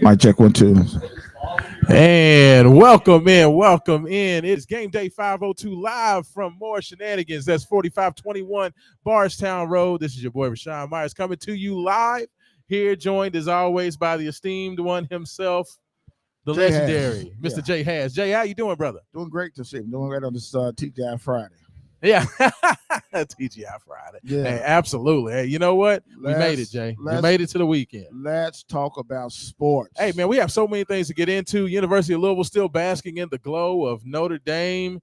Mic check 1 2. And welcome in. It's Game Day 502 live from more Shenanigans. That's 4521 Bardstown Road. This is your boy Rashawn Myers coming to you live here, joined as always by the esteemed one himself, the Jay legendary Hass. Mr. Jay Hass. Jay, how you doing, brother? Doing great to see him. Doing great on this TGI Friday. Yeah, TGI Friday. Yeah. Hey, absolutely. Hey, you know what? We made it, Jay. We made it to the weekend. Let's talk about sports. Hey, man, we have so many things to get into. University of Louisville still basking in the glow of Notre Dame.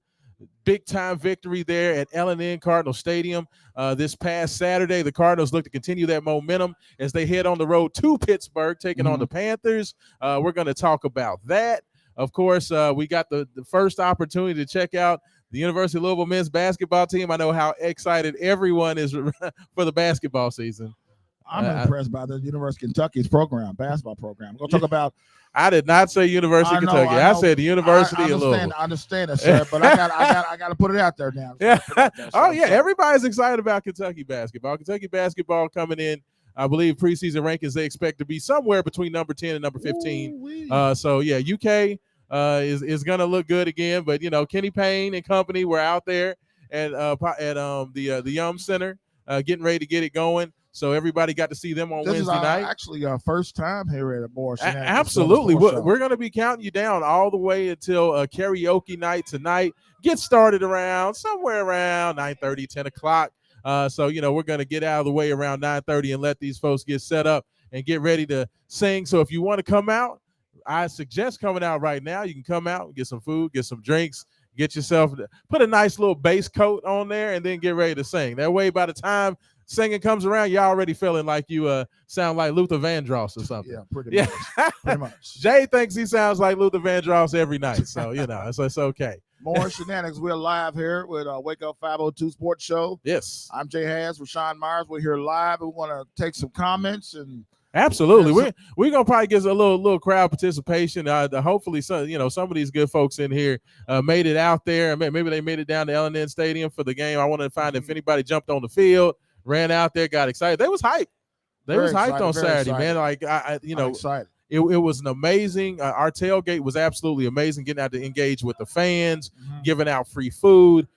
Big-time victory there at L&N Cardinal Stadium this past Saturday. The Cardinals look to continue that momentum as they head on the road to Pittsburgh, taking on the Panthers. We're going to talk about that. Of course, we got the first opportunity to check out the University of Louisville men's basketball team. I know how excited everyone is for the basketball season. I'm impressed by the University of Kentucky's basketball program. We're going to talk about. I did not say University of Kentucky. I said the University of Louisville. I understand that, sir, but I got to put it out there now. Yeah. Everybody's excited about Kentucky basketball. Kentucky basketball coming in, I believe preseason rankings they expect to be somewhere between number 10 and number 15. UK is going to look good again, but Kenny Payne and company were out there at the Yum Center getting ready to get it going. So everybody got to see them on Wednesday night. Actually, our first time here at a more Shenanigans. Absolutely. We're going to be counting you down all the way until karaoke night tonight. Get started somewhere around 9:30, 10 o'clock. So we're going to get out of the way around 9:30 and let these folks get set up and get ready to sing. So if you want to come out, I suggest coming out right now. You can come out, get some food, get some drinks, get yourself, put a nice little bass coat on there, and then get ready to sing. That way, by the time singing comes around, you're already feeling like you sound like Luther Vandross or something. Yeah, pretty much. Jay thinks he sounds like Luther Vandross every night, so it's okay. More Shenanigans. We're live here with Wake Up 502 Sports Show. Yes, I'm Jay Hass with Rashawn Myers. We're here live. We want to take some comments and. Absolutely, we're gonna probably get a little crowd participation. Hopefully, some of these good folks in here made it out there. Maybe they made it down to L&N Stadium for the game. I wanted to find if anybody jumped on the field, ran out there, got excited. They was hyped. They was hyped on Saturday, man. Like I'm excited. It was an amazing. Our tailgate was absolutely amazing. Getting out to engage with the fans, giving out free food,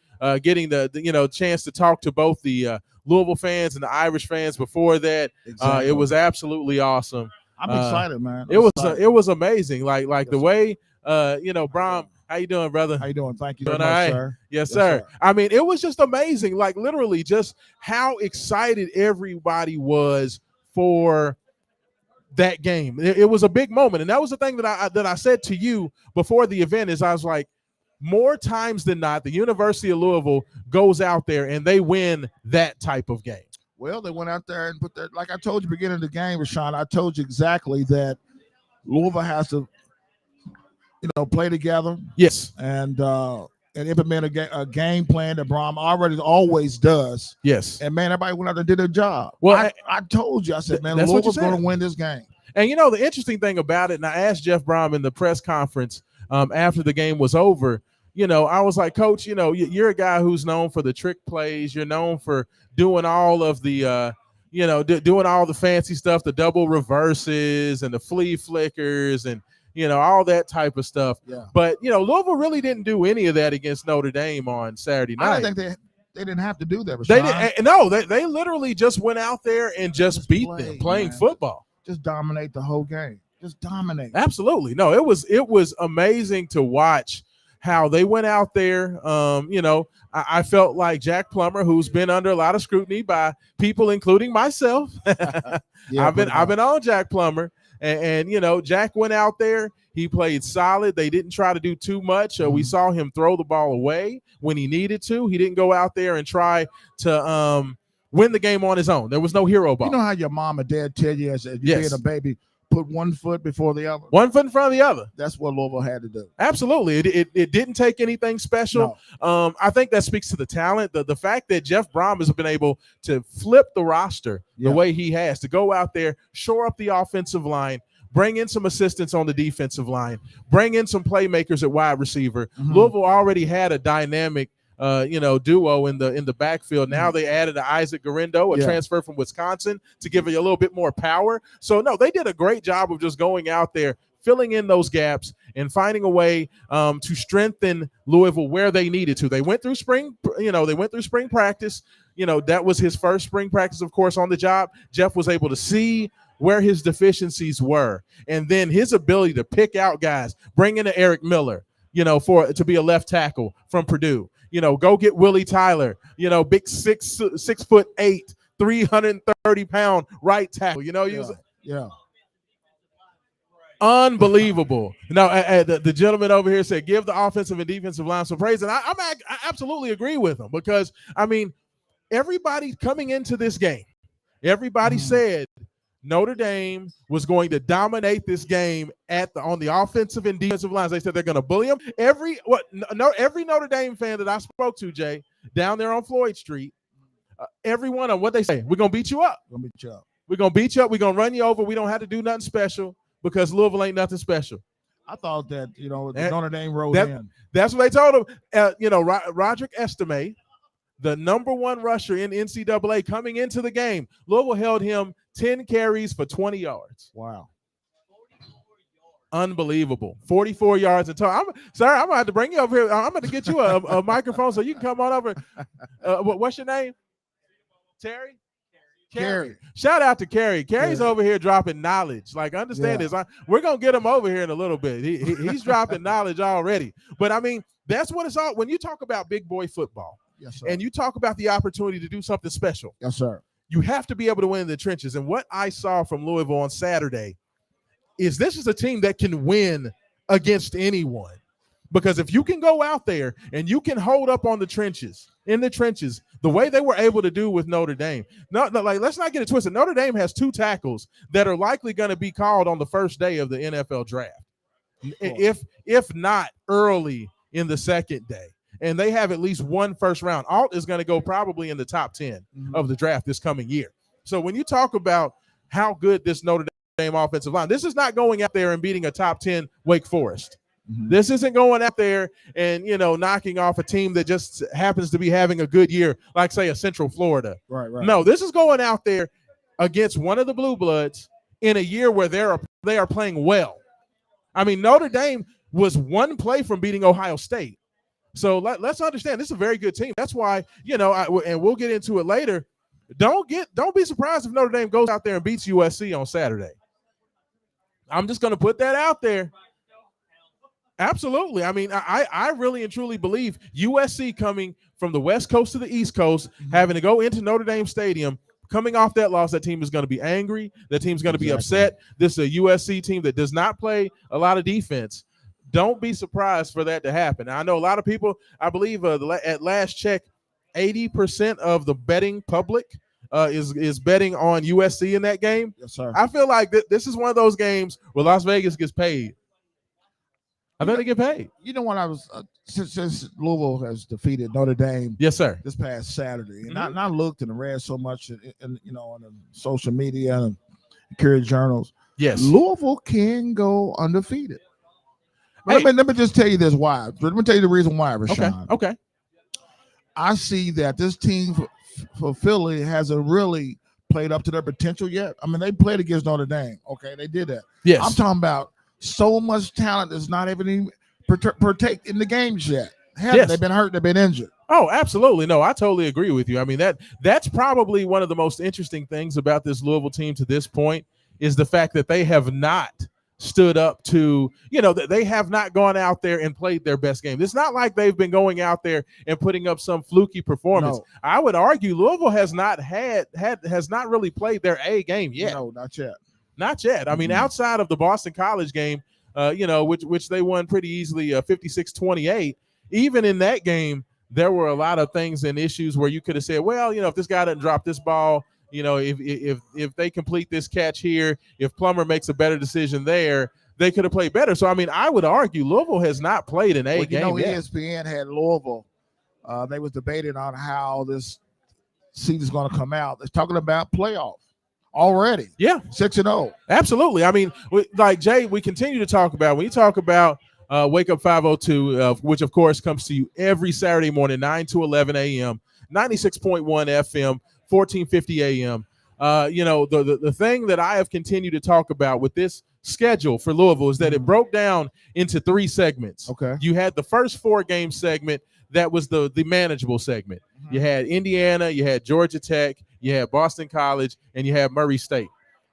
getting the chance to talk to both the Louisville fans and the Irish fans before that. Exactly. It was absolutely awesome. I'm excited, man. It was amazing. Like the way Brom. How you doing, brother? How you doing? Thank you very much, sir. Yes, sir. I mean, it was just amazing. Like literally, just how excited everybody was for that game. It was a big moment, and that was the thing that I said to you before the event. Is I was like, more times than not, the University of Louisville goes out there and they win that type of game. Well, they went out there and put that, like I told you beginning of the game, Rashawn, I told you exactly that Louisville has to, play together. Yes. And implement a game plan that Brom always does. Yes. And, man, everybody went out there and did their job. Well, I told you, I said, man, Louisville's going to win this game. And, the interesting thing about it, and I asked Jeff Brom in the press conference after the game was over, I was like, Coach, you're a guy who's known for the trick plays. You're known for doing all of the, doing all the fancy stuff, the double reverses and the flea flickers and, all that type of stuff. Yeah. But, Louisville really didn't do any of that against Notre Dame on Saturday night. I don't think they didn't have to do that. They literally just went out there and just beat them playing football. Just dominate the whole game. Just dominate. Absolutely. No, it was amazing to watch how they went out there. I felt like Jack Plummer, who's been under a lot of scrutiny by people, including myself. I've been on Jack Plummer, and Jack went out there. He played solid. They didn't try to do too much. We saw him throw the ball away when he needed to. He didn't go out there and try to win the game on his own. There was no hero ball. You know how your mom and dad tell you as you being a baby, put one foot before the other. One foot in front of the other. That's what Louisville had to do. Absolutely. It didn't take anything special. No. I think that speaks to the talent. The fact that Jeff Brom has been able to flip the roster the way he has, to go out there, shore up the offensive line, bring in some assistants on the defensive line, bring in some playmakers at wide receiver. Louisville already had a dynamic duo in the backfield. Now they added Isaac Garendo, a transfer from Wisconsin, to give it a little bit more power. So no, they did a great job of just going out there, filling in those gaps and finding a way to strengthen Louisville where they needed to. They went through spring practice. That was his first spring practice, of course, on the job. Jeff was able to see where his deficiencies were, and then his ability to pick out guys, bring in Eric Miller, to be a left tackle from Purdue. Go get Willie Tyler, big 6'8", 330-pound right tackle. Unbelievable. Now, the gentleman over here said, give the offensive and defensive line some praise. And I absolutely agree with him because, everybody coming into this game, everybody said Notre Dame was going to dominate this game on the offensive and defensive lines. They said they're going to bully them. Every Notre Dame fan that I spoke to, Jay, down there on Floyd Street, every one of them, what they say, we're going to beat you up. We're going to beat you up. We're going to beat you up. We're going to run you over. We don't have to do nothing special because Louisville ain't nothing special. I thought that, Notre Dame rolled in. That's what they told him. Roderick Estime, the number one rusher in NCAA coming into the game, Louisville held him 10 carries for 20 yards. Wow. Unbelievable. 44 yards in total. Sir, I'm going to have to bring you over here. I'm going to get you a microphone so you can come on over. What's your name? Terry? Carrie. Shout out to Carrie. Carrie's over here dropping knowledge. Like, understand this. We're going to get him over here in a little bit. He's dropping knowledge already. But, that's what it's all. When you talk about big boy football, yes, sir, and you talk about the opportunity to do something special, yes, sir, you have to be able to win in the trenches. And what I saw from Louisville on Saturday is this is a team that can win against anyone. Because if you can go out there and you can hold up on the trenches, the way they were able to do with Notre Dame. Let's not get it twisted. Notre Dame has 2 tackles that are likely going to be called on the first day of the NFL draft, if not early in the second day. And they have at least 1 first round. Alt is going to go probably in the top 10 of the draft this coming year. So when you talk about how good this Notre Dame offensive line, this is not going out there and beating a top 10 Wake Forest. This isn't going out there and, knocking off a team that just happens to be having a good year, like, say, a Central Florida. Right. No, this is going out there against one of the Blue Bloods in a year where they are playing well. Notre Dame was 1 play from beating Ohio State. So let's understand this is a very good team. That's why, and we'll get into it later. Don't be surprised if Notre Dame goes out there and beats USC on Saturday. I'm just going to put that out there. Absolutely. I really and truly believe USC coming from the West Coast to the East Coast, having to go into Notre Dame Stadium, coming off that loss, that team is going to be angry. That team's going to be upset. This is a USC team that does not play a lot of defense. Don't be surprised for that to happen. I know a lot of people, I believe at last check, 80% of the betting public is betting on USC in that game. Yes, sir. I feel like this is one of those games where Las Vegas gets paid. I bet they get paid. When I was since Louisville has defeated Notre Dame, yes, sir, this past Saturday, and I looked and read so much, on the social media and Courier journals. Yes, Louisville can go undefeated. But let me just tell you this why. Let me tell you the reason why, Rashawn. Okay. I see that this team for Philly hasn't really played up to their potential yet. They played against Notre Dame. Okay, they did that. Yes, I'm talking about so much talent that's not even partake in the games yet. They've been hurt, they've been injured. Oh, absolutely. No, I totally agree with you. That's probably one of the most interesting things about this Louisville team to this point is the fact that they have not stood up to, they have not gone out there and played their best game. It's not like they've been going out there and putting up some fluky performance. No. I would argue Louisville has not really played their A game yet. No, not yet. Not yet. Outside of the Boston College game, which they won pretty easily, 56-28. Even in that game, there were a lot of things and issues where you could have said, well, if this guy doesn't drop this ball, if they complete this catch here, if Plummer makes a better decision there, they could have played better. So, I would argue Louisville has not played an A game yet. ESPN had Louisville. They was debating on how this season is going to come out. They're talking about playoff already. Yeah. 6-0. Absolutely. Like Jay, we continue to talk about, when you talk about Wake Up 502, which of course comes to you every Saturday morning, 9 to 11 a.m., 96.1 FM, 1450 a.m. The thing that I have continued to talk about with this schedule for Louisville is that it broke down into 3 segments. Okay. You had the first 4-game segment that was the manageable segment. You had Indiana, you had Georgia Tech, you had Boston College, and you had Murray State.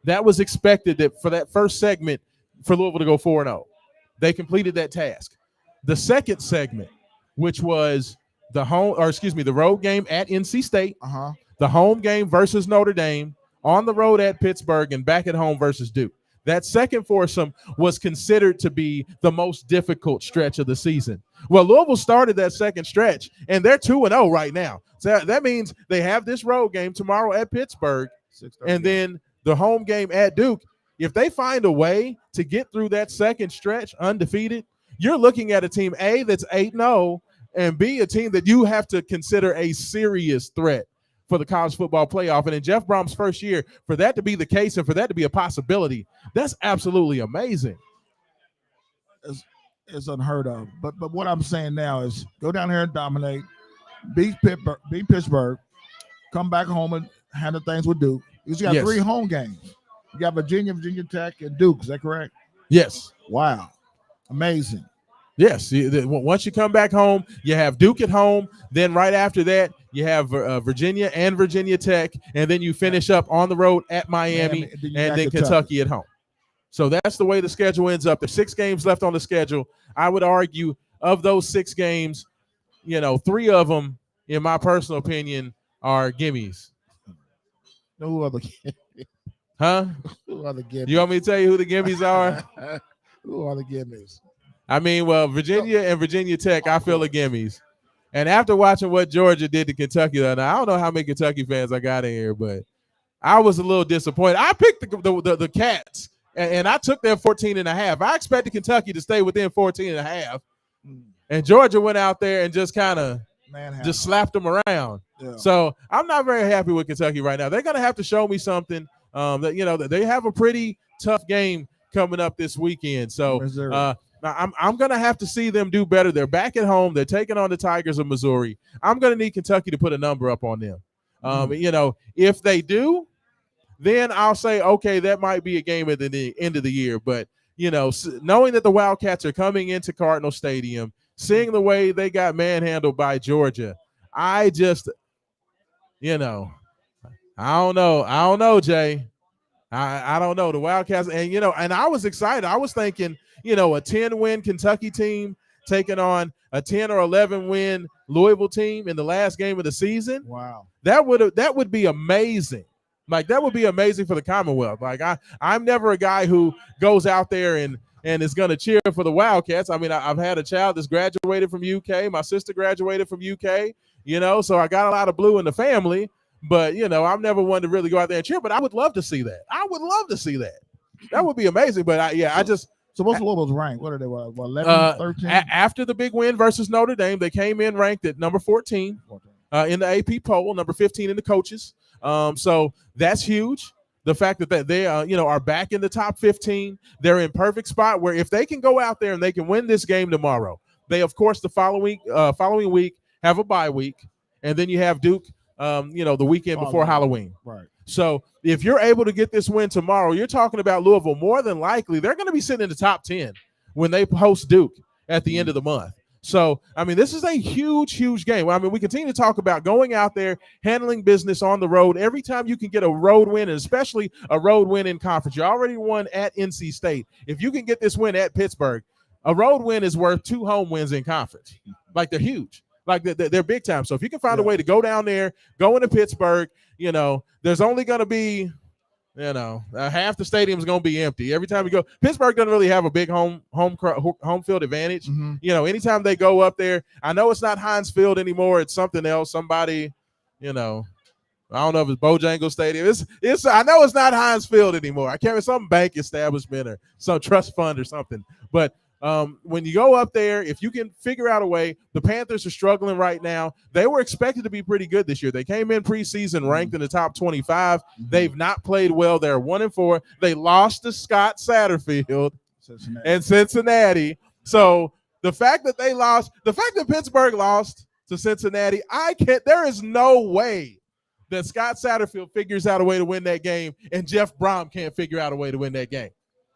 That was expected that for that first segment for Louisville to go 4-0. They completed that task. The second segment, which was the road game at NC State, the home game versus Notre Dame, on the road at Pittsburgh, and back at home versus Duke. That second foursome was considered to be the most difficult stretch of the season. Well, Louisville started that second stretch, and they're 2-0 right now. So that means they have this road game tomorrow at Pittsburgh, and then the home game at Duke. If they find a way to get through that second stretch undefeated, you're looking at a team, A, that's 8-0, and B, a team that you have to consider a serious threat for the college football playoff. And in Jeff Brom's first year, for that to be the case and for that to be a possibility, that's absolutely amazing. It's unheard of. But what I'm saying now is go down here and dominate, beat Pittsburgh, come back home and handle things with Duke. You got 3 home games. You got Virginia Tech, and Duke. Is that correct? Yes. Wow. Amazing. Yes. Once you come back home, you have Duke at home. Then right after that, you have Virginia and Virginia Tech. And then you finish up on the road at Miami and then Kentucky at home. So that's the way the schedule ends up. There's 6 games left on the schedule. I would argue of those 6 games, 3 of them, in my personal opinion, are gimmies. No other. Huh? Who are the gimmies? You want me to tell you who the gimmies are? Who are the gimmies? I mean, well, Virginia and Virginia Tech, I feel are gimmies. And after watching what Georgia did to Kentucky, I don't know how many Kentucky fans I got in here, but I was a little disappointed. I picked the Cats, and I took their 14.5. I expected Kentucky to stay within 14.5. And Georgia went out there and just kind of just slapped them around. Yeah. So I'm not very happy with Kentucky right now. They're going to have to show me something that they have a pretty tough game coming up this weekend. So I'm going to have to see them do better. They're back at home. They're taking on the Tigers of Missouri. I'm going to need Kentucky to put a number up on them. If they do, then I'll say, okay, that might be a game at the end of the year. But, knowing that the Wildcats are coming into Cardinal Stadium, seeing the way they got manhandled by Georgia, I just, I don't know, Jay. I don't know. The Wildcats, and I was excited. I was thinking, a 10-win Kentucky team taking on a 10 or 11-win Louisville team in the last game of the season. Wow. That would be amazing. Like, that would be amazing for the Commonwealth. Like, I'm never a guy who goes out there and is going to cheer for the Wildcats. I mean, I've had a child that's graduated from UK. My sister graduated from UK, so I got a lot of blue in the family. But, I'm never one to really go out there and cheer. But I would love to see that. I would love to see that. That would be amazing. But, So what's Louisville's rank? What are they? 11, 13? After the big win versus Notre Dame, they came in ranked at number 14 in the AP poll, number 15 in the coaches. So that's huge. The fact that they are back in the top 15, they're in perfect spot where if they can go out there and they can win this game tomorrow, they of course the following week have a bye week, and then you have Duke, the weekend before Halloween. Right. So if you're able to get this win tomorrow, you're talking about Louisville. More than likely, they're going to be sitting in the top 10 when they host Duke at the end of the month. So, I mean, this is a huge, huge game. I mean, we continue to talk about going out there, handling business on the road. Every time you can get a road win, and especially a road win in conference, you already won at NC State. If you can get this win at Pittsburgh, a road win is worth 2 home wins in conference. Like, they're huge. Like, they're big time. So if you can find a way to go down there, go into Pittsburgh, there's only going to be – half the stadium is going to be empty every time we go. Pittsburgh doesn't really have a big home field advantage. Mm-hmm. Anytime they go up there, I know it's not Heinz Field anymore. It's something else. Somebody, I don't know if it's Bojangles Stadium. It's. I know it's not Heinz Field anymore. I can't remember, some bank establishment or some trust fund or something. But when you go up there, if you can figure out a way, the Panthers are struggling right now. They were expected to be pretty good this year. They came in preseason ranked in the top 25. They've not played well. They're 1-4. They lost to Scott Satterfield and Cincinnati. So the fact that they lost, the fact that Pittsburgh lost to Cincinnati, there is no way that Scott Satterfield figures out a way to win that game and Jeff Brom can't figure out a way to win that game.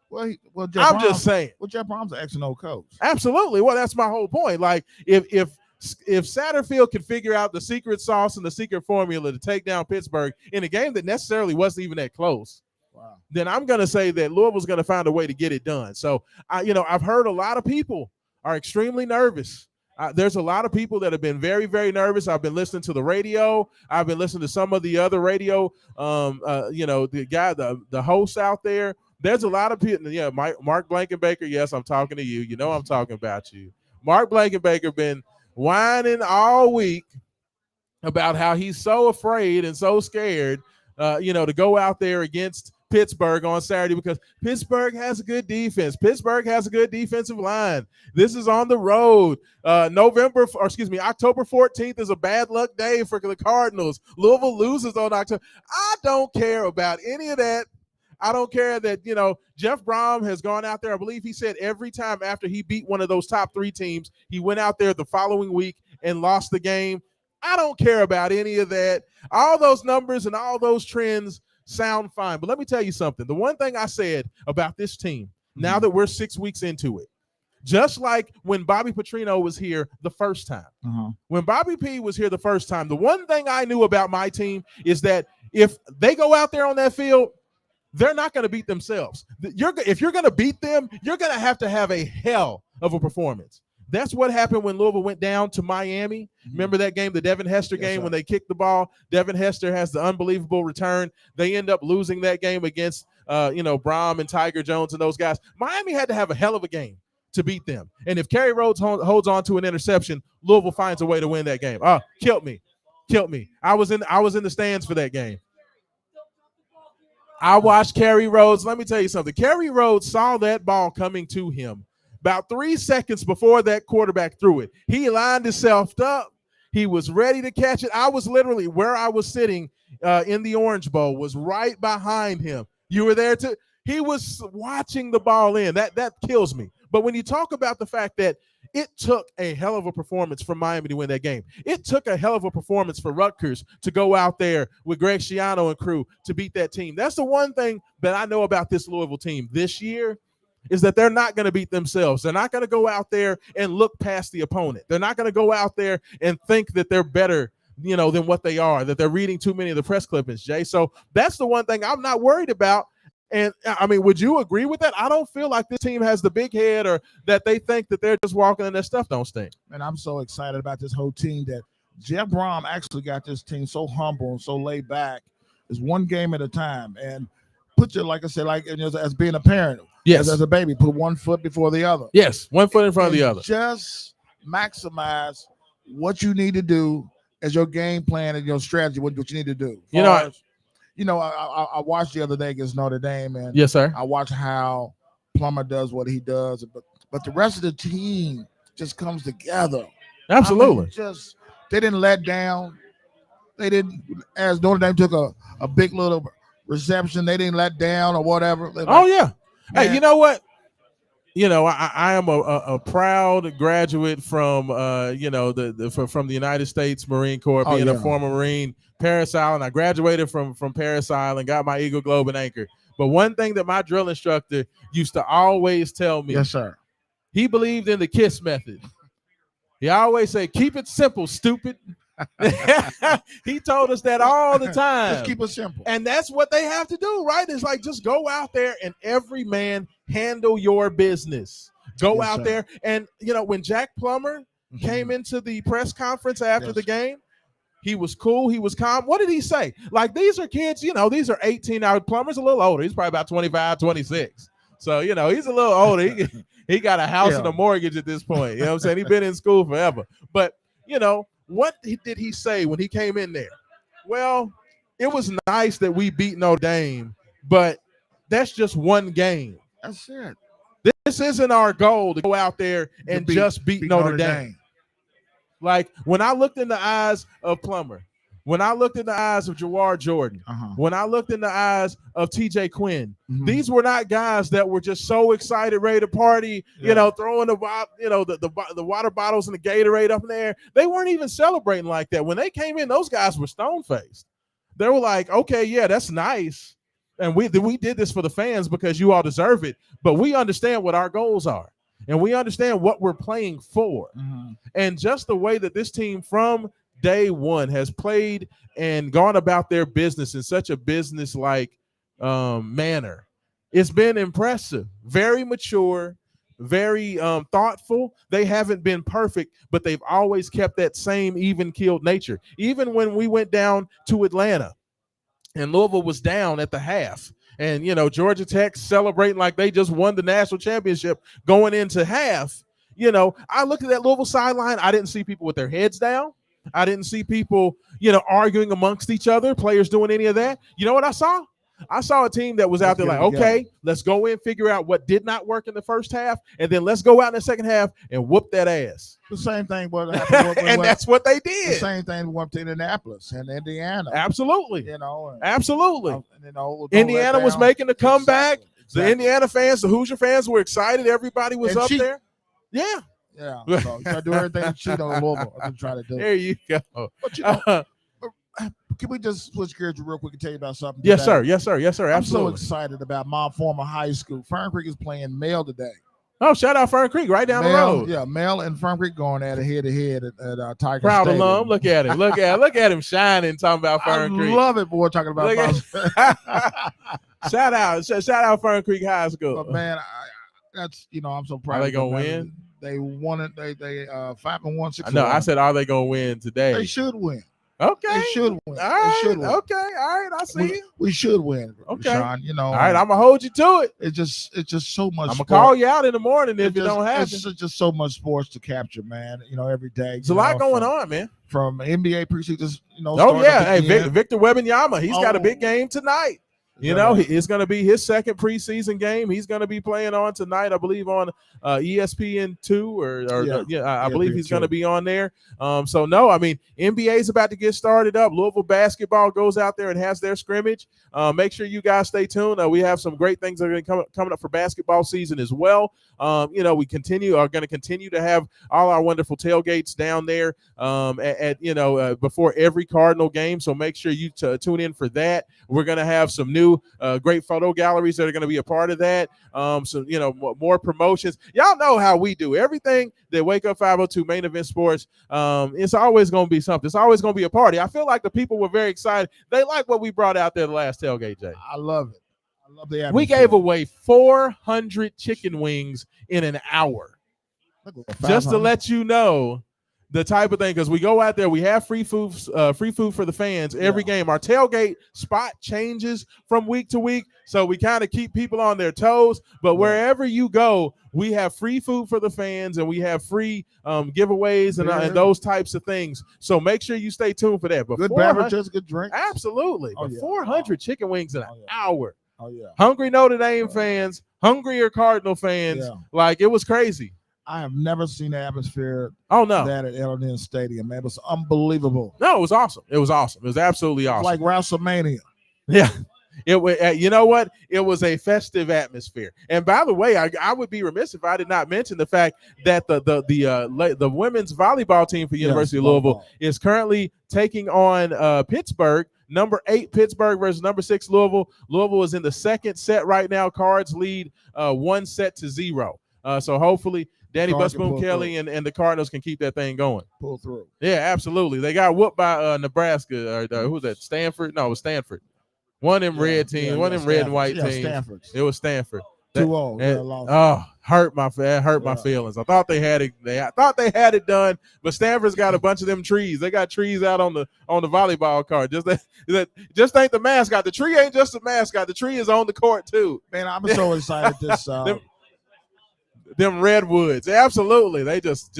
Well, I'm just saying. Well, Jeff Brom's an X&O coach. Absolutely. Well, that's my whole point. Like, if Satterfield could figure out the secret sauce and the secret formula to take down Pittsburgh in a game that necessarily wasn't even that close, wow, then I'm going to say that Louisville's going to find a way to get it done. So, I've heard a lot of people are extremely nervous. There's a lot of people that have been very, very nervous. I've been listening to the radio. I've been listening to some of the other radio, the guy, the hosts out there. There's a lot of people. Yeah, Mark Blankenbaker. Yes, I'm talking to you. You know I'm talking about you. Mark Blankenbaker been whining all week about how he's so afraid and so scared, to go out there against Pittsburgh on Saturday because Pittsburgh has a good defense. Pittsburgh has a good defensive line. This is on the road. October 14th is a bad luck day for the Cardinals. Louisville loses on October. I don't care about any of that. I don't care that, Jeff Brom has gone out there. I believe he said every time after he beat one of those top three teams, he went out there the following week and lost the game. I don't care about any of that. All those numbers and all those trends sound fine. But let me tell you something. The one thing I said about this team, now that we're 6 weeks into it, just like when Bobby Petrino was here the first time, when Bobby P was here the first time, the one thing I knew about my team is that if they go out there on that field, they're not going to beat themselves. If you're going to beat them, you're going to have a hell of a performance. That's what happened when Louisville went down to Miami. Remember that game, the Devin Hester game, when they kicked the ball? Devin Hester has the unbelievable return. They end up losing that game against, Brom and Tiger Jones and those guys. Miami had to have a hell of a game to beat them. And if Kerry Rhodes holds on to an interception, Louisville finds a way to win that game. Killed me. I was in the stands for that game. I watched Kerry Rhodes. Let me tell you something. Kerry Rhodes saw that ball coming to him about 3 seconds before that quarterback threw it. He lined himself up. He was ready to catch it. I was literally where I was sitting in the Orange Bowl was right behind him. You were there too. He was watching the ball in. That kills me. But when you talk about the fact that it took a hell of a performance for Miami to win that game. It took a hell of a performance for Rutgers to go out there with Greg Schiano and crew to beat that team. That's the one thing that I know about this Louisville team this year is that they're not going to beat themselves. They're not going to go out there and look past the opponent. They're not going to go out there and think that they're better, than what they are, that they're reading too many of the press clippings, Jay. So that's the one thing I'm not worried about. And I mean, would you agree with that? I don't feel like this team has the big head or that they think that they're just walking and their stuff don't stink. And I'm so excited about this whole team that Jeff Brom actually got this team so humble and so laid back. It's one game at a time. And put your, like I said, as being a parent, yes, as a baby, put one foot before the other. Yes, one foot in front of the other. Just maximize what you need to do as your game plan and your strategy, what you need to do. I watched the other day against Notre Dame, and yes, sir. I watched how Plummer does what he does, but the rest of the team just comes together. Absolutely. They didn't let down. They didn't, as Notre Dame took a big little reception, they didn't let down or whatever. Yeah. Man. Hey, you know what? I am a proud graduate from from the United States Marine Corps, being a former Marine. Parris Island. I graduated from Parris Island, got my Eagle Globe and Anchor. But one thing that my drill instructor used to always tell me, yes, sir, he believed in the KISS method. He always said, "Keep it simple, stupid." He told us that all the time. Just keep it simple. And that's what they have to do, right? It's like, just go out there and every man handle your business. Go out there. And, when Jack Plummer came into the press conference after the game, he was cool. He was calm. What did he say? Like, these are kids, these are 18-hour Plummer's a little older. He's probably about 25, 26. So, he's a little older. He got a house and a mortgage at this point. You know what I'm saying? He's been in school forever. But, what did he say when he came in there? Well, it was nice that we beat Notre Dame, but that's just one game. That's it. This isn't our goal to go out there and just beat Notre Dame. Like, when I looked in the eyes of Plummer, when I looked in the eyes of Jawar Jordan, when I looked in the eyes of TJ Quinn, these were not guys that were just so excited, ready to party, throwing the water bottles and the Gatorade up in there. They weren't even celebrating like that. When they came in, those guys were stone-faced. They were like, okay, yeah, that's nice. And we did this for the fans because you all deserve it. But we understand what our goals are. And we understand what we're playing for. And just the way that this team from day one has played and gone about their business in such a business-like manner, it's been impressive. Very mature, very thoughtful. They haven't been perfect, but they've always kept that same even-keeled nature. Even when we went down to Atlanta and Louisville was down at the half, and Georgia Tech celebrating like they just won the national championship going into half, I looked at that Louisville sideline. I didn't see people with their heads down. I didn't see people, arguing amongst each other, players doing any of that. You know what I saw? I saw a team that was out there like, okay, let's go in, figure out what did not work in the first half, and then let's go out in the second half and whoop that ass. The same thing what happened. And that's what they did. The same thing went to Indianapolis and Indiana. Absolutely. Absolutely. Indiana was making the comeback. Exactly. The Indiana fans, the Hoosier fans were excited. Everybody was up there. Yeah. Yeah. So you got to do everything to cheat on Louisville. I'm trying to do. There you go. But can we just switch gears real quick and tell you about something? Yes, sir. Yes, sir. Yes, sir. I'm Absolutely. so excited about my former high school. Fern Creek is playing Male today. Oh, shout out Fern Creek, right down the road. Yeah, Male and Fern Creek going at it head-to-head at Tiger Proud Stadium. alum. Look at him. Look at him shining, talking about Fern Creek. I love it, boy, talking about Shout out Fern Creek High School. But, man, that's, I'm so proud. Are they going to win? They won it. They 5-1, 6. No, I said, are they going to win today? They should win. Okay. They should win. All right. They should win. Okay. All right. I see. We should win. Okay. Sean, all right. I'm gonna hold you to it. It's just so much. I'm gonna call you out in the morning if you don't have it. It's just so much sports to capture, man. Every day. There's a lot going on, man. From NBA preseason, Oh yeah. Hey, Victor Wembanyama, he's got a big game tonight. It's going to be his second preseason game. He's going to be playing on tonight, I believe, on ESPN2 I believe he's going to be on there. NBA is about to get started up. Louisville basketball goes out there and has their scrimmage. Make sure you guys stay tuned. We have some great things that are going to coming up for basketball season as well. We are going to continue to have all our wonderful tailgates down there before every Cardinal game. So make sure you tune in for that. We're going to have some new great photo galleries that are going to be a part of that. More promotions. Y'all know how we do everything that Wake Up 502 Main Event Sports. It's always going to be something. It's always going to be a party. I feel like the people were very excited. They like what we brought out there the last tailgate, Jay. I love it. I love the atmosphere. We gave away 400 chicken wings in an hour. Just to let you know the type of thing, because we go out there, we have free food for the fans every game. Our tailgate spot changes from week to week, so we kind of keep people on their toes. But wherever you go, we have free food for the fans, and we have free giveaways and those types of things. So make sure you stay tuned for that. But good beverages, good drinks. Absolutely. 400 chicken wings in an hour. Oh yeah. Hungry Notre Dame fans, hungrier Cardinal fans. Like, it was crazy. I have never seen the atmosphere that at L&N Stadium, man. It was unbelievable. No, it was awesome. It was awesome. It was absolutely awesome. Like WrestleMania. Yeah. It was, you know what? It was a festive atmosphere. And by the way, I would be remiss if I did not mention the fact that the women's volleyball team for University of Louisville is currently taking on Pittsburgh. Number 8 Pittsburgh versus number 6 Louisville. Louisville is in the second set right now. Cards lead 1-0. So hopefully Danny Busboom Kelly and the Cardinals can keep that thing going. Pull through. Yeah, absolutely. They got whooped by Nebraska. Or who was that? Stanford? No, it was Stanford. One of them red teams. One of them red and white teams. Stanford. It was Stanford. 2-0. Hurt my feelings. I thought they had it. I thought they had it done, but Stanford's got a bunch of them trees. They got trees out on the volleyball court. Just ain't the mascot. The tree ain't just the mascot. The tree is on the court too. Man, I'm so excited. This them redwoods. Absolutely. They just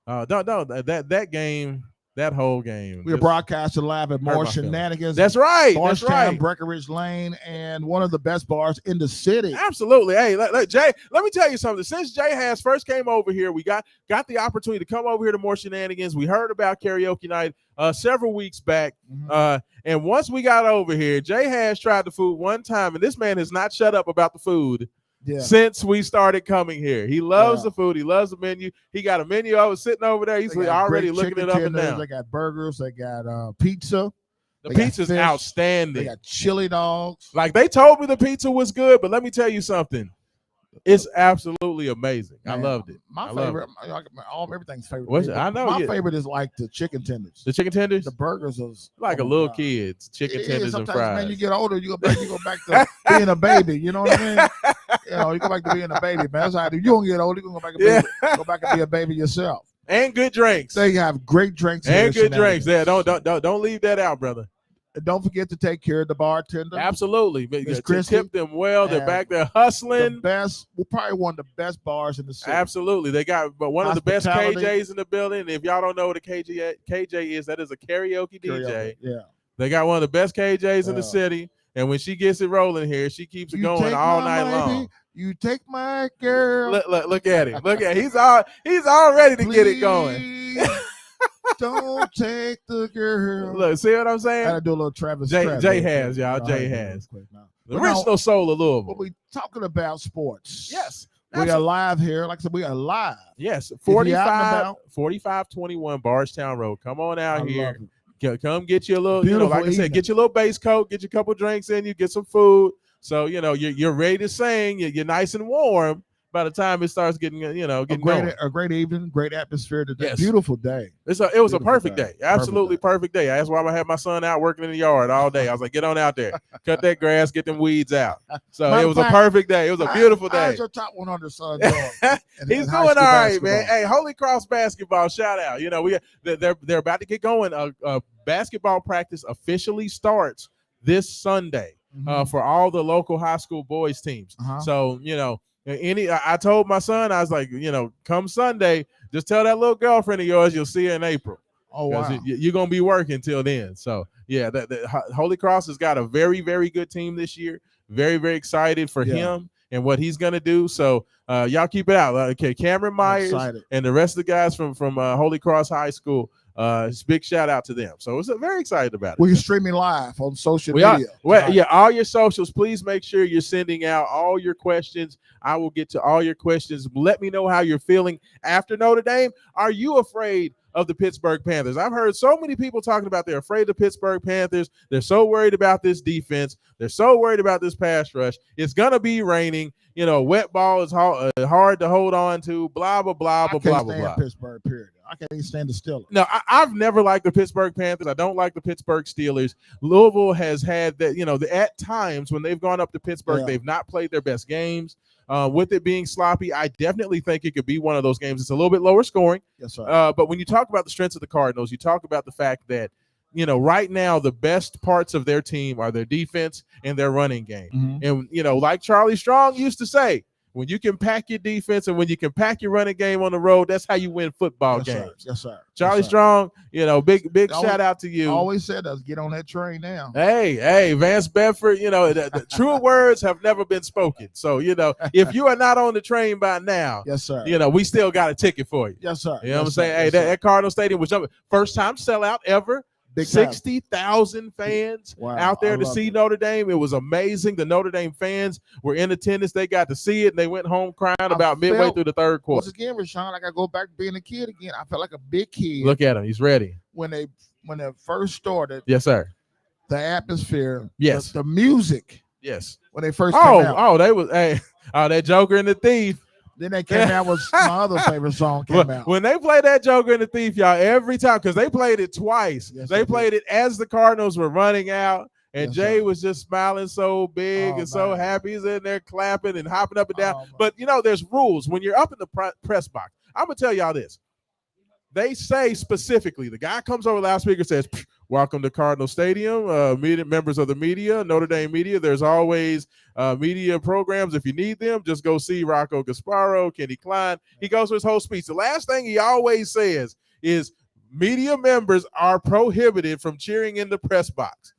that game. That whole game. We are broadcasting live at more Shenanigans. That's right. Bardstown, that's right. Breckenridge Lane, and one of the best bars in the city. Absolutely. Hey, Jay, let me tell you something. Since Jay has first came over here, we got the opportunity to come over here to more Shenanigans. We heard about karaoke night several weeks back. And once we got over here, Jay has tried the food one time, and this man has not shut up about the food. Since we started coming here. He loves the food. He loves the menu. He got a menu. I was sitting over there. He's already looking it up and down. They got burgers. They got pizza. The pizza's outstanding. They got chili dogs. Like, they told me the pizza was good, but let me tell you something. It's absolutely amazing. Man, I loved it. My favorite, everything's favorite. I know. My favorite is like the chicken tenders. The chicken tenders? The burgers is like a little kid's chicken tenders and fries. Man, you get older, you go back to being a baby. You know what I mean? You go back to being a baby, man. That's how you don't get older. You can go back and be a baby yourself. And good drinks. They have great drinks and good drinks. Yeah, don't leave that out, brother. And don't forget to take care of the bartender. Absolutely. Tip them well. They're back there hustling. The best, probably one of the best bars in the city. Absolutely. They got one of the best KJs in the building. If y'all don't know what a KJ is, that is a karaoke DJ. Yeah. They got one of the best KJs in the city. And when she gets it rolling here, she keeps it going all night long. You take my girl. Look at him. Look at him. He's all ready to get it going. Don't take the girl. Look, see what I'm saying? I gotta do a little Travis. Jay has, y'all. Jay has. The original soul of Louisville. But we talking about sports. Yes. We are live here. Like I said, we are live. Yes. 4521 Bardstown Road. Come on out here. Come get you a little, like I said, get your little base coat, get you a couple drinks in you, get some food. So, you're ready to sing. You're nice and warm by the time it starts getting, going. A great evening, great atmosphere today. Yes. Beautiful day. It was a perfect day. Absolutely perfect day. That's why I had my son out working in the yard all day. I was like, get on out there, cut that grass, get them weeds out. So it was a perfect day. It was a beautiful day. How's your top 100 son doing? He's doing all right, man. Hey, Holy Cross basketball, shout out. They're about to get going. Basketball practice officially starts this Sunday for all the local high school boys teams. So, I told my son, I was like, come Sunday, just tell that little girlfriend of yours you'll see her in April. Oh, wow. You're going to be working till then. So, yeah, the Holy Cross has got a very, very good team this year. Very, very excited for him and what he's going to do. So, y'all keep it out. Okay, Cameron Myers and the rest of the guys from Holy Cross High School, big shout out to them. So it's very excited about it. We're streaming live on social media. All your socials. Please make sure you're sending out all your questions. I will get to all your questions. Let me know how you're feeling after Notre Dame. Are you afraid of the Pittsburgh Panthers? I've heard so many people talking about they're afraid of the Pittsburgh Panthers. They're so worried about this defense. They're so worried about this pass rush. It's going to be raining. Wet ball is hard to hold on to, blah, blah, blah, blah, blah, blah. Pittsburgh, period. I can't even stand the Steelers. No, I've never liked the Pittsburgh Panthers. I don't like the Pittsburgh Steelers. Louisville has had that, at times when they've gone up to Pittsburgh, they've not played their best games. With it being sloppy, I definitely think it could be one of those games. It's a little bit lower scoring. Yes, sir. But when you talk about the strengths of the Cardinals, you talk about the fact that, right now the best parts of their team are their defense and their running game. And, like Charlie Strong used to say, when you can pack your defense and when you can pack your running game on the road, that's how you win football games. Yes, sir. Charlie Strong, big shout out to you. Always said us, get on that train now. Hey, Vance Bedford, the true words have never been spoken. So, if you are not on the train by now, yes, sir. We still got a ticket for you. Yes, sir. You know what I'm saying? Hey, that Cardinal Stadium was first time sellout ever. 60,000 fans out there to see Notre Dame. It was amazing. The Notre Dame fans were in attendance. They got to see it, and they went home crying about midway through the third quarter. Once again, Rashawn, I got to go back to being a kid again. I felt like a big kid. Look at him. He's ready. When they first started. Yes, sir. The atmosphere. Yes. The music. Yes. When they first came out. They was, that Joker and the Thief. Then they came out with my other favorite song came out. When they played that Joker and the Thief, y'all, every time, because they played it twice. Yes, they played it as the Cardinals were running out, and Jay was just smiling so big and so happy. He's in there clapping and hopping up and down. But, there's rules. When you're up in the press box, I'm going to tell y'all this. They say specifically, the guy comes over the loudspeaker and says, welcome to Cardinal Stadium, members of the media, Notre Dame media. There's always media programs. If you need them, just go see Rocco Gasparo, Kenny Klein. He goes through his whole speech. The last thing he always says is, media members are prohibited from cheering in the press box.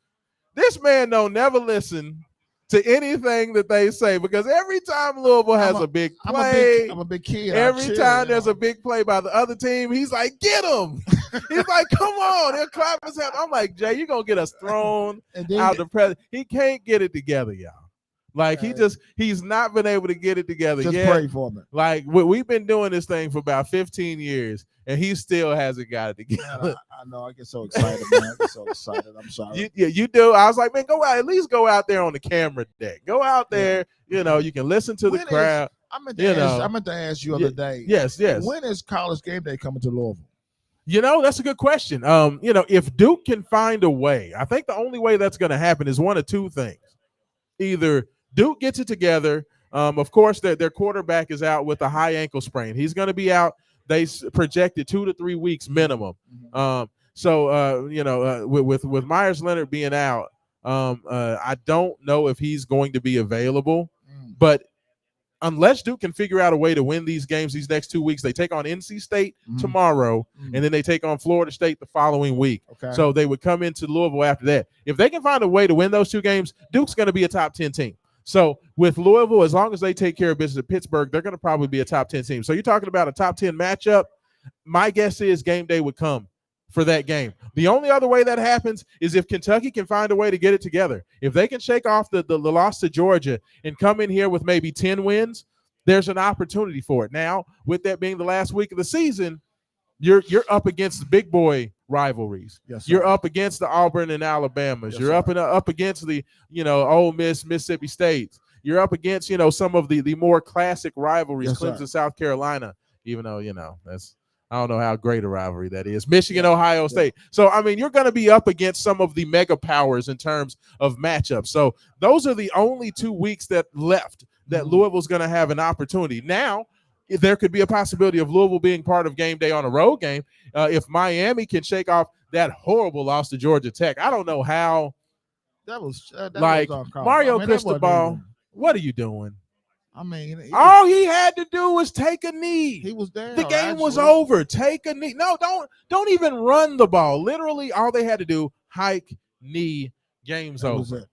This man don't never listen to anything that they say, because every time Louisville has a big play, I'm a big kid. Every time there's a big play by the other team, he's like, "Get him!" He's like, "Come on!" He'll clap his hand. I'm like, "Jay, you're gonna get us thrown out the press." He can't get it together, y'all. Like he's not been able to get it together yet. Just pray for me. Like we've been doing this thing for about 15 years, and he still hasn't got it together. Man, I know. I get so excited, man. I get so excited. I'm sorry. You do. I was like, man, go out. At least go out there on the camera deck. Go out there. You know, you can listen to the crowd. I meant to ask you the other day. Yes. When is College Game Day coming to Louisville? You know, that's a good question. You know, if Duke can find a way, I think the only way that's going to happen is one of two things. Either Duke gets it together. Of course, their quarterback is out with a high ankle sprain. He's going to be out. They projected 2 to 3 weeks minimum. So you know, with Myers Leonard being out, I don't know if he's going to be available. But unless Duke can figure out a way to win these games these next 2 weeks, they take on NC State tomorrow, and then they take on Florida State the following week. Okay. So they would come into Louisville after that. If they can find a way to win those 2 games, Duke's going to be a top 10 team. So with Louisville, as long as they take care of business at Pittsburgh, they're going to probably be a top 10 team. So you're talking about a top 10 matchup. My guess is Game Day would come for that game. The only other way that happens is if Kentucky can find a way to get it together. If they can shake off the loss to Georgia and come in here with maybe 10 wins, there's an opportunity for it. Now, with that being the last week of the season, you're up against the big boy rivalries. Yes, you're up against the Auburn and Alabamas. Yes, you're up against the, you know, Ole Miss, Mississippi State. You're up against, you know, some of the more classic rivalries, yes, Clemson, South Carolina, even though, you know, I don't know how great a rivalry that is. Michigan, Ohio State. So, I mean, you're going to be up against some of the mega powers in terms of matchups. So those are the only 2 weeks that left that Louisville's going to have an opportunity. Now, there could be a possibility of Louisville being part of Game Day on a road game if Miami can shake off that horrible loss to Georgia Tech. I don't know how. That was Mario Cristobal. What are you doing? I mean, all he had to do was take a knee. He was there. The game was over. Take a knee. No, don't even run the ball. Literally, all they had to do, hike, knee, game's over.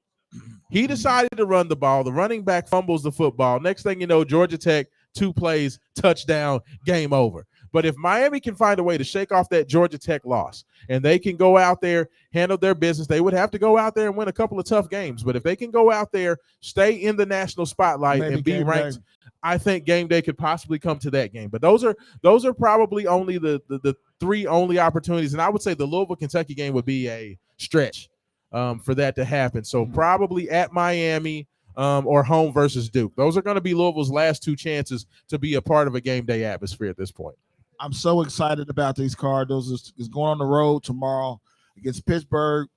He decided to run the ball. The running back fumbles the football. Next thing you know, Georgia Tech, 2 plays, touchdown, game over. But if Miami can find a way to shake off that Georgia Tech loss and they can go out there, handle their business, they would have to go out there and win a couple of tough games. But if they can go out there, stay in the national spotlight and be ranked, I think Game Day could possibly come to that game. But those are probably only the 3 only opportunities. And I would say the Louisville-Kentucky game would be a stretch for that to happen. So probably at Miami or home versus Duke. Those are going to be Louisville's last 2 chances to be a part of a Game Day atmosphere at this point. I'm so excited about these Cardinals. Is going on the road tomorrow against Pittsburgh.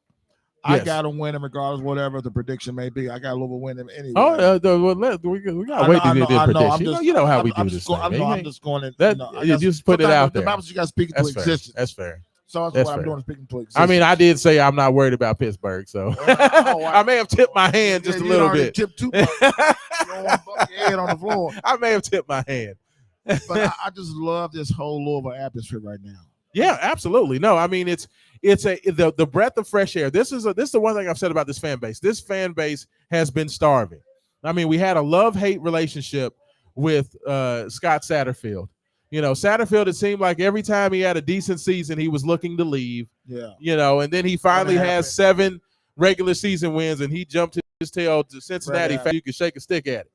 Yes. I got to win them regardless, whatever the prediction may be. I got to win them anyway. Oh, we got to wait to get the prediction. You know how we do this. I'm just going to. You just put it out there. You got to speak into existence. That's fair. So that's what I'm doing, speaking to existence. I mean, I did say I'm not worried about Pittsburgh, so I may have tipped my hand just a little bit. Tipped 2 bucks. You don't want to buck your head on the floor. I may have tipped my hand. But I just love this whole Louisville atmosphere right now. Yeah, absolutely. No, I mean it's the breath of fresh air. This is the one thing I've said about this fan base. This fan base has been starving. I mean, we had a love-hate relationship with Scott Satterfield. You know, Satterfield, it seemed like every time he had a decent season, he was looking to leave. Yeah. You know, and then he finally has 7 regular season wins, and he jumped his tail to Cincinnati. You could shake a stick at it.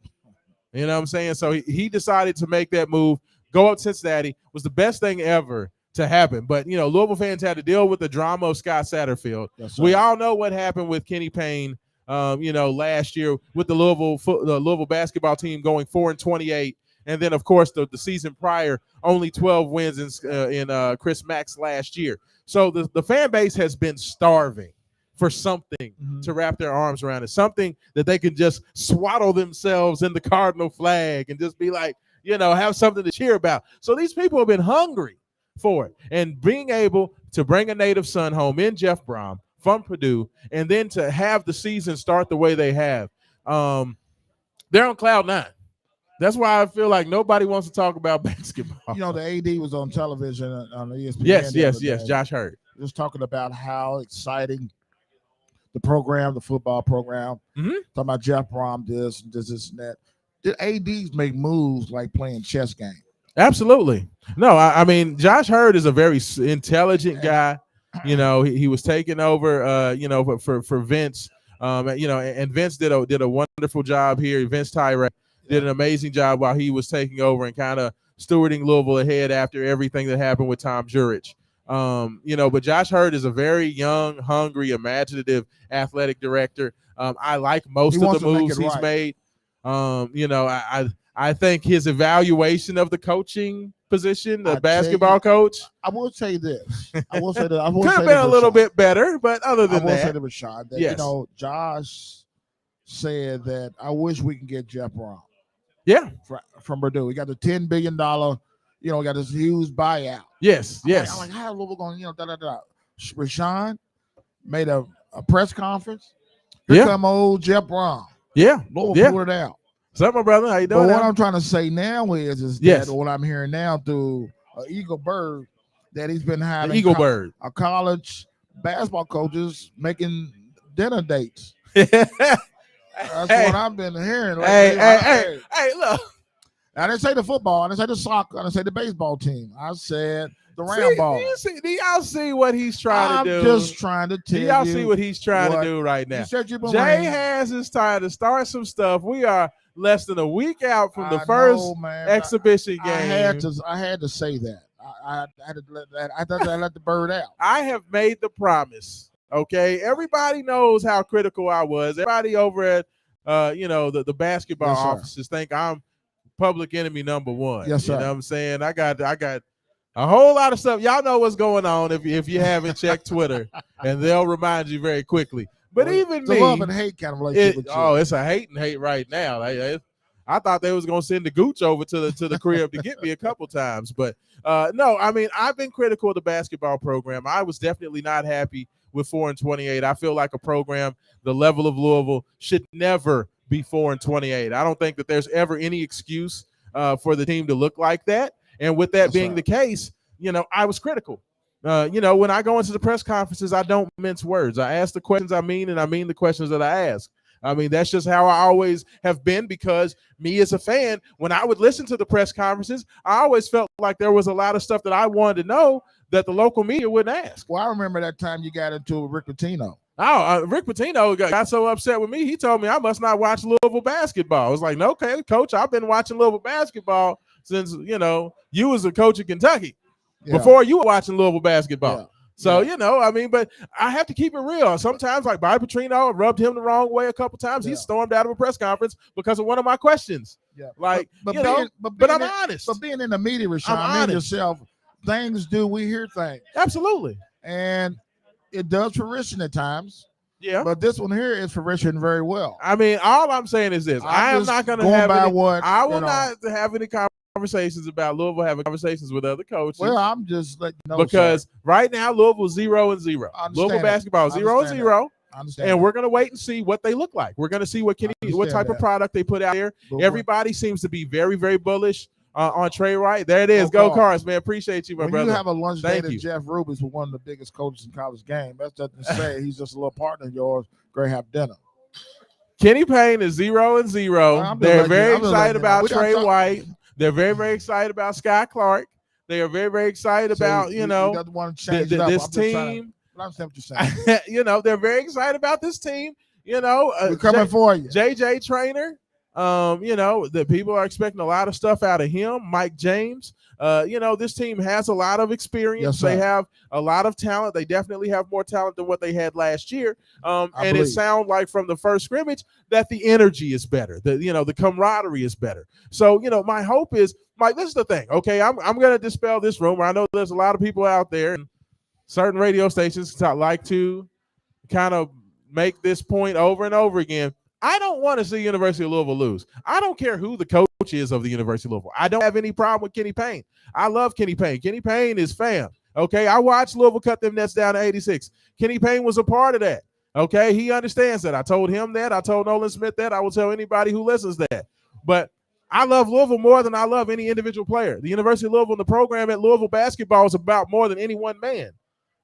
You know what I'm saying? So he decided to make that move, go up to Cincinnati. Was the best thing ever to happen. But, you know, Louisville fans had to deal with the drama of Scott Satterfield. Right. We all know what happened with Kenny Payne, you know, last year with the Louisville basketball team going 4-28. And then, of course, the season prior, only 12 wins in Chris Mack's last year. So the fan base has been starving for something to wrap their arms around. It's something that they can just swaddle themselves in the Cardinal flag and just be like, you know, have something to cheer about. So these people have been hungry for it. And being able to bring a native son home in Jeff Brom from Purdue, and then to have the season start the way they have, they're on cloud 9. That's why I feel like nobody wants to talk about basketball. You know, the AD was on television on ESPN. Yes. Josh Hurt. Just talking about how exciting the program, the football program. Mm-hmm. Talking about Jeff Brom, this and that. Did ADs make moves like playing chess game? Absolutely. No, I mean, Josh Hurt is a very intelligent guy. You know, he was taking over, you know, for Vince. You know, and Vince did a wonderful job here. Vince Tyree did an amazing job while he was taking over and kind of stewarding Louisville ahead after everything that happened with Tom Jurich. You know, but Josh Hurt is a very young, hungry, imaginative athletic director. I like most of the moves he's made. You know, I think his evaluation of the coaching position, the basketball coach. I will say this. Could have been a little bit better, but other than that. I will say to Rashad that, you know, Josh said that I wish we can get Jeff Brom. Yeah. From Purdue. We got the $10 billion, you know, we got this huge buyout. Yes. I'm like, how Louisville going, you know, Rashawn made a press conference. Here come old Jeff Brom. Yeah. Louisville pulled it out. What's up, my brother? How you doing? But what I'm trying to say now is that what I'm hearing now through Eagle Bird, that he's been having a college basketball coaches making dinner dates. That's what I've been hearing. Like, hey, look. I didn't say the football. I didn't say the soccer. I didn't say the baseball team. I said the round ball. Do y'all see what he's trying to do? I'm just trying to tell you. Do y'all see what he's trying to do right now? Jay has his time to start some stuff. We are less than a week out from the first exhibition game. I had to say that. I had to let that. I had to let the bird out. I have made the promise. Okay, everybody knows how critical I was. Everybody over at you know, the basketball offices think I'm public enemy number one. Yes, sir. You know what I'm saying? I got a whole lot of stuff. Y'all know what's going on if you haven't checked Twitter, and they'll remind you very quickly. But even me, love and hate kind of relationship with you. It's a hate and hate right now. I thought they was gonna send the gooch over to the crib to get me a couple times, but no. I mean, I've been critical of the basketball program. I was definitely not happy with 4-28. I feel like a program the level of Louisville should never be 4-28. I don't think that there's ever any excuse for the team to look like that. And with that being the case, you know, I was critical. You know, when I go into the press conferences, I don't mince words. I ask the questions I mean, and I mean the questions that I ask. I mean, that's just how I always have been, because me as a fan, when I would listen to the press conferences, I always felt like there was a lot of stuff that I wanted to know that the local media wouldn't ask. Well, I remember that time you got into Rick Pitino. Rick Pitino got so upset with me, he told me I must not watch Louisville basketball. I was like, no, okay, coach, I've been watching Louisville basketball since, you know, you was a coach in Kentucky. Before you were watching Louisville basketball. Yeah. So, you know, I mean, but I have to keep it real. Sometimes, like Bobby Petrino rubbed him the wrong way a couple times. He stormed out of a press conference because of one of my questions. Yeah. Like, but I'm honest. But being in the media, Rashawn, yourself, things we hear things. Absolutely. And it does fruition at times. Yeah. But this one here is fruition very well. I mean, all I'm saying is this. I am not going to have I will not have any conversations about Louisville having conversations with other coaches. Well, I'm just letting you know, because right now Louisville 0-0. Louisville basketball 0-0. And we're going to wait and see what they look like. We're going to see what type of product they put out there. Everybody seems to be very, very bullish on Trey Wright. There it is. Go Cards, man. Appreciate you, my brother. You have a lunch date at Jeff Rubin's with one of the biggest coaches in college game. That's nothing to say. He's just a little partner of yours. Great have dinner. Kenny Payne is 0-0. Well, they're very excited about Trey White. They're very, very excited about Sky Clark. They are very, very excited about, you know, this team. I understand what you're saying. You know, they're very excited about this team. You know, we're coming for you. JJ Trainer. You know, the people are expecting a lot of stuff out of him. Mike James. You know, this team has a lot of experience. They have a lot of talent. They definitely have more talent than what they had last year. And it sounds like from the first scrimmage that the energy is better. The camaraderie is better. So, you know, my hope is, Mike, this is the thing. Okay, I'm going to dispel this rumor. I know there's a lot of people out there, and certain radio stations like to kind of make this point over and over again. I don't want to see University of Louisville lose. I don't care who the coach is of the University of Louisville. I don't have any problem with Kenny Payne. I love Kenny Payne. Kenny Payne is fam. Okay, I watched Louisville cut them Nets down to 86. Kenny Payne was a part of that. Okay, he understands that. I told him that. I told Nolan Smith that. I will tell anybody who listens that. But I love Louisville more than I love any individual player. The University of Louisville and the program at Louisville basketball is about more than any one man.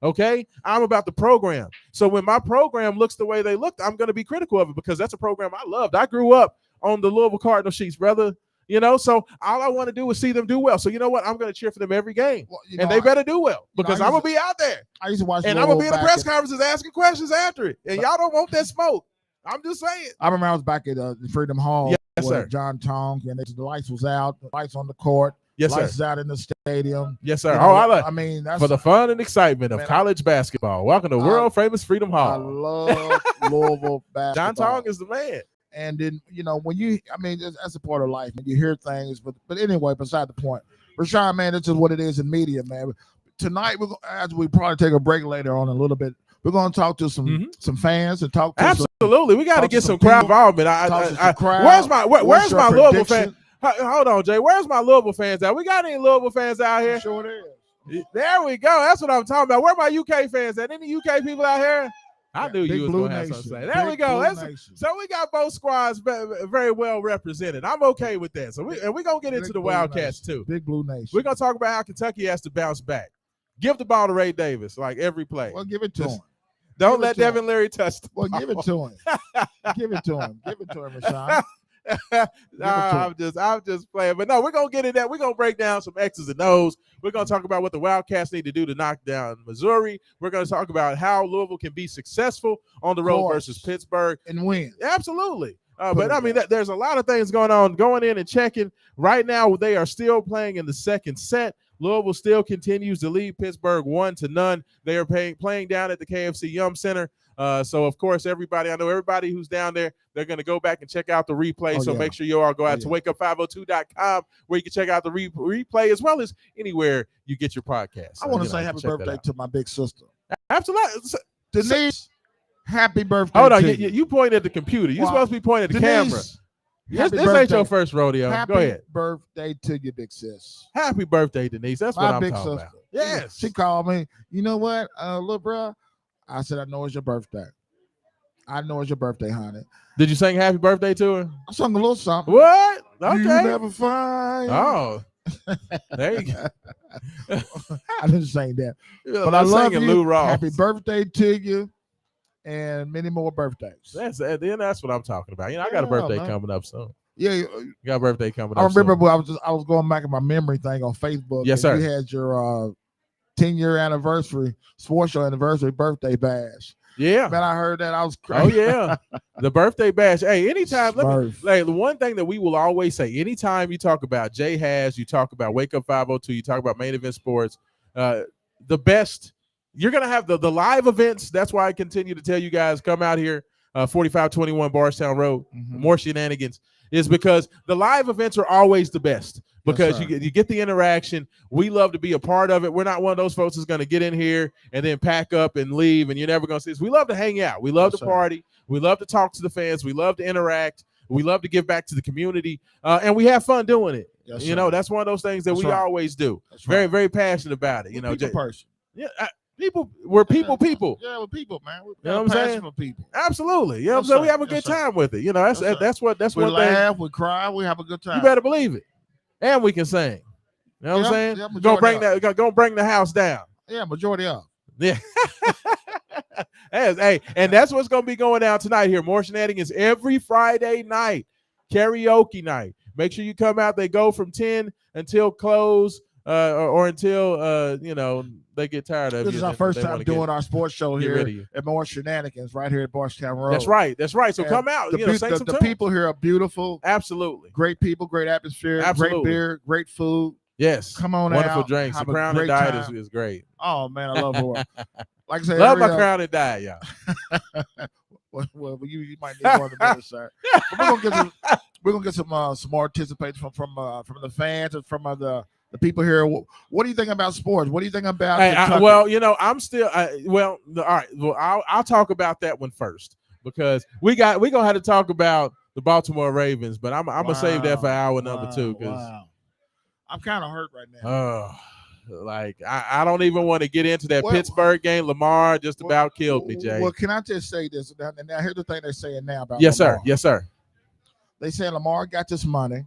Okay? I'm about the program. So when my program looks the way they looked, I'm going to be critical of it because that's a program I loved. I grew up on the Louisville Cardinal sheets, brother. So all I want to do is see them do well. So you know what? I'm going to cheer for them every game. Well, and they better do well because I'm going to be out there. I used to watch and I'm going to be in the press conferences asking questions after it. And y'all don't want that smoke. I'm just saying. I remember I was back at Freedom Hall. Yes, sir. John Tong, and the lights was out, the lights on the court, yes, lights sir. out in the stadium. Yes, sir. I mean, that's for the fun and excitement of college basketball. Welcome to world famous Freedom Hall. I love Louisville basketball. John Tong is the man. And then when that's a part of life, and you hear things. But anyway, beside the point, Rashawn, man, this is what it is in media, man. Tonight, as we probably take a break later on a little bit. We're going to talk to some fans and talk to absolutely. We got to get some crowd involvement. Where's my Louisville fan? Hold on, Jay. Where's my Louisville fans at? We got any Louisville fans out here? Sure it is. There we go. That's what I'm talking about. Where my UK fans at? Any UK people out here? I knew you was going to have something to say. There we go. So we got both squads very well represented. I'm okay with that. So we're going to get into the Wildcats too. Big Blue Nation. We're going to talk about how Kentucky has to bounce back. Give the ball to Ray Davis like every play. Well, give it to him. Don't let Devin Leary touch the ball. Well, give it to him. Give it to him. Give it to him, Rashawn. I'm just playing. But no, we're going to get in that. We're going to break down some X's and O's. We're going to talk about what the Wildcats need to do to knock down Missouri. We're going to talk about how Louisville can be successful on the road versus Pittsburgh. And win. Absolutely. But I mean, there's a lot of things going in and checking. Right now, they are still playing in the second set. Louisville still continues to lead Pittsburgh 1-0. They are playing down at the KFC Yum Center. So, of course, I know everybody who's down there, they're going to go back and check out the replay. Make sure you all go out to wakeup502.com where you can check out the replay as well as anywhere you get your podcast. I want to say happy birthday to my big sister. Absolutely. Denise, happy birthday. Hold on. You point at the computer. You're supposed to be pointing at the camera. This ain't your first rodeo. Go ahead. Happy birthday to you, big sis. Happy birthday, Denise. That's what I'm talking about. Yes. She called me. You know what, little bro? I said, I know it's your birthday. I know it's your birthday, honey. Did you sing happy birthday to her? I sung a little something. What? Okay. You never find. Oh. There you go. I didn't sing that. But I love you. Lou Ross. Happy birthday to you. And many more birthdays. That's what I'm talking about. I got a birthday coming up soon. Yeah, you got a birthday coming up. I remember soon. I was going back in my memory thing on Facebook. Yes, sir. You had your 10-year anniversary, sports show anniversary birthday bash. Yeah, man, I heard that. I was crazy. Oh yeah, the birthday bash. Hey, anytime. The one thing that we will always say, anytime you talk about Jay Hash, you talk about Wake Up 502, you talk about Main Event Sports, the best. You're going to have the live events. That's why I continue to tell you guys, come out here, 4521 Bardstown Road, more Shenanigans, is because the live events are always the best because you get the interaction. We love to be a part of it. We're not one of those folks that's going to get in here and then pack up and leave, and you're never going to see us. We love to hang out. We love to party. We love to talk to the fans. We love to interact. We love to give back to the community, and we have fun doing it. That's one of those things that we always do. Very, very passionate about it. People person. Yeah. We're people. Yeah, we're people, man. You know what I'm saying? For people. Absolutely. You know what I'm saying? We have a good time with it. That's one thing. We laugh, we cry, we have a good time. You better believe it. And we can sing. You know what I'm saying? Yeah, gonna bring the house down. Yeah, majority of. Yeah. Hey, and that's what's gonna be going down tonight here. More Shenanigans every Friday night. Karaoke night. Make sure you come out. They go from 10 until close. Or until they get tired of it. This is our first time doing our sports show here at More Shenanigans, right here at Bardstown Road. That's right. So come out. The people here are beautiful. Absolutely. Great people, great atmosphere, great beer, great food. Yes. Come on wonderful out. Drinks. The Crown and Diet is great. Oh, man, I love it. Like I said, love my Crown and Diet, y'all. well, you might need more than that, sir. But we're gonna get some more anticipation from the fans and from the people here. What do you think about sports? What do you think about? I'm still. All right. Well, I'll talk about that one first because we're gonna have to talk about the Baltimore Ravens, but I'm gonna save that for hour number 2 because I'm kind of hurt right now. I don't even want to get into that Pittsburgh game. Lamar just about killed me, Jay. Well, can I just say this? Now here's the thing they're saying now about Yes, Lamar. sir. Yes, sir. They say Lamar got this money.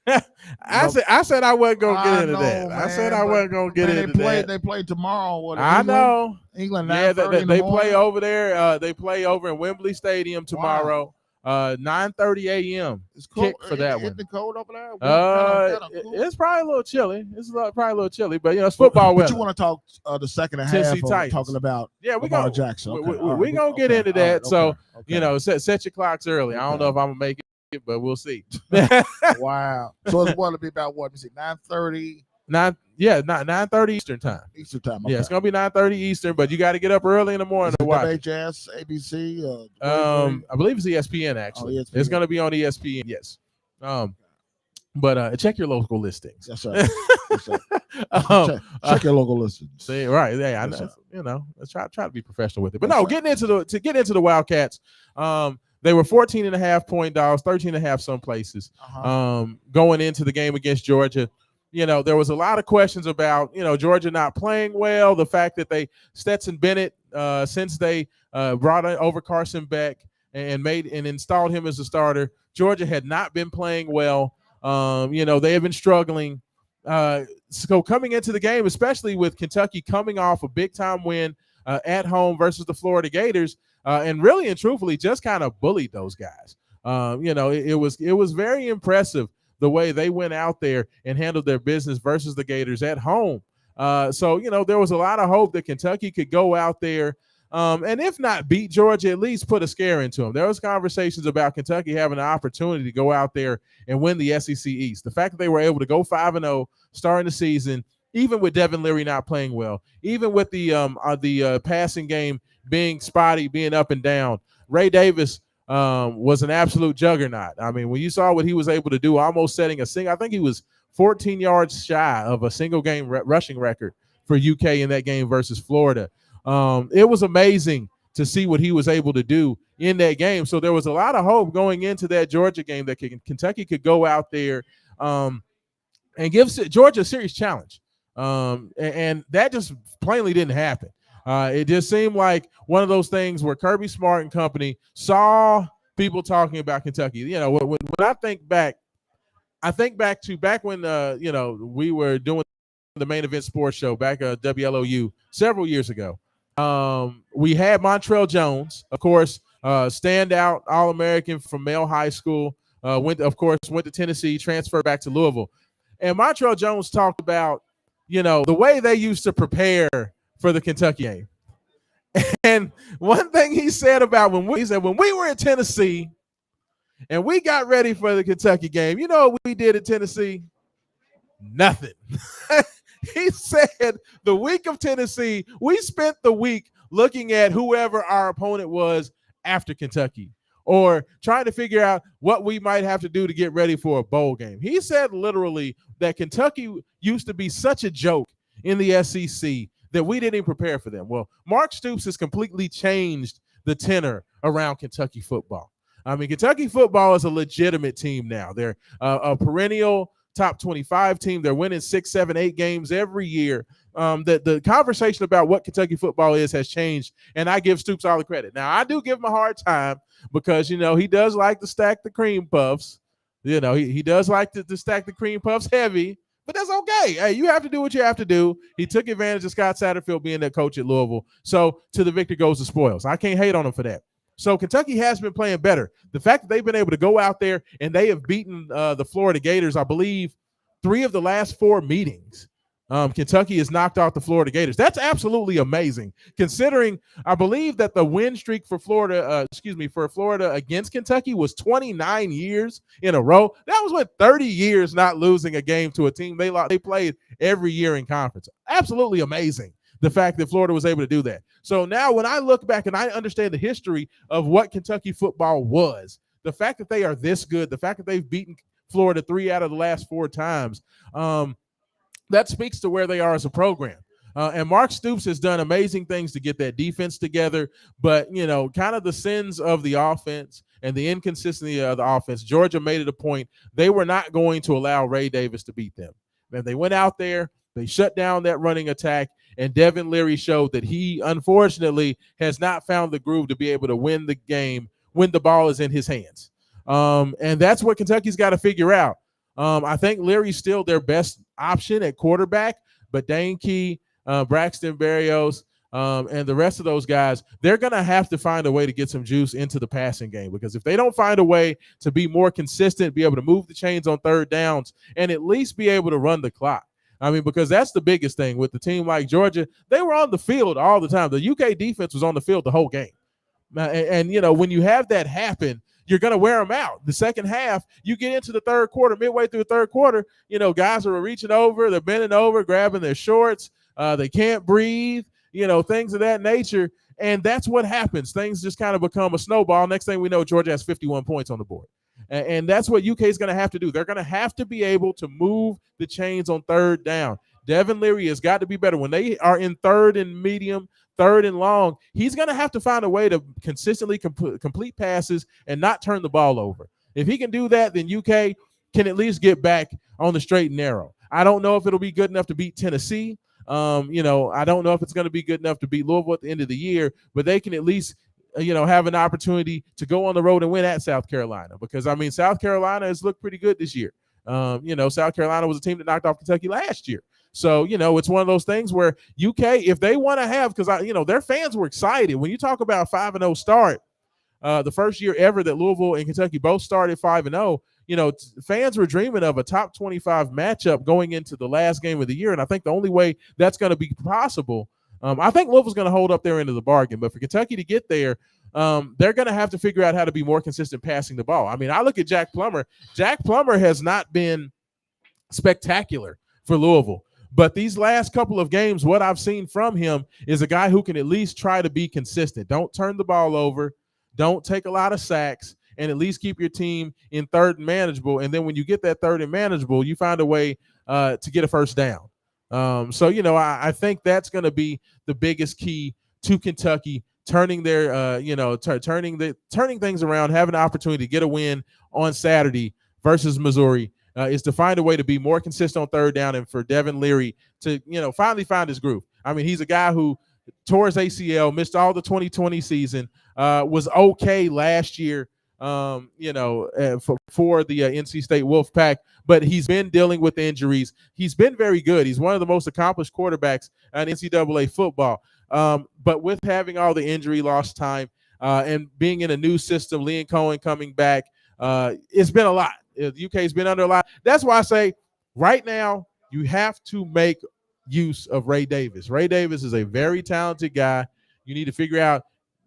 I said I wasn't gonna get into that. Man, I said I wasn't gonna get into that. They play tomorrow. I know. England. Yeah, they play over there. They play over in Wembley Stadium tomorrow. Wow. 9:30 a.m. It's cold. Kick for that one. Isn't it cold over there? It's probably a little chilly. Probably a little chilly, but it's football weather. But you want to talk the second half of talking about Lamar Jackson. We're gonna get into that. So set your clocks early. I don't know if I'm gonna make it, but we'll see. Wow. So it's going to be about what? 9:30. 9:30 Eastern time. Okay. Yeah, it's gonna be 9:30 Eastern, but you got to get up early in the morning to watch. WHS, ABC. I believe it's ESPN actually. ESPN. It's gonna be on ESPN. Yes. But check your local listings. That's right. Check your local listings. See, right? Yeah, I know. Let's try to be professional with it. But getting into the Wildcats. They were 14.5-point dogs, 13.5 some places. Going into the game against Georgia. There was a lot of questions about, Georgia not playing well, the fact that Stetson Bennett, since they brought over Carson Beck and installed him as a starter, Georgia had not been playing well. They have been struggling. So coming into the game, especially with Kentucky coming off a big-time win at home versus the Florida Gators, and really and truthfully just kind of bullied those guys. It was very impressive the way they went out there and handled their business versus the Gators at home. So there was a lot of hope that Kentucky could go out there and if not beat Georgia, at least put a scare into them. There was conversations about Kentucky having an opportunity to go out there and win the SEC East. The fact that they were able to go 5-0 starting the season, even with Devin Leary not playing well, even with the passing game being spotty, being up and down. Ray Davis was an absolute juggernaut. I mean, when you saw what he was able to do, almost setting I think he was 14 yards shy of a single game rushing record for UK in that game versus Florida. It was amazing to see what he was able to do in that game. So there was a lot of hope going into that Georgia game that Kentucky could go out there and give Georgia a serious challenge. And that just plainly didn't happen. It just seemed like one of those things where Kirby Smart and company saw people talking about Kentucky. When I think back to when we were doing the Main Event Sports Show back at WLOU several years ago. We had Montrell Jones, of course, standout All-American from Male High School. Went to Tennessee, transferred back to Louisville. And Montrell Jones talked about, the way they used to prepare for the Kentucky game. And one thing he said about when we were in Tennessee and we got ready for the Kentucky game, what we did at Tennessee? Nothing. He said the week of Tennessee, we spent the week looking at whoever our opponent was after Kentucky or trying to figure out what we might have to do to get ready for a bowl game. He said literally that Kentucky used to be such a joke in the SEC that we didn't even prepare for them. Well, Mark Stoops has completely changed the tenor around Kentucky football. I mean, Kentucky football is a legitimate team now. They're a perennial top 25 team. They're winning 6, 7, 8 games every year. The conversation about what Kentucky football has changed, and I give Stoops all the credit. Now, I do give him a hard time because, he does like to stack the cream puffs. He does like to stack the cream puffs heavy, but that's okay. Hey, you have to do what you have to do. He took advantage of Scott Satterfield being the coach at Louisville. So to the victor goes the spoils. I can't hate on him for that. So Kentucky has been playing better. The fact that they've been able to go out there and they have beaten the Florida Gators, I believe, 3 of the last 4 meetings. Kentucky has knocked out the Florida Gators. That's absolutely amazing, considering I believe that the win streak for Florida against Kentucky was 29 years in a row. That was 30 years not losing a game to a team they played every year in conference. Absolutely amazing, the fact that Florida was able to do that. So now when I look back and I understand the history of what Kentucky football was, the fact that they are this good, the fact that they've beaten Florida 3 out of the last 4 times, that speaks to where they are as a program. And Mark Stoops has done amazing things to get that defense together. But, kind of the sins of the offense and the inconsistency of the offense, Georgia made it a point they were not going to allow Ray Davis to beat them. And they went out there, they shut down that running attack, and Devin Leary showed that he, unfortunately, has not found the groove to be able to win the game when the ball is in his hands. And that's what Kentucky's got to figure out. I think Leary's still their best option at quarterback, but Dane Key, Braxton Berrios, and the rest of those guys, they're going to have to find a way to get some juice into the passing game, because if they don't find a way to be more consistent, be able to move the chains on third downs, and at least be able to run the clock. I mean, because that's the biggest thing with the team like Georgia. They were on the field all the time. The UK defense was on the field the whole game. And when you have that happen, you're going to wear them out. The second half, you get into the third quarter, midway through the third quarter, guys are reaching over, they're bending over, grabbing their shorts. They can't breathe, things of that nature. And that's what happens. Things just kind of become a snowball. Next thing we know, Georgia has 51 points on the board. And that's what UK is going to have to do. They're going to have to be able to move the chains on third down. Devin Leary has got to be better. When they are in third and medium, third and long, he's going to have to find a way to consistently complete passes and not turn the ball over. If he can do that, then UK can at least get back on the straight and narrow. I don't know if it'll be good enough to beat Tennessee. I don't know if it's going to be good enough to beat Louisville at the end of the year, but they can at least have an opportunity to go on the road and win at South Carolina, because, South Carolina has looked pretty good this year. South Carolina was a team that knocked off Kentucky last year. So, it's one of those things where UK, if they want to have, because, their fans were excited. When you talk about 5-0 start, the first year ever that Louisville and Kentucky both started 5-0, fans were dreaming of a top 25 matchup going into the last game of the year. And I think the only way that's going to be possible, I think Louisville's going to hold up their end of the bargain. But for Kentucky to get there, they're going to have to figure out how to be more consistent passing the ball. I look at Jack Plummer. Jack Plummer has not been spectacular for Louisville. But these last couple of games, what I've seen from him is a guy who can at least try to be consistent. Don't turn the ball over. Don't take a lot of sacks, and at least keep your team in third and manageable. And then when you get that third and manageable, you find a way to get a first down. I think that's going to be the biggest key to Kentucky turning their, turning things around, having an opportunity to get a win on Saturday versus Missouri. Is to find a way to be more consistent on third down, and for Devin Leary to, finally find his groove. He's a guy who tore his ACL, missed all the 2020 season, was okay last year, for the NC State Wolfpack, but he's been dealing with injuries. He's been very good. He's one of the most accomplished quarterbacks in NCAA football. But with having all the injury, lost time, and being in a new system, Liam Cohen coming back, it's been a lot. The UK's been under a lot. That's why I say right now you have to make use of Ray Davis. Ray Davis is a very talented guy. You need to figure out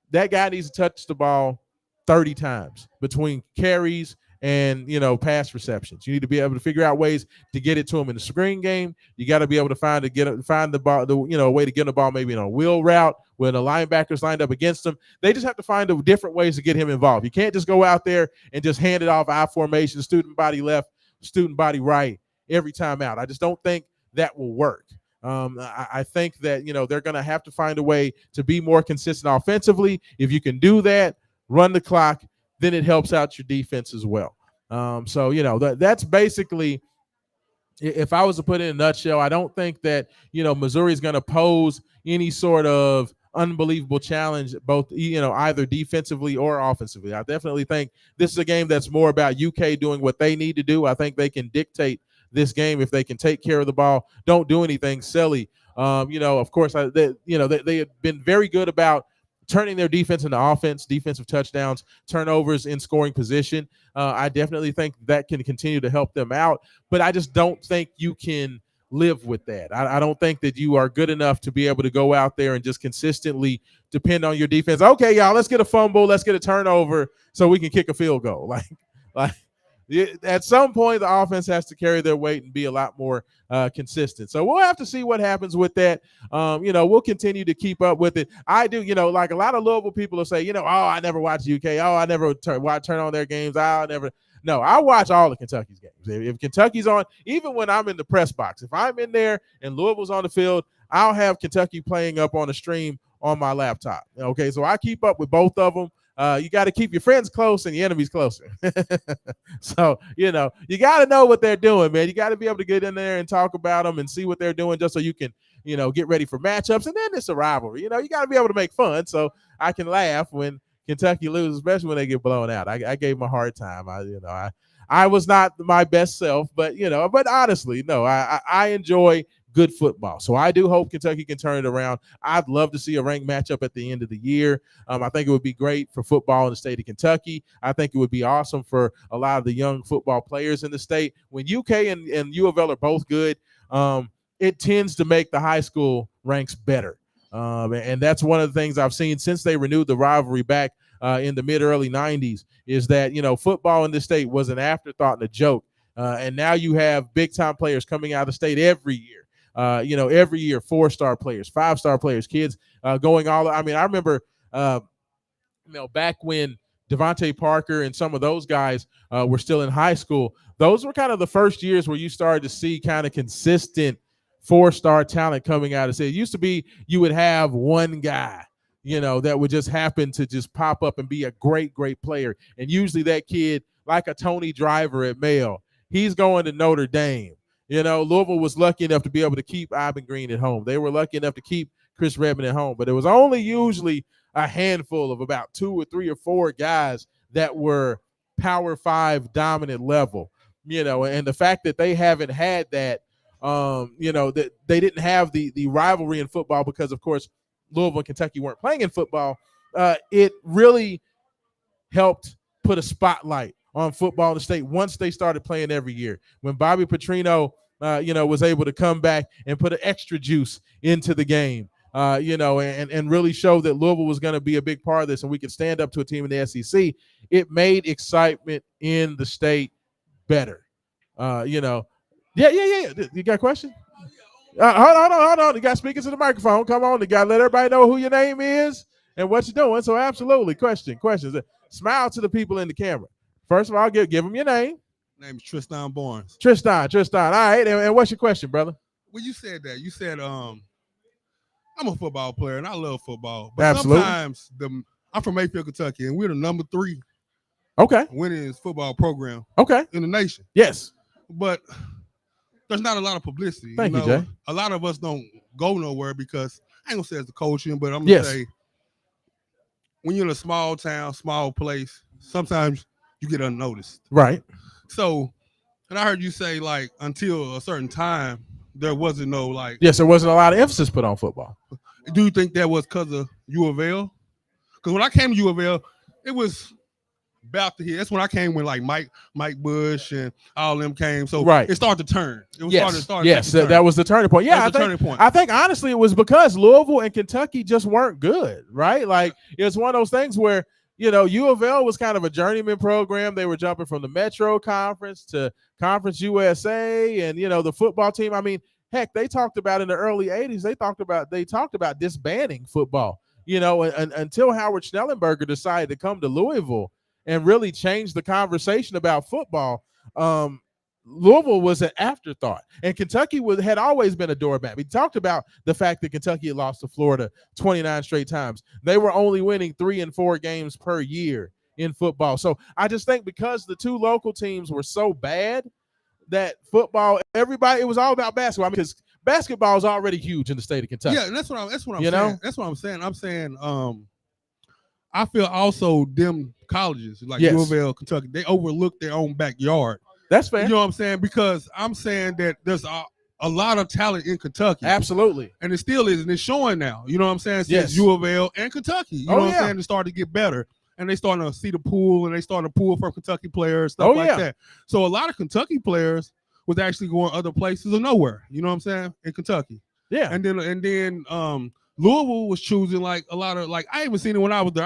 that guy needs to touch the ball 30 times between carries and, pass receptions. You need to be able to figure out ways to get it to him in the screen game. You got to be able to find the ball, a way to get the ball maybe in a wheel route when the linebackers lined up against him. They just have to find different ways to get him involved. You can't just go out there and just hand it off I formation, student body left, student body right every time out. I just don't think that will work. I think that, they're going to have to find a way to be more consistent offensively. If you can do that, run the clock, then it helps out your defense as well. That's basically, if I was to put it in a nutshell, I don't think that, Missouri is going to pose any sort of unbelievable challenge, both, either defensively or offensively. I definitely think this is a game that's more about UK doing what they need to do. I think they can dictate this game if they can take care of the ball, don't do anything silly. Of course, they have been very good about turning their defense into offense, defensive touchdowns, turnovers in scoring position. I definitely think that can continue to help them out, but I just don't think you can live with that. I don't think that you are good enough to be able to go out there and just consistently depend on your defense. Okay, y'all, let's get a fumble, let's get a turnover so we can kick a field goal. Like at some point, the offense has to carry their weight and be a lot more consistent. So we'll have to see what happens with that. We'll continue to keep up with it. I do, like a lot of Louisville people will say, oh, I never watch UK. Oh, I never turn on their games. No, I watch all of Kentucky's games. If Kentucky's on, even when I'm in the press box, if I'm in there and Louisville's on the field, I'll have Kentucky playing up on a stream on my laptop. Okay, so I keep up with both of them. You got to keep your friends close and your enemies closer. So, you got to know what they're doing, man. You got to be able to get in there and talk about them and see what they're doing just so you can, get ready for matchups. And then it's a rivalry. You got to be able to make fun so I can laugh when Kentucky loses, especially when they get blown out. I gave them a hard time. I was not my best self, but but honestly, no, I enjoy good football. So I do hope Kentucky can turn it around. I'd love to see a ranked matchup at the end of the year. I think it would be great for football in the state of Kentucky. I think it would be awesome for a lot of the young football players in the state. When UK and U of L are both good, it tends to make the high school ranks better. And that's one of the things I've seen since they renewed the rivalry back in the mid-early 90s, is that, football in this state was an afterthought and a joke. And now you have big-time players coming out of the state every year. Every year, 4-star players, 5-star players, kids going all. I mean, I remember, back when Devontae Parker and some of those guys were still in high school. Those were kind of the first years where you started to see kind of consistent 4-star talent coming out of state. It used to be you would have one guy, that would just happen to just pop up and be a great, great player. And usually that kid, like a Tony Driver at Mayo, he's going to Notre Dame. Louisville was lucky enough to be able to keep Ivan Green at home. They were lucky enough to keep Chris Redmond at home. But it was only usually a handful of about 2 or 3 or 4 guys that were Power 5 dominant level. And the fact that they haven't had that, that they didn't have the rivalry in football because, of course, Louisville and Kentucky weren't playing in football, it really helped put a spotlight on football in the state once they started playing every year. When Bobby Petrino, was able to come back and put an extra juice into the game, and really show that Louisville was going to be a big part of this and we could stand up to a team in the SEC, it made excitement in the state better. Yeah. You got a question? Hold on. You got speakers to the microphone. Come on. You got to let everybody know who your name is and what you're doing. So absolutely. Questions. Smile to the people in the camera. First of all, give them your name. Name is Tristan Barnes. Tristan. All right. And what's your question, brother? Well, you said that. You said I'm a football player and I love football. But absolutely. Sometimes I'm from Mayfield, Kentucky, and we're the number 3 winning football program in the nation. Yes. But there's not a lot of publicity. Thank you, Jay. A lot of us don't go nowhere because I ain't gonna say it's the coaching, but I'm gonna say when you're in a small town, small place, sometimes you get unnoticed. Right. So, and I heard you say like until a certain time there wasn't no like. Yes, there wasn't a lot of emphasis put on football. Do you think that was because of U of L? Because when I came to U of L, it was about to hit. That's when I came when like Mike Bush and all them came. So it started to turn. It was yes, that was the turning point. Yeah, turning point. I think honestly it was because Louisville and Kentucky just weren't good, right? Like it was one of those things where U of L was kind of a journeyman program. They were jumping from the Metro Conference to Conference USA, and the football team. I mean, heck, they talked about in the early '80s. They talked about disbanding football. Until Howard Schnellenberger decided to come to Louisville and really change the conversation about football. Louisville was an afterthought, and Kentucky had always been a doormat. We talked about the fact that Kentucky had lost to Florida 29 straight times. They were only winning 3 and 4 games per year in football. So I just think because the 2 local teams were so bad that football, it was all about basketball. I mean, because basketball is already huge in the state of Kentucky. Yeah, and that's what I'm saying. That's what I'm saying. I'm saying I feel also them colleges like U of L, Kentucky, they overlook their own backyard. That's fair. You know what I'm saying? Because I'm saying that there's a lot of talent in Kentucky. Absolutely. And it still is, and it's showing now. You know what I'm saying? Since U of L and Kentucky. You know what I'm saying? They started to get better. And they starting to see the pool, and they starting to pull from Kentucky players, stuff like that. So a lot of Kentucky players was actually going other places or nowhere. You know what I'm saying? In Kentucky. Yeah. And then Louisville was choosing like a lot of like I even seen it when I was there.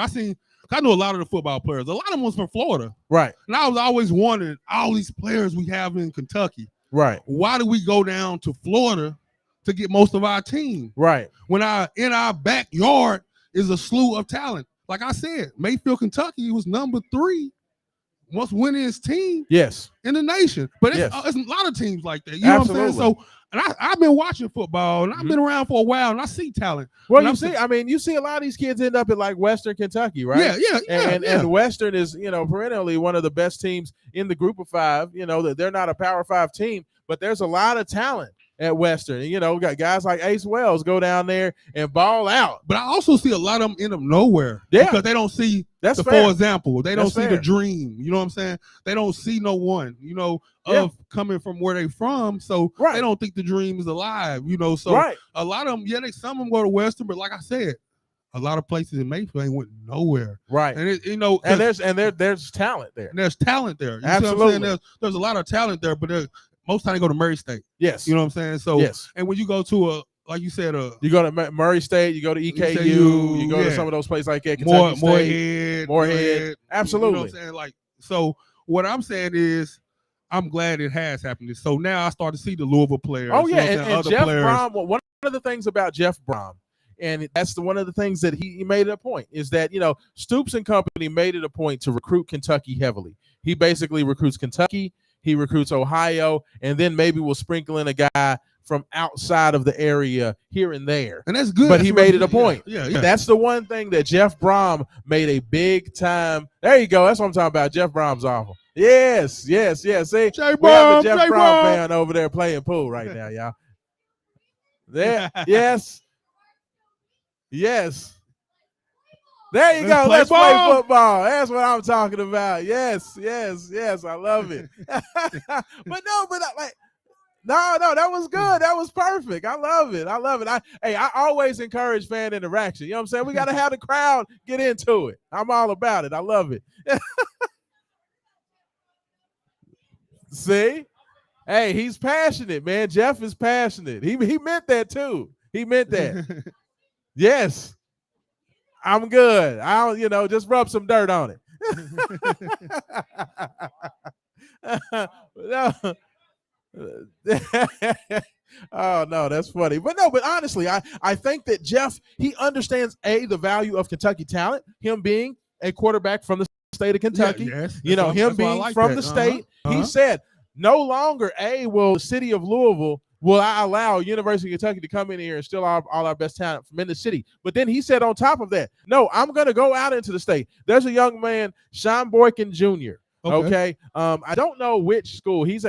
I know a lot of the football players. A lot of them was from Florida. Right. And I was always wondering, all these players we have in Kentucky. Right. Why do we go down to Florida to get most of our team? Right. When in our backyard is a slew of talent. Like I said, Mayfield, Kentucky was number 3 most winningest team in the nation. But it's a lot of teams like that. You know what I'm saying? So and I've been watching football and I've been around for a while and I see talent. Well, you see a lot of these kids end up at like Western Kentucky, right? Yeah. And Western is, perennially one of the best teams in the group of 5. That they're not a Power 5 team, but there's a lot of talent at Western. And, we got guys like Ace Wells go down there and ball out. But I also see a lot of them end up nowhere because they don't see That's for example, they don't see the dream. You know what I'm saying? They don't see no one, of coming from where they from. So they don't think the dream is alive, So a lot of them, some of them go to Western, but like I said, a lot of places in Mayfield ain't went nowhere. Right. And there's talent there. There's talent there. You Absolutely. See what I'm saying? There's a lot of talent there, but most time they go to Murray State. Yes. You know what I'm saying? So and when you go to like you said, you go to Murray State, you go to EKU, you go to some of those places like that, Morehead. Absolutely. You know what I'm saying? Like, so what I'm saying is I'm glad it has happened. So now I start to see the Louisville players. Oh, yeah, and Jeff Brom, one of the things about Jeff Brom, and that's one of the things that he made it a point, is that, Stoops and company made it a point to recruit Kentucky heavily. He basically recruits Kentucky, he recruits Ohio, and then maybe we'll sprinkle in a guy from outside of the area here and there. And that's good. But he made it a point. Yeah. That's the one thing that Jeff Brom made a big time. There you go. That's what I'm talking about. Jeff Brom's awful. Yes. See, we have a Jeff Brom fan over there playing pool right now, y'all. There, yes. There you go. Let's play football. That's what I'm talking about. Yes. I love it. No, that was good. That was perfect. I love it. I always encourage fan interaction. You know what I'm saying? We got to have the crowd get into it. I'm all about it. I love it. See? Hey, he's passionate, man. Jeff is passionate. He meant that too. He meant that. Yes. I'm good. I'll, just rub some dirt on it. No. Oh no, that's funny. But honestly, I think that Jeff, he understands the value of Kentucky talent, him being a quarterback from the state of Kentucky. Him being from the state. He said no longer will the city of Louisville will I allow University of Kentucky to come in here and steal all our best talent from in the city. But then he said on top of that, no, I'm going to go out into the state. There's a young man, Sean Boykin Jr., Okay. I don't know which school he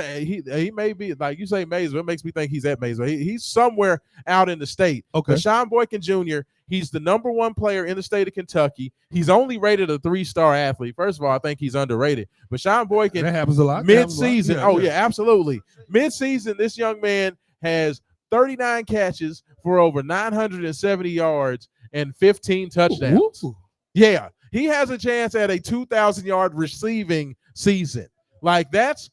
may be, like you say, Maysville. It makes me think he's at Maysville. He's somewhere out in the state. Okay. But Sean Boykin Jr., he's the #1 player in the state of Kentucky. He's only rated a 3-star athlete. First of all, I think he's underrated. But Sean Boykin, that happens a lot. Mid-season, absolutely. Mid-season, this young man has 39 catches for over 970 yards and 15 touchdowns. Ooh. Yeah. He has a chance at a 2,000-yard receiving season. Like that's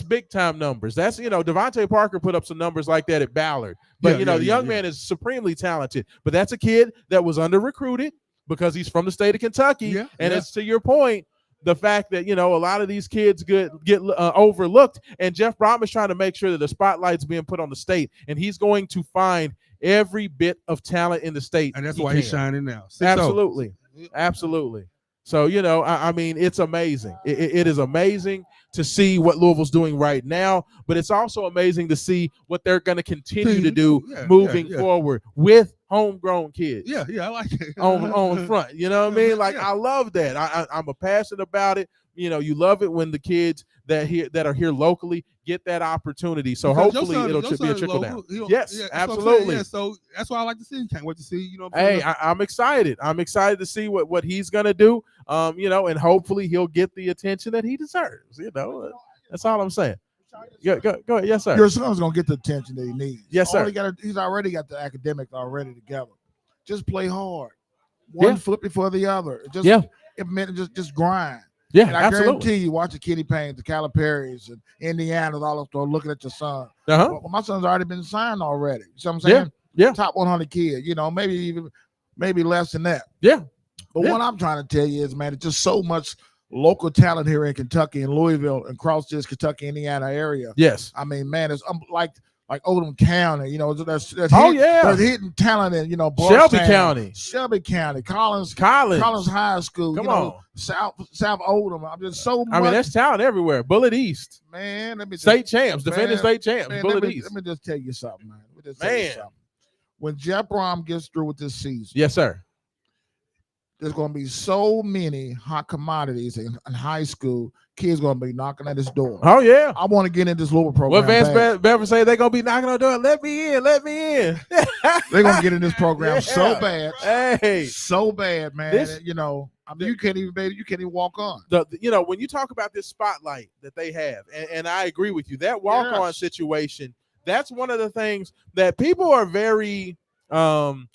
big time numbers. That's, Devontae Parker put up some numbers like that at Ballard. But the young man is supremely talented. But that's a kid that was under recruited because he's from the state of Kentucky. And it's to your point, the fact that, a lot of these kids get overlooked, and Jeff Brom is trying to make sure that the spotlight's being put on the state, and he's going to find every bit of talent in the state. And that's why he's shining now. Absolutely. Absolutely. So, I mean, it's amazing. It is amazing to see what Louisville's doing right now, but it's also amazing to see what they're going to continue to do moving forward with homegrown kids. Yeah, I like it. on front. You know what I mean? Like, I love that. I'm passionate about it. You love it when the kids that are here locally get that opportunity. So because hopefully it'll be a trickle down. Yes, absolutely. So that's why I like to see. Can't wait to see. Hey, I'm excited. I'm excited to see what he's gonna do. And hopefully he'll get the attention that he deserves. That's all I'm saying. Go ahead. Yes, sir. Your son's gonna get the attention that he needs. Yes, sir. He's already got the academics already together. Just play hard. One foot before the other. Just grind. Yeah, and I guarantee you, watching Kenny Payne, the Calipari's, and Indiana's, all of them looking at your son. Well, my son's already been signed already. You know what I'm saying? Yeah. Top 100 kid. Maybe less than that. Yeah. But what I'm trying to tell you is, man, it's just so much local talent here in Kentucky and Louisville and across this Kentucky, Indiana area. Yes. I mean, man, it's like Oldham County, there's hidden talent in, Bardstown, Shelby County, Collins High School, Come on. South Oldham. I'm just so much. I mean, there's talent everywhere. Bullitt East, man. State champs, defending state champs. Bullitt East. Let me just tell you something, man. When Jeff Brom gets through with this season, yes, sir, there's going to be so many hot commodities in high school. Kids going to be knocking at his door. Oh, yeah. I want to get in this Louisville program. What Vance Beverly say? They're going to be knocking on the door. Let me in. Let me in. They're going to get in this program so bad. Hey. So bad, man. You can't even walk on. When you talk about this spotlight that they have, and I agree with you, that walk-on situation, that's one of the things that people are very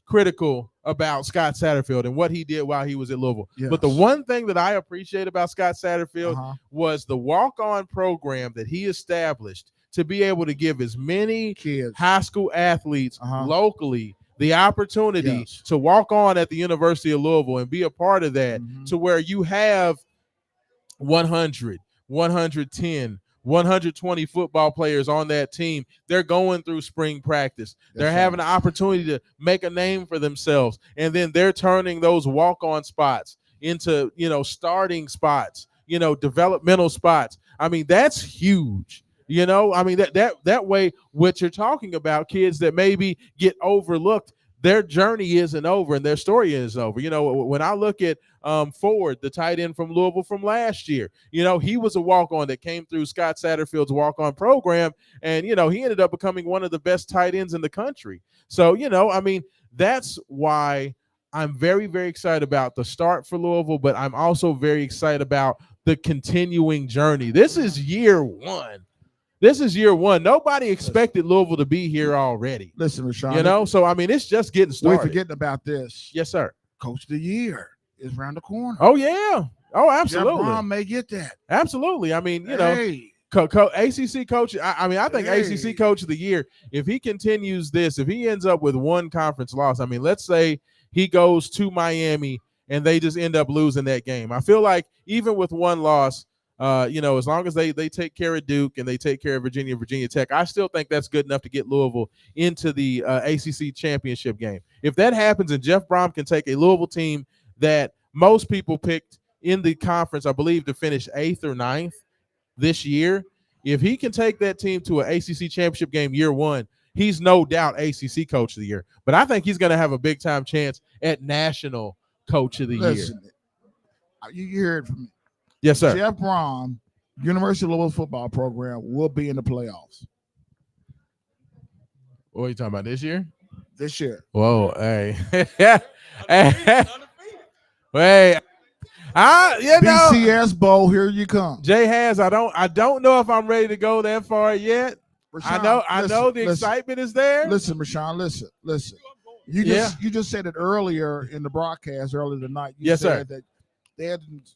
critical about Scott Satterfield and what he did while he was at Louisville. Yes. But the one thing that I appreciate about Scott Satterfield was the walk-on program that he established to be able to give as many kids, high school athletes locally the opportunity to walk on at the University of Louisville and be a part of that, to where you have 100, 110, 120 football players on that team. They're going through spring practice. They're having an opportunity to make a name for themselves. And then they're turning those walk-on spots into, starting spots, developmental spots. I mean, that's huge. That way, what you're talking about, kids that maybe get overlooked, their journey isn't over and their story isn't over. When I look at Ford, the tight end from Louisville from last year, he was a walk-on that came through Scott Satterfield's walk-on program, and, he ended up becoming one of the best tight ends in the country. So, that's why I'm very, very excited about the start for Louisville, but I'm also very excited about the continuing journey. This is year one. Nobody expected Louisville to be here already. Listen, Rashawn. So, it's just getting started. We're forgetting about this. Yes, sir. Coach of the Year is around the corner. Oh, yeah. Oh, absolutely. Jeff Brown may get that. Absolutely. ACC coach. I think ACC Coach of the Year, if he continues this, if he ends up with one conference loss, let's say he goes to Miami and they just end up losing that game. I feel like even with one loss, as long as they take care of Duke and they take care of Virginia Tech, I still think that's good enough to get Louisville into the ACC championship game. If that happens and Jeff Brom can take a Louisville team that most people picked in the conference, I believe, to finish 8th or 9th this year, if he can take that team to an ACC championship game year one, he's no doubt ACC Coach of the Year. But I think he's going to have a big-time chance at National Coach of the Year. You heard from me. Yes, sir. Jeff Brom, University of Louisville football program will be in the playoffs. What are you talking about, this year? This year. Whoa, hey. Wait. BCS Bowl, here you come. Jay Has, I don't know if I'm ready to go that far yet. Rashawn, I know the excitement is there. Listen, Rashawn, listen. You just said it earlier in the broadcast earlier tonight. You said that they hadn't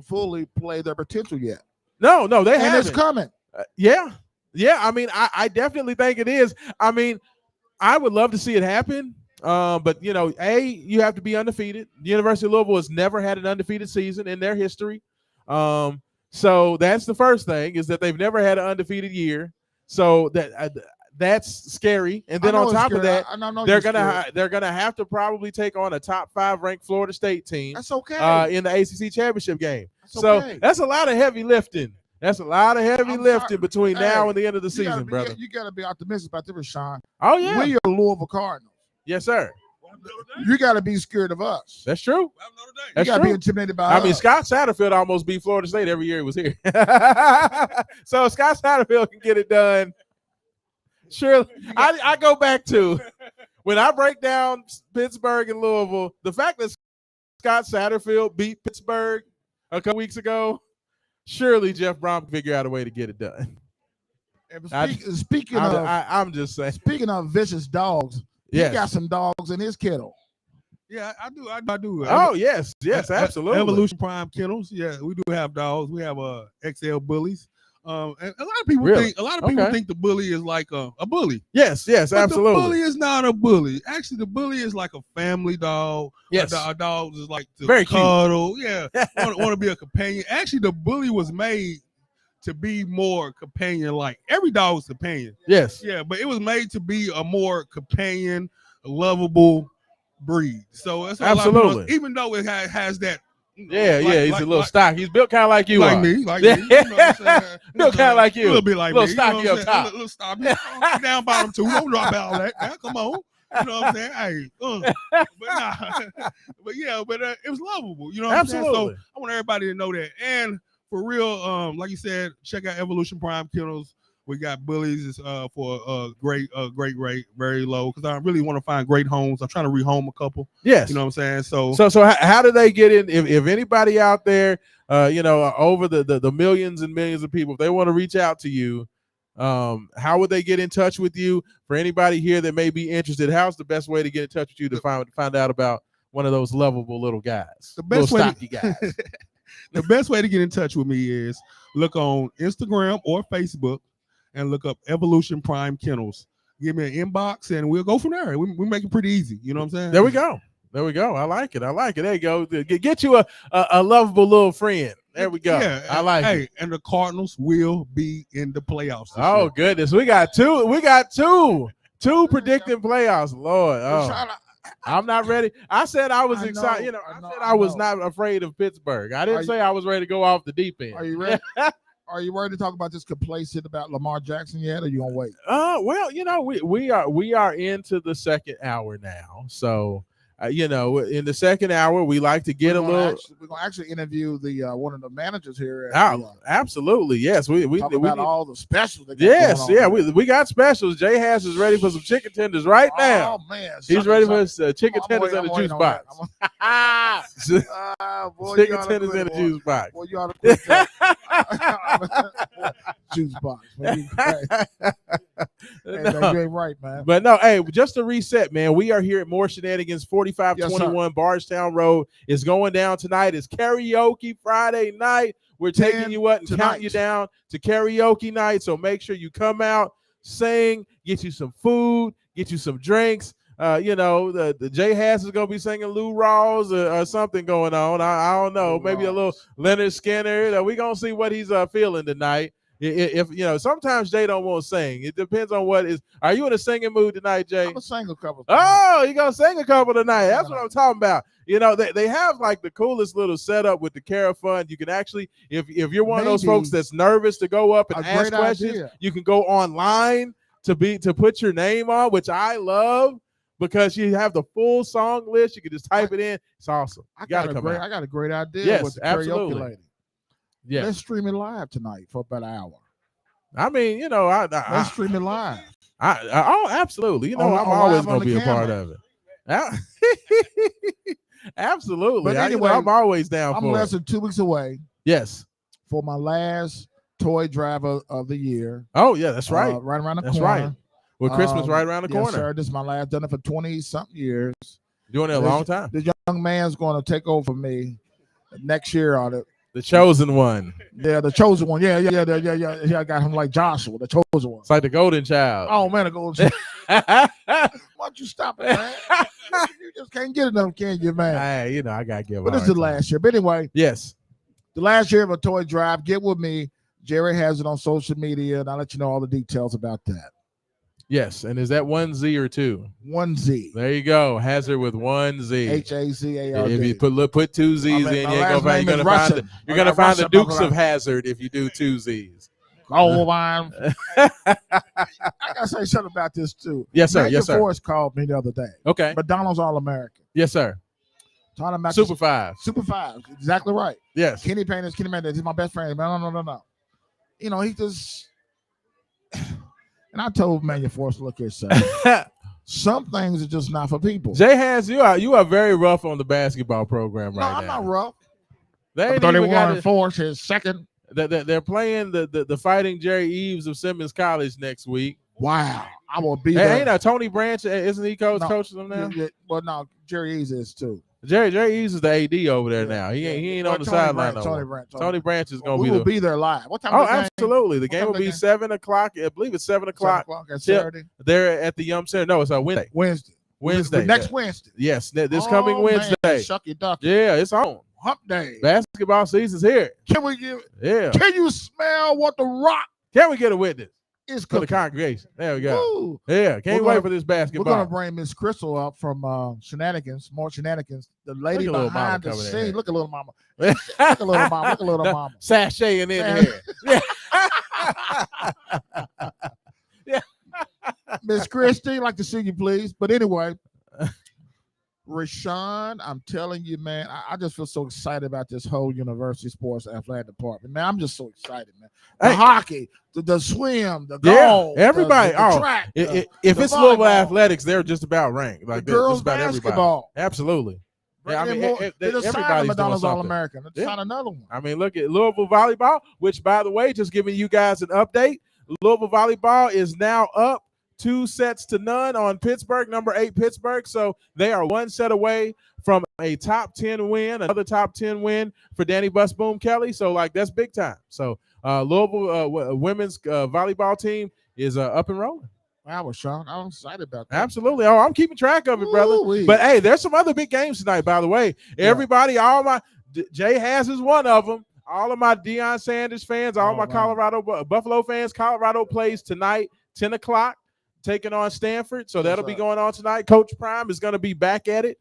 fully play their potential yet. No, they haven't. And it's coming. Yeah. I definitely think it is. I would love to see it happen. But you have to be undefeated. The University of Louisville has never had an undefeated season in their history. So that's the first thing, is that they've never had an undefeated year. So that's scary. And then on top of that, they're gonna have to probably take on a top 5 ranked Florida State team. That's okay. In the ACC championship game. That's a lot of heavy lifting. Between now and the end of the season, brother. You got to be optimistic about this, Rashawn. Oh, yeah. We are Louisville Cardinals. Yes, sir. You got to be scared of us. That's true. You got to be intimidated by us. Scott Satterfield almost beat Florida State every year he was here. So Scott Satterfield can get it done. Sure. I go back to when I break down Pittsburgh and Louisville, the fact that Scott Satterfield beat Pittsburgh a couple weeks ago, surely Jeff Brom can figure out a way to get it done. Speaking of vicious dogs, he got some dogs in his kennel. Yeah, I do. Oh, yes, absolutely. Evolution Prime kennels. Yeah, we do have dogs. We have XL bullies. And a lot of people think the bully is like a bully. Yes, but absolutely. The bully is not a bully. Actually, the bully is like a family dog. Yes, a dog is like to very cuddle. Cute. Yeah, want to be a companion. Actually, the bully was made to be more companion-like. Every dog is companion. Yes. Yeah, but it was made to be a more companion, lovable breed. So that's absolutely. Even though it has that. He's a little stocky. He's built kind of like you. Like me. You know what I'm saying? Built kind of like you. A little bit like me. Stocky up top. A little stocky. Down bottom too. Don't drop all that. Now, come on. You know what I'm saying? Hey, but it was lovable. You know what Absolutely. I'm saying? So I want everybody to know that. And for real, like you said, check out Evolution Prime Kennels. We got bullies for a great rate, very low. Because I really want to find great homes. I'm trying to rehome a couple. Yes. You know what I'm saying? So how do they get in? If anybody out there, over the millions and millions of people, if they want to reach out to you, how would they get in touch with you? For anybody here that may be interested, how's the best way to get in touch with you to find out about one of those lovable little guys, the best little stocky guys? The best way to get in touch with me is look on Instagram or Facebook and look up Evolution Prime Kennels. Give me an inbox and we'll go from there. We make it pretty easy. You know what I'm saying? There we go. I like it. There you go. Get you a lovable little friend. There we go. Yeah, I like it. And the Cardinals will be in the playoffs. Oh, goodness. We got two predicting playoffs. Lord. Oh. I'm not ready. I said I was excited. I was not afraid of Pittsburgh. I didn't say I was ready to go off the deep end. Are you ready? Are you ready to talk about this complacent about Lamar Jackson yet, or you gonna wait? Well, we are into the second hour now. So in the second hour, we like to get we're gonna actually interview the one of the managers here. Absolutely, yes. We about all the specials. Yes, we got specials. Jay Hass is ready for some chicken tenders right now. Oh man, he's ready for his chicken tenders in the juice box. Chicken tenders in the juice box. Well, you ought to quit that. Juice box. You ain't right, man. But no, hey, just to reset, man, we are here at More Shenanigans, 4521 Bardstown Road. Is going down tonight. It's karaoke Friday night. We're taking you up and counting you down to karaoke night. So make sure you come out, sing, get you some food, get you some drinks. The Jay Hass is gonna be singing Lou Rawls or something going on. I don't know, maybe a little Leonard Skinner. We're gonna see what he's feeling tonight. If sometimes Jay don't want to sing. It depends on what is. Are you in a singing mood tonight, Jay? I'm gonna sing a couple. Oh, you're gonna sing a couple tonight. That's what I'm talking about. They have like the coolest little setup with the Cara Fund. You can actually, if you're one of those folks that's nervous to go up and ask questions, you can go online to put your name on, which I love. Because you have the full song list, you can just type it in. It's awesome. I got a great idea. Yes, with the absolutely. karaoke lady. Yeah, let's stream it live tonight for about an hour. I mean, let's stream it live. Absolutely. I'm always gonna be a part of it. Absolutely. But anyway, I'm always down for it. I'm less than 2 weeks away. Yes. For my last toy driver of the year. Oh yeah, that's right. Right around the corner. That's right. Well, Christmas right around the corner. Sir, this is my last. Done it for 20-something years. Doing it a long time. The young man's going to take over for me next year on it. The chosen one. Yeah, the chosen one. Yeah. I got him like Joshua, the chosen one. It's like the golden child. Oh man, the golden child. Why don't you stop it, man? You just can't get enough, can you, man? Hey, I gotta give. But this is the last year. But anyway, yes, the last year of a toy drive. Get with me. Jerry has it on social media, and I'll let you know all the details about that. Yes, and is that 1 Z or 2? 1 Z. There you go. Hazard with 1 Z. HAZARD. If you put 2 Z's in, you're gonna find the Dukes of Hazard if you do 2 Z's. Oh, man. I gotta say something about this too. Yes, sir. Major Forrest called me the other day. Okay. McDonald's All-American. Yes, sir. Talking about Super 5. Super 5. Exactly right. Yes. Kenny Payne, he's my best friend. No. He just. And I told Major Forrest, look here, son. Some things are just not for people. Jay Hass, you are very rough on the basketball program right now. No, I'm not rough. They ain't 31 Forrest, his second. They're playing the Fighting Jerry Eves of Simmons College next week. Wow, I will be there. Ain't Tony Branch? Isn't he coaching them now? Yeah, well, no, Jerry Eves is too. Jerry Eves is the AD over there now. He ain't on the sideline no more. Tony Branch is going to be. We will be there live. What time? Absolutely. The game will be 7 o'clock. I believe it's 7 o'clock. 7 o'clock on Saturday. They're at the Yum Center. No, it's a Wednesday. Next Wednesday. Yes, this coming Wednesday. Man, shucky ducky. Yeah, it's on. Hump day. Basketball season's here. Can we give? Yeah. Can you smell what the rock? Can we get a witness? Is for the congregation. There we go. Woo. Yeah, can't wait for this basketball. We're gonna bring Miss Crystal up from Shenanigans, More Shenanigans. The lady behind the scene. Look at little mama. Look at little mama. Look at little mama. Sashaying in here. Yeah. Miss Christie, like to see you, please. But anyway, Rashawn, I'm telling you, man, I just feel so excited about this whole university sports athletic department. Man, I'm just so excited, man. The hockey, the swim, the golf, everybody. the track. If it's volleyball. Louisville athletics, they're just about ranked. Like the girls just about basketball. Everybody. Absolutely. Yeah, I mean, everybody's McDonald's All-American. Let's sign another one. I mean, look at Louisville volleyball, which, by the way, just giving you guys an update. Louisville volleyball is now up 2-0 on Pittsburgh, number 8 Pittsburgh. So they are 1 set away from a top 10 win, another top 10 win for Danny Bus Boom Kelly. So like that's big time. So Louisville women's volleyball team is up and rolling. Wow, Sean, I'm excited about that. Absolutely. Oh, I'm keeping track of it, brother. Ooh-wee. But hey, there's some other big games tonight, by the way. Everybody, all my Jay Haas is one of them. All of my Deion Sanders fans, all my Colorado Buffalo fans, Colorado plays tonight, 10 o'clock, taking on Stanford. So that'll be going on tonight. Coach Prime is going to be back at it.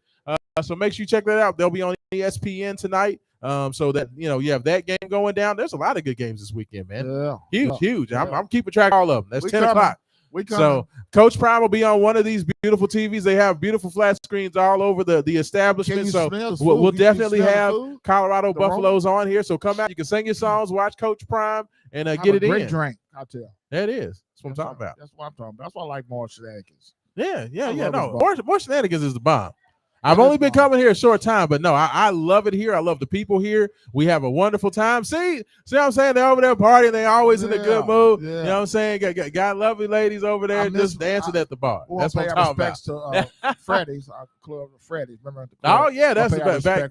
So make sure you check that out. They'll be on ESPN tonight. So that, you have that game going down. There's a lot of good games this weekend, man. Yeah. Huge. Yeah. I'm keeping track of all of them. That's 10 o'clock. So Coach Prime will be on one of these beautiful TVs. They have beautiful flat screens all over the establishment. So we'll definitely have Colorado Buffaloes on here. So come out. You can sing your songs, watch Coach Prime, and get it in. Great drink, I'll tell you. That is. That's what I'm talking about. That's what I'm talking about. That's why I like more Shenanigans. Yeah. No, more Shenanigans is the bomb. I've only been coming here a short time, but no, I love it here. I love the people here. We have a wonderful time. See what I'm saying? They're over there partying. They're always in a good mood. Yeah. You know what I'm saying? Got lovely ladies over there just dancing at the bar. That's what I'm talking about. To Freddy's, our club, Freddy's. Remember the club? Oh, yeah, that's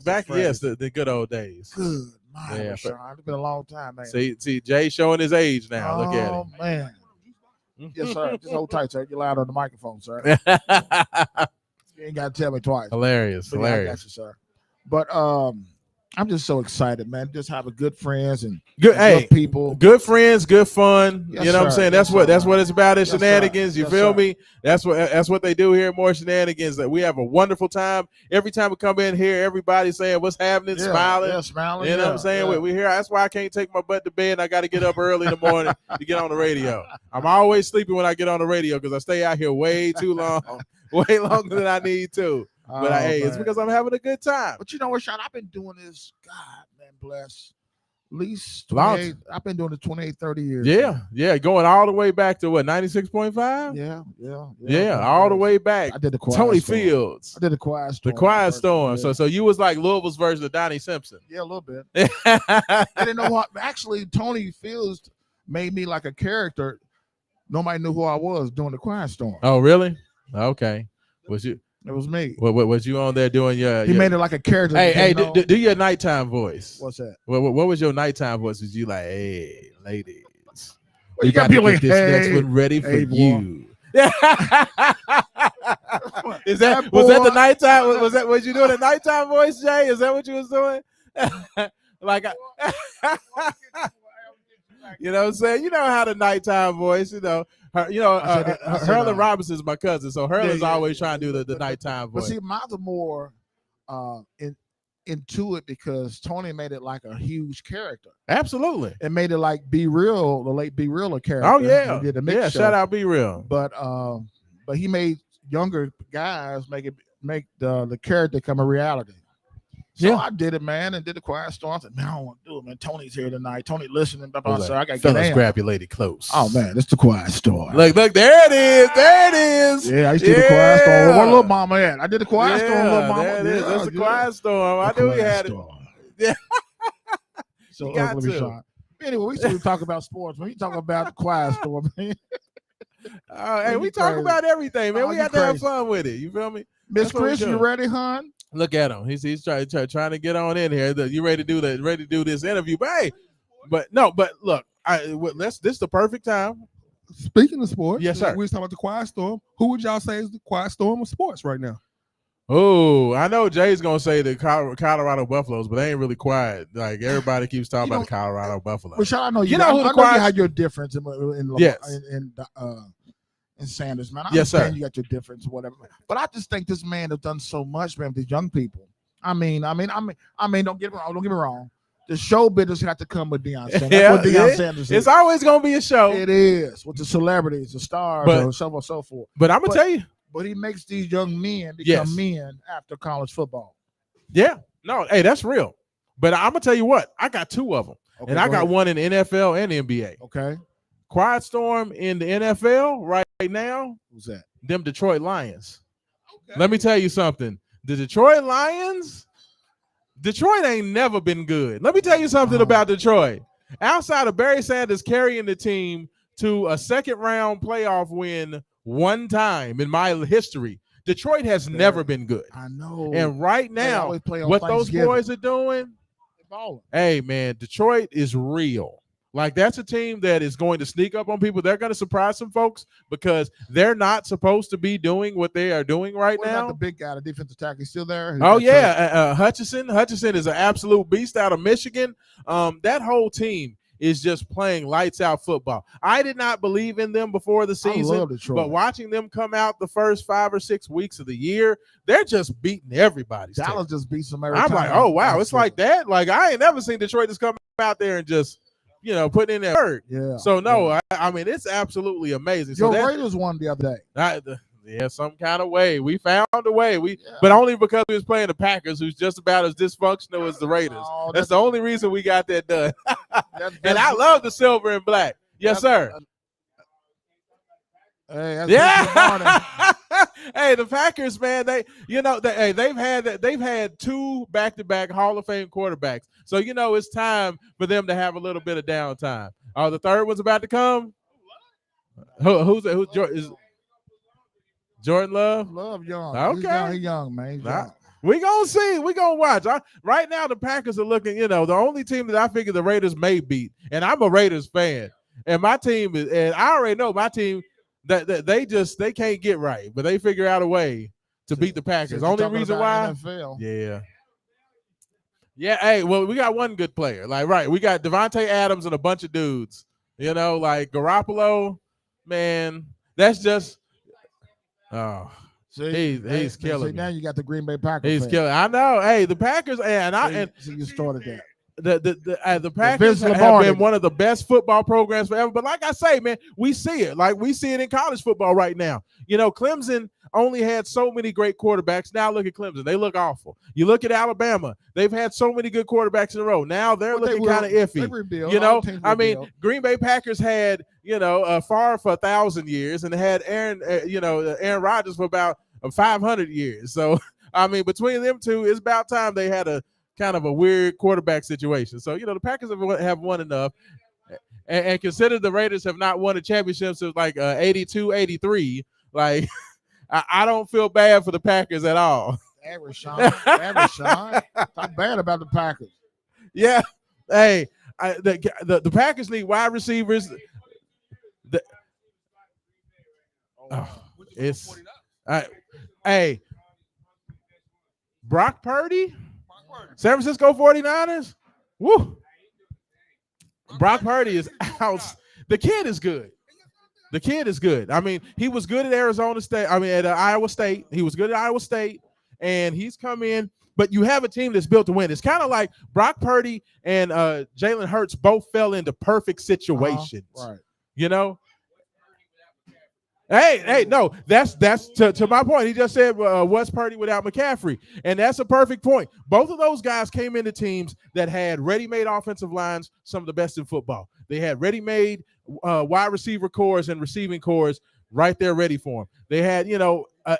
back yes, the good old days. Good. Man, Sean, it's been a long time, man. See, Jay showing his age now. Look at it. Oh, man. Yes, sir. Just hold tight, sir. You're loud on the microphone, sir. You ain't got to tell me twice. Hilarious. I got you, sir. But I'm just so excited, man. Just having good friends and good people. Good friends, good fun. Yes, you know what I'm saying? That's what it's about in Shenanigans. You feel me? That's what they do here at More Shenanigans. That we have a wonderful time. Every time we come in here, everybody's saying what's happening, smiling. Yeah, smiling. You know what I'm saying? We here. That's why I can't take my butt to bed and I got to get up early in the morning to get on the radio. I'm always sleeping when I get on the radio because I stay out here way too long. Way longer than I need to. But hey, it's because I'm having a good time. But you know what, Sean? I've been doing this, God, man, bless. At least 28, I've been doing it 28, 30 years. Yeah. Going all the way back to what, 96.5? Yeah. All the way back. I did the Quiet Tony Storm. Fields. I did the Quiet Storm. The Quiet Storm. Yeah. So you was like Louisville's version of Donnie Simpson. Yeah, a little bit. I didn't know what. Actually, Tony Fields made me like a character. Nobody knew who I was doing the Quiet Storm. Oh, really? Okay. Was you? It was me. What was you on there doing? He made it like a character. Hey, do your nighttime voice. What's that? What was your nighttime voice? Was you like, hey, ladies, you got to get like, this next one ready for you? Was that the nighttime? Was you doing a nighttime voice, Jay? Is that what you was doing? You know what I'm saying? You know how the nighttime voice, Hurley Robinson is my cousin, so Hurley's always trying to do the nighttime voice. But see, mine's more into it because Tony made it like a huge character. Absolutely. It made it like Be Real, the late Be Real character. Oh, yeah. He did the mix show. Shout out Be Real. But he made younger guys make the character come a reality. So I did it, man, and did the Quiet Storm. I said, man, I don't want to do it, man. Tony's here tonight. Tony listening. So I got to get in. Grab your lady close. Oh, man, it's the Quiet Storm. Look, there it is. There it is. Yeah, I used to do the Quiet Storm. Where little mama at? I did the Quiet Storm, little mama. There it is. That's the Quiet Storm. I knew we had it. Yeah. So let me try. Anyway, we should talk about sports. When you talk about the Quiet Storm, man. Hey, we talk about everything, man. We have to have fun with it. You feel me? Miss Chris, you ready, hon? Look at him. He's trying to get on in here. You ready to do this interview? But hey, but look, this is the perfect time. Speaking of sports, yes, sir. We was talking about the Quiet Storm. Who would y'all say is the Quiet Storm of sports right now? Oh, I know Jay's gonna say the Colorado Buffaloes, but they ain't really quiet. Like everybody keeps talking about the Colorado Buffaloes. Rashad, I know you. Know who the quiet. You had your difference in Sanders, man. I understand you got your difference, whatever. But I just think this man has done so much, man, with these young people. I mean, don't get me wrong. the show business had to come with Deion Sanders. That's what Deion Sanders is. It's always gonna be a show. It is with the celebrities, the stars, and so on and so forth. But I'm gonna tell you. But he makes these young men become men after college football. Yeah. No, hey, that's real. But I'm gonna tell you what, I got 2 of them. Okay, and I got one in the NFL and the NBA. Okay. Quiet storm in the NFL right now. Who's that? Them Detroit Lions. Okay. Let me tell you something. The Detroit Lions, Detroit ain't never been good. Let me tell you something about Detroit. Outside of Barry Sanders carrying the team to a second-round playoff win one time in my history, Detroit has never been good. I know. And right now, what those boys are doing, hey, man, Detroit is real. Like, that's a team that is going to sneak up on people. They're going to surprise some folks because they're not supposed to be doing what they are doing right now. What about the big guy, the defensive tackle? He's still there? Hutchinson. Hutchinson is an absolute beast out of Michigan. That whole team is just playing lights out football. I did not believe in them before the season, but watching them come out the first 5 or 6 weeks of the year, they're just beating everybody. Dallas just beats them every time. I'm like, oh, wow, it's like that? Like, I ain't never seen Detroit just come out there and just, put in that work. Yeah. So, no, I mean, it's absolutely amazing. Your Raiders won the other day. Some kind of way. We found a way. But only because we was playing the Packers, who's just about as dysfunctional as the Raiders. Oh, that's the only reason we got that done. And I love the silver and black. Yes, sir. Hey, hey, the Packers, man, they've had 2 back-to-back Hall of Fame quarterbacks. So it's time for them to have a little bit of downtime. Oh, the third one's about to come. Who's Jordan Love? Love young. Okay, he's young, man. He's young. We gonna see. We gonna watch. Right now, the Packers are looking. The only team that I figure the Raiders may beat, and I'm a Raiders fan, and my team is, and I already know my team that they can't get right, but they figure out a way to beat the Packers. Only reason why, NFL. yeah. Hey, well, we got one good player. We got Devontae Adams and a bunch of dudes. Like Garoppolo, man. That's just. Oh, he's killing. Now you got the Green Bay Packers. He's killing. I know. Hey, the Packers, so you started that. The Packers have been one of the best football programs forever. But like I say, man, we see it. Like we see it in college football right now. Clemson only had so many great quarterbacks. Now look at Clemson. They look awful. You look at Alabama. They've had so many good quarterbacks in a row. Now they're looking kind of iffy. They rebuild. Green Bay Packers had, Favre for 1,000 years and had Aaron Rodgers for about 500 years. So, between them two, it's about time they had a kind of a weird quarterback situation. So, the Packers have won enough. And consider the Raiders have not won a championship since 82, 83. Like, I don't feel bad for the Packers at all. Average, Sean. Talk bad about the Packers. Yeah. Hey, the Packers need wide receivers. Hey, Brock Purdy, San Francisco 49ers. Woo. Brock Purdy is out. The kid is good. He was good at Arizona State. At Iowa State. He was good at Iowa State, and he's come in. But you have a team that's built to win. It's kind of like Brock Purdy and Jalen Hurts both fell into perfect situations. Right. Hey, no, that's to my point. He just said, what's Purdy without McCaffrey? And that's a perfect point. Both of those guys came into teams that had ready-made offensive lines, some of the best in football. They had ready-made wide receiver cores and receiving cores right there ready for them. They had,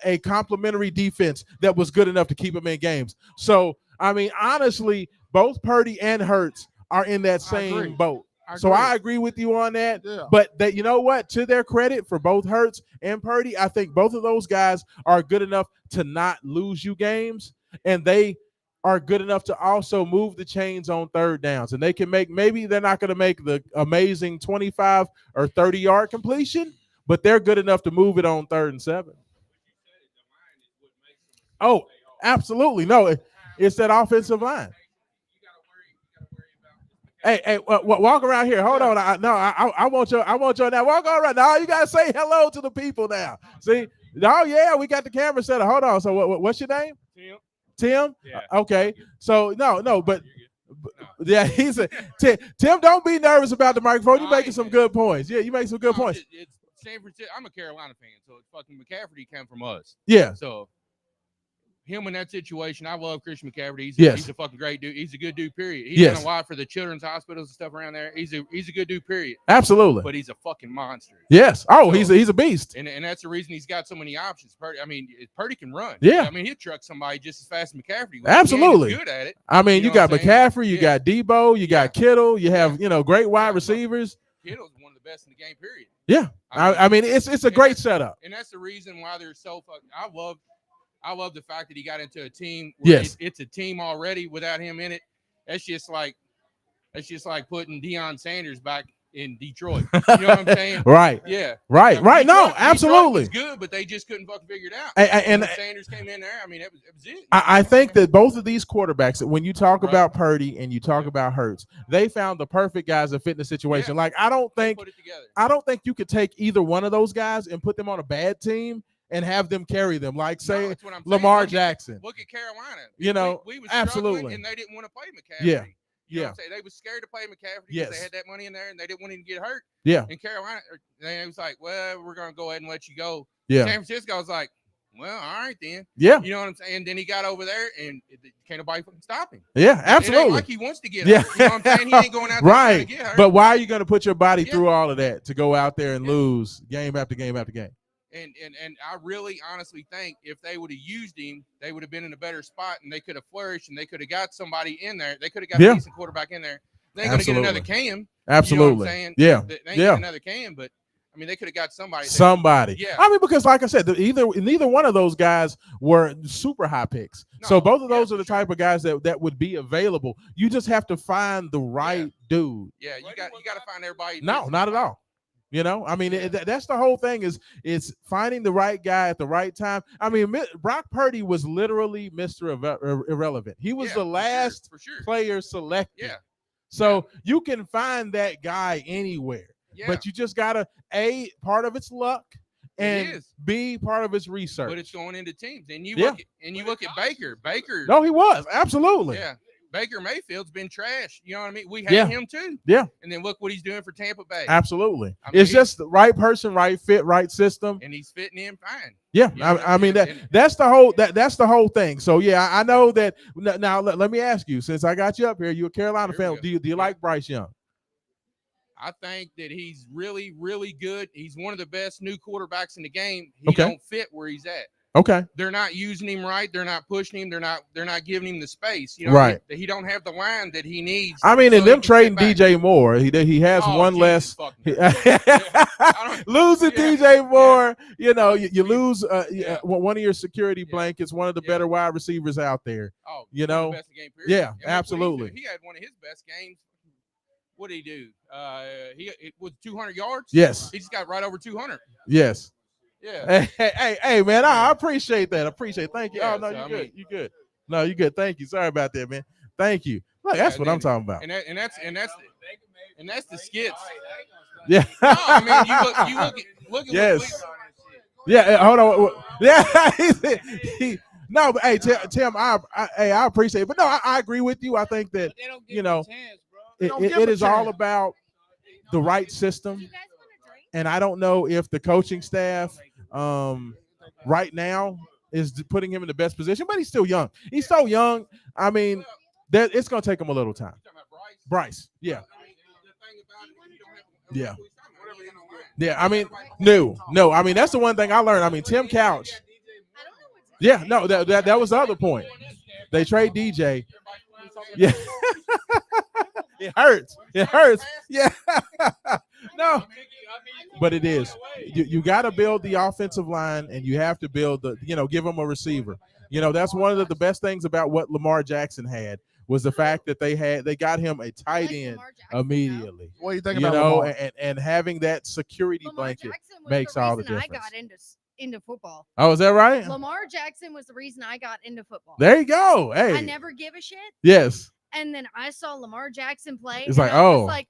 a complementary defense that was good enough to keep them in games. So, honestly, both Purdy and Hurts are in that same boat. So I agree with you on that. Yeah. But that, to their credit, for both Hurts and Purdy, I think both of those guys are good enough to not lose you games, and they are good enough to also move the chains on third downs. And they can maybe they're not going to make the amazing 25 or 30-yard completion, but they're good enough to move it on 3rd and 7. Oh, absolutely. No, it's that offensive line. Hey, walk around here. Hold on. I want you now. Walk around. Now you gotta say hello to the people now. See? Oh yeah, we got the camera set up. Hold on. So what's your name? Tim. Tim? Yeah. Okay. So no, but Yeah, he said, Tim, don't be nervous about the microphone. You're making some good points. Yeah, you make some good points. It's San Francisco. I'm a Carolina fan, so it's fucking McCaffrey came from us. Yeah. So him in that situation, I love Christian McCaffrey. He's a fucking great dude. He's a good dude, period. He's done a lot for the children's hospitals and stuff around there. He's a good dude, period. Absolutely. But he's a fucking monster. Yes. Oh, so, he's a beast. And that's the reason he's got so many options. Purdy can run. Yeah. I mean, he'll truck somebody just as fast as McCaffrey. Absolutely. He's good at it. I mean, you got McCaffrey, you got Debo, you got Kittle, you have, great wide receivers. Kittle's one of the best in the game, period. Yeah. I mean it's a great setup. And that's the reason why they're so fucking. I love the fact that he got into a team where it's a team already without him in it. That's just like putting Deion Sanders back in Detroit. You know what I'm saying? Right. Yeah. Right. I mean, right. No, absolutely. Detroit was good, but they just couldn't fucking figure it out. And when Sanders came in there, I mean, it was it. I think that both of these quarterbacks, when you talk about Purdy and you talk about Hurts, they found the perfect guys that fit in the situation. Like I don't think you could take either one of those guys and put them on a bad team and have them carry them, like say Lamar Jackson. Look at Carolina. We was absolutely, and they didn't want to play McCaffrey. Yeah, you know what I'm saying? They was scared to play McCaffrey because they had that money in there and they didn't want him to get hurt. Yeah. In Carolina, they was like, well, we're gonna go ahead and let you go. Yeah. San Francisco was like, well, all right then. Yeah. You know what I'm saying? And then he got over there and can't nobody fucking stop him. Yeah, absolutely. It ain't like he wants to get hurt. You know what I'm saying? He ain't going out there right. to get hurt. But why are you going to put your body through all of that to go out there and lose game after game after game? And I really honestly think if they would have used him, they would have been in a better spot and they could have flourished and they could have got somebody in there. They could have got a decent quarterback in there. They ain't going to get another Cam. Absolutely. You know what I'm saying? Yeah. They ain't get another Cam, but I mean, they could have got somebody. Yeah. I mean, because like I said, neither one of those guys were super high picks. No, so both of those are the type of guys that would be available. You just have to find the right dude. Yeah, you got to find everybody. No, not at all. I mean, that's the whole thing is finding the right guy at the right time. I mean, Brock Purdy was literally Mr. Irrelevant. He was the last player selected. Yeah. So you can find that guy anywhere. Yeah. But you just gotta part of it's luck and B part of it's research. But it's going into teams. And you look at Baker. No, he was absolutely. Yeah. Baker Mayfield's been trash. You know what I mean? We had him too. Yeah. And then look what he's doing for Tampa Bay. Absolutely. I mean, it's just the right person, right fit, right system. And he's fitting in fine. Yeah. You know I mean that's the whole thing. So yeah, I know that. Now let me ask you, since I got you up here, you're a Carolina fan. Do you like Bryce Young? I think that he's really, really good. He's one of the best new quarterbacks in the game. He don't fit where he's at. Okay. They're not using him right. They're not pushing him. They're not giving him the space. You know, right. He don't have the line that he needs. I mean, and them trading DJ Moore, he has one less. Losing DJ Moore, you lose one of your security blankets, one of the better wide receivers out there. Oh, the best game period. Yeah, absolutely. He had one of his best games. What did he do? It was 200 yards. Yes. He just got right over 200. Yes. Yeah. Hey, man, I appreciate that. Thank you. Yeah, oh no, you're good. No, you're good. Thank you. Sorry about that, man. Thank you. Look, that's what I'm talking about. And that's the skits. Yeah. No, I mean, you look at yes. Yeah. Hold on. Yeah. No, but hey, Tim, I appreciate it. But no, I agree with you. I think that it is all about the right system. And I don't know if the coaching staff right now is putting him in the best position, but he's still young. He's so young. I mean, it's going to take him a little time. Bryce, yeah. Yeah. Yeah, I mean, no. I mean, that's the one thing I learned. I mean, Tim Couch. Yeah, no, that was the other point. They trade DJ. Yeah. It hurts. Yeah. No. But it is. You got to build the offensive line, and you have to build give them a receiver. That's one of the best things about what Lamar Jackson had was the fact that they got him a tight end immediately. What do you think about Lamar? And having that security blanket makes all the difference. I got into football. Oh, is that right? Lamar Jackson was the reason I got into football. There you go. Hey. I never give a shit. Yes. And then I saw Lamar Jackson play. It's like, I was like,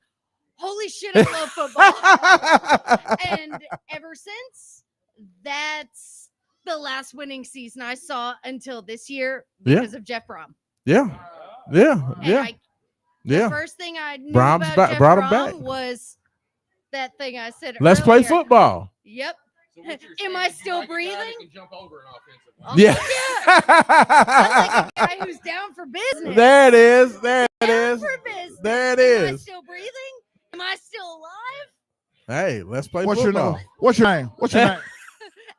holy shit, I love football. And ever since, that's the last winning season I saw until this year because of Jeff Brom. Yeah. And The first thing I knew Brahms about Jeff brought him Brom back. was that thing I said Let's play earlier. football. Yep. So what you're Am saying I is you still like a guy that breathing? can jump over an offensive line. Yeah. I'm like a guy who's down for business. There it is. There it Down is. for business. There it Am I is. still breathing? Am I still alive? Hey, let's play What's football. your name? What's your name? What's your name?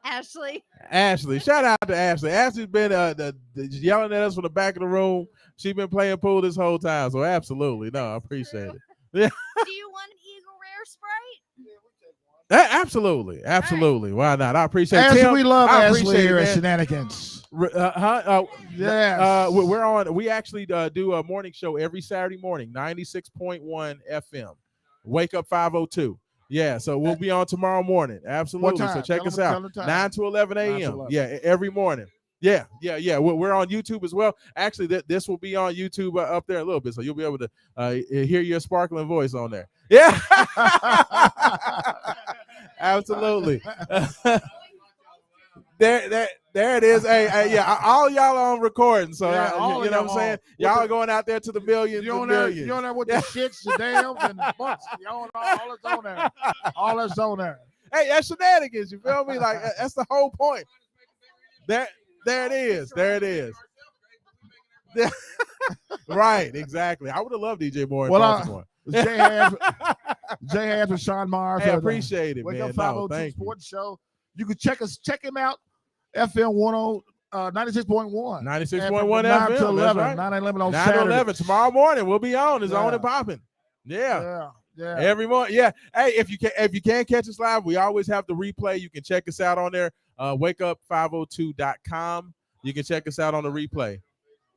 Ashley. Ashley, shout out to Ashley. Ashley's been yelling at us from the back of the room. She's been playing pool this whole time, so absolutely, no, I appreciate it. Yeah, Do you want an Eagle Rare Sprite? absolutely, absolutely. Why not? I appreciate it. Ashley, Tim, we love I Ashley appreciate here it, at man. Shenanigans. Yes. We're on. We actually do a morning show every Saturday morning, 96.1 FM. Wake up 502. Yeah, so we'll be on tomorrow morning. Absolutely. What time? So check us out. 9 to 11 a.m. 11. Yeah, every morning. Yeah. We're on YouTube as well. Actually, this will be on YouTube up there a little bit, so you'll be able to hear your sparkling voice on there. Yeah. Absolutely. There it is. Hey, yeah, all y'all are on recording, so Yeah, all you know of what I'm saying. y'all. Y'all are going out there to the millions. You on and there? millions. You on there with the shits, the dams, and the butts? You on all that's on there? All that's on there. Hey, that's shenanigans. You feel me? Like that's the whole point. There it is. There it is. Right, exactly. I would have loved DJ Moore in Baltimore. Jay has with Sean Mars. Hey, I appreciate it, Wake man. Up 502 Sports Show. You can check him out. FM 96.1. 96.1 9 FM. to 11. Right. 9 to 11 on 9 Saturday. to 11 tomorrow morning. We'll be on. It's on and popping. Yeah. Every morning. Yeah. Hey, if you can't catch us live, we always have the replay. You can check us out on there. wakeup502.com. You can check us out on the replay.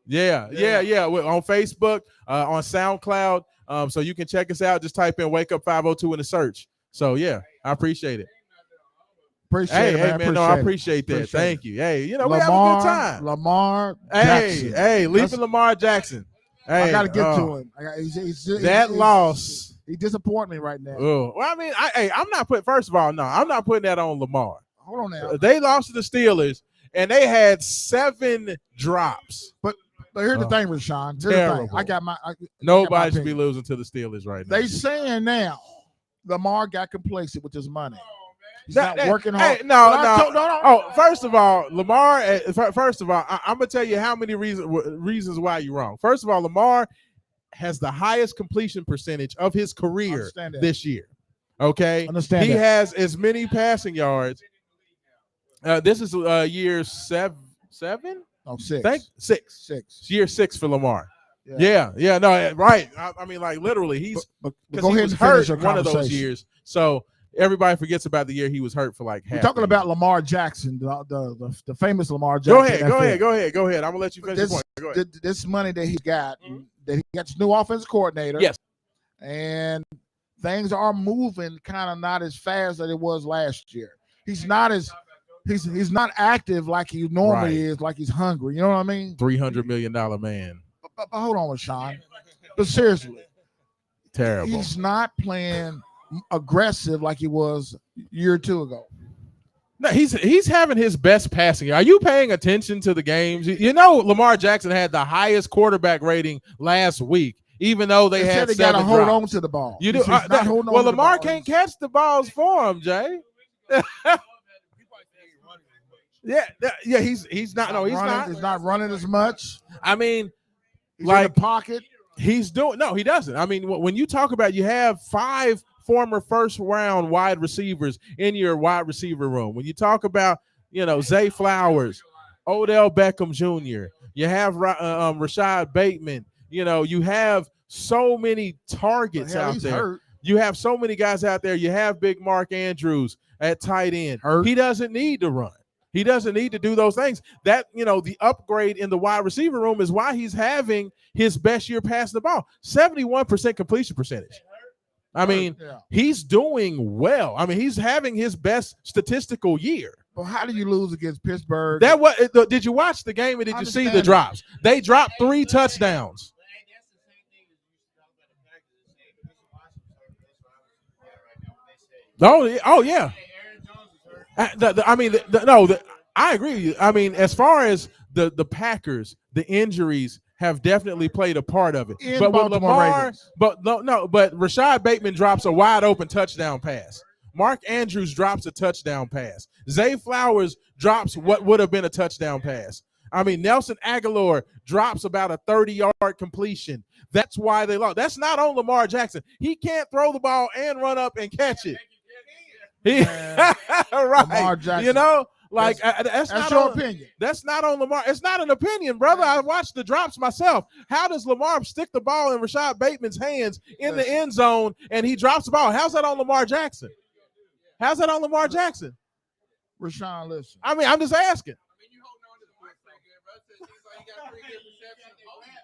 Yeah. We're on Facebook, on SoundCloud. So you can check us out. Just type in Wake Up 502 in the search. So yeah, I appreciate it. Hey, man, I appreciate that. Thank you. Hey, we have a good time. Lamar Jackson. Hey, leaving Lamar Jackson. Hey, I got to get to him. He's loss. He disappointed me right now. Oh, well, I mean, I'm not putting. First of all, no, I'm not putting that on Lamar. Hold on now. They lost to the Steelers, and they had 7 drops. But here's the thing, Rashawn. Terrible. I got my. Nobody should be losing to the Steelers right now. They saying now, Lamar got complacent with his money. He's not working hard. Hey, no. Oh, first of all, Lamar. First of all, I'm gonna tell you how many reasons why you're wrong. First of all, Lamar has the highest completion percentage of his career this year. Okay, he has as many passing yards. This is year seven. Oh, 6. Six. It's year 6 for Lamar. Yeah. No, right. I mean, like literally, he's because he was hurt one of those years. So everybody forgets about the year he was hurt for like half. We're talking about Lamar Jackson, the famous Lamar Jackson. Go ahead. I'm gonna let you finish the point. Go ahead. This money that he got, that he got his new offensive coordinator. Yes. And things are moving kind of not as fast as it was last year. He's not active like he normally is, like he's hungry. You know what I mean? $300 million man. But hold on, Sean. But seriously, terrible. He's not playing aggressive like he was a year or two ago. No, he's having his best passing. Are you paying attention to the games? You know, Lamar Jackson had the highest quarterback rating last week, even though they had 7 got to hold drops. on to the ball. You do. Well, Lamar can't catch the balls for him, Jay. Yeah, he's not. No, he's not. He's not running as much. I mean, he's in the pocket. He's doing. No, he doesn't. I mean, when you talk about, you have 5 former first-round wide receivers in your wide receiver room. When you talk about, Zay Flowers, Odell Beckham Jr., you have Rashad Bateman. You have so many targets out there. Hurt. You have so many guys out there. You have big Mark Andrews at tight end. He doesn't need to run. He doesn't need to do those things. That, the upgrade in the wide receiver room is why he's having his best year passing the ball. 71% completion percentage. I mean, he's doing well. I mean, he's having his best statistical year. Well, how do you lose against Pittsburgh? Did you watch the game or did you see the drops? They dropped 3 touchdowns. Oh yeah. I agree with you. I mean, as far as the Packers, the injuries have definitely played a part of it. In but with Baltimore Lamar, Ravens. but Rashad Bateman drops a wide open touchdown pass. Mark Andrews drops a touchdown pass. Zay Flowers drops what would have been a touchdown pass. I mean, Nelson Aguilar drops about a 30-yard completion. That's why they lost. That's not on Lamar Jackson. He can't throw the ball and run up and catch it. Right. Lamar Jackson. You know, like that's not your on, opinion. That's not on Lamar. It's not an opinion, brother. I watched the drops myself. How does Lamar stick the ball in Rashad Bateman's hands in the end zone and he drops the ball? How's that on Lamar Jackson? How's that on Lamar Jackson? Rashawn, listen. I mean, I'm just asking.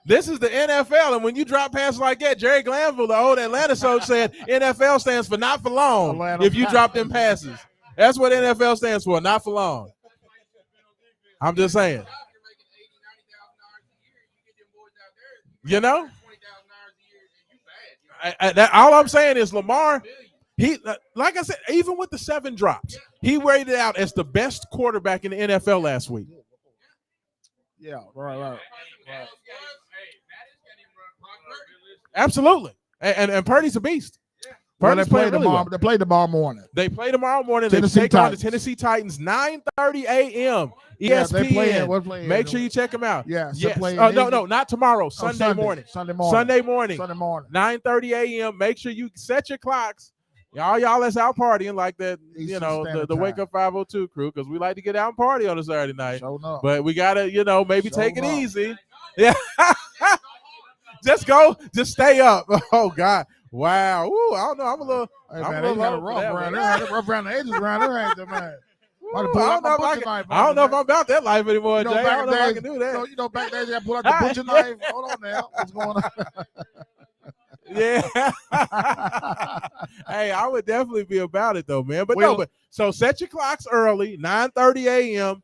This is the NFL, and when you drop passes like that, Jerry Glanville, the old Atlanta coach, said NFL stands for not for long. Atlanta. If you drop them passes, that's what NFL stands for, not for long. I'm just saying. You know, all I'm saying is Lamar. He, like I said, even with the 7 drops, he rated out as the best quarterback in the NFL last week. Yeah, right. Absolutely, and Purdy's a beast. They play tomorrow morning. They play tomorrow morning. Tennessee They take on the Titans. Tennessee Titans, 9:30 a.m. Yeah, ESPN. they playing. Make sure you check them out. Yeah, yes. No, not tomorrow. Sunday morning. Sunday morning. 9:30 a.m. Make sure you set your clocks. Y'all that's out partying like that, Eastern the Wake Up 502 crew, because we like to get out and party on a Saturday night. But we gotta, maybe take it easy. Yeah. Just stay up. Oh God. Wow. Ooh, I don't know. I'm a little. Hey, man, they got a rough around there. Had it rough around the edges around there, ain't they, man? I don't know if I'm about that life anymore, Jay. I don't know if I can do that. Back there, they pull out the butcher knife. Hold on now. What's going on? Yeah. Hey, I would definitely be about it though, man. But so set your clocks early, 9:30 a.m.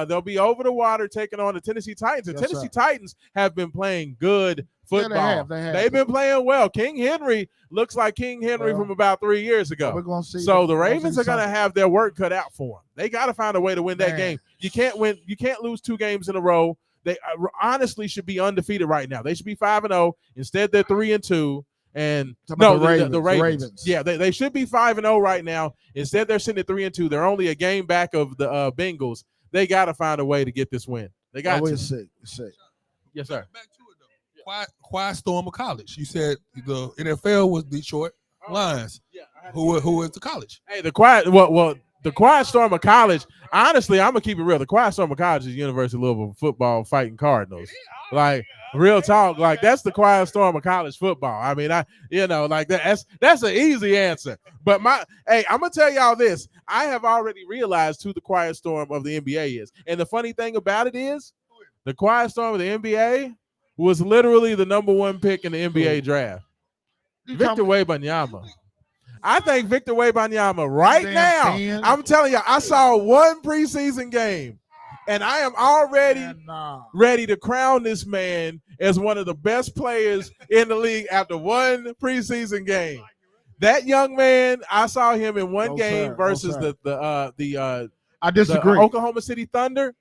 They'll be over the water taking on the Tennessee Titans. The Tennessee Titans have been playing good football. Yeah, they have. They've been playing well. King Henry looks like King Henry from about 3 years ago. We're gonna see. So the Ravens are going to have their work cut out for them. They got to find a way to win that game. You can't win. You can't lose 2 games in a row. They honestly should be undefeated right now. They should be 5-0. Instead, they're 3-2. And no, the Ravens. Yeah, they should be 5-0 right now. Instead, they're sitting at 3-2. They're only a game back of the Bengals. They got to find a way to get this win. They got to. We'll see. Yes, sir. Back to it though. Quiet storm of college. You said the NFL was Detroit Lions. Who is the college? Hey, the quiet storm of college. Honestly, I'm gonna keep it real. The quiet storm of college is University of Louisville football fighting Cardinals. Like real talk. Like that's the quiet storm of college football. I mean, that's an easy answer. But I'm gonna tell y'all this. I have already realized who the quiet storm of the NBA is. And the funny thing about it is, the quiet storm of the NBA was literally the number 1 pick in the NBA draft. Victor Wembanyama. I think Victor Wembanyama right now, I'm telling you, I saw 1 preseason game, and I am already ready to crown this man as one of the best players in the league after 1 preseason game. That young man, I saw him in one game versus the I disagree. The Oklahoma City Thunder.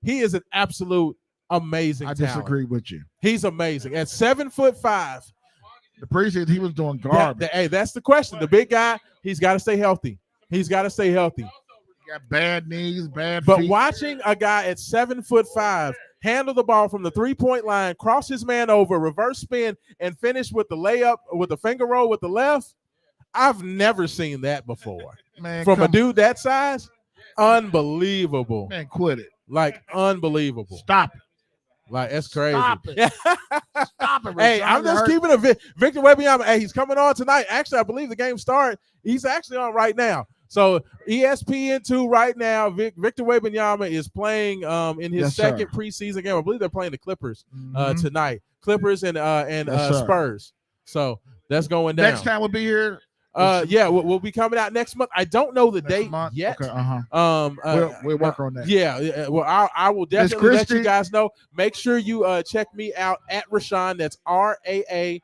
He is an absolute amazing talent. Disagree with you. He's amazing. At 7'5". The preseason he was doing garbage. Hey, that's the question. The big guy, he's got to stay healthy. He got bad knees, bad feet. But watching a guy at 7'5" handle the ball from the 3-point line, cross his man over, reverse spin, and finish with the layup with the finger roll with the left, I've never seen that before. Man, from a dude that size, unbelievable. Man, quit it. Like unbelievable. Stop it. Like that's crazy. Stop it. Stop it. Hey, I'm just keeping it. Victor Wembanyama. Hey, he's coming on tonight. Actually, I believe the game started. He's actually on right now. So ESPN2 right now. Victor Wembanyama is playing in his second preseason game. I believe they're playing the Clippers tonight. Clippers and Spurs. So that's going down. Next time we'll be here. We'll be coming out next month. I don't know the date yet. Okay, we'll work on that. Yeah. Well, I will definitely let you guys know. Make sure you check me out at Rashawn. That's RAASHAAN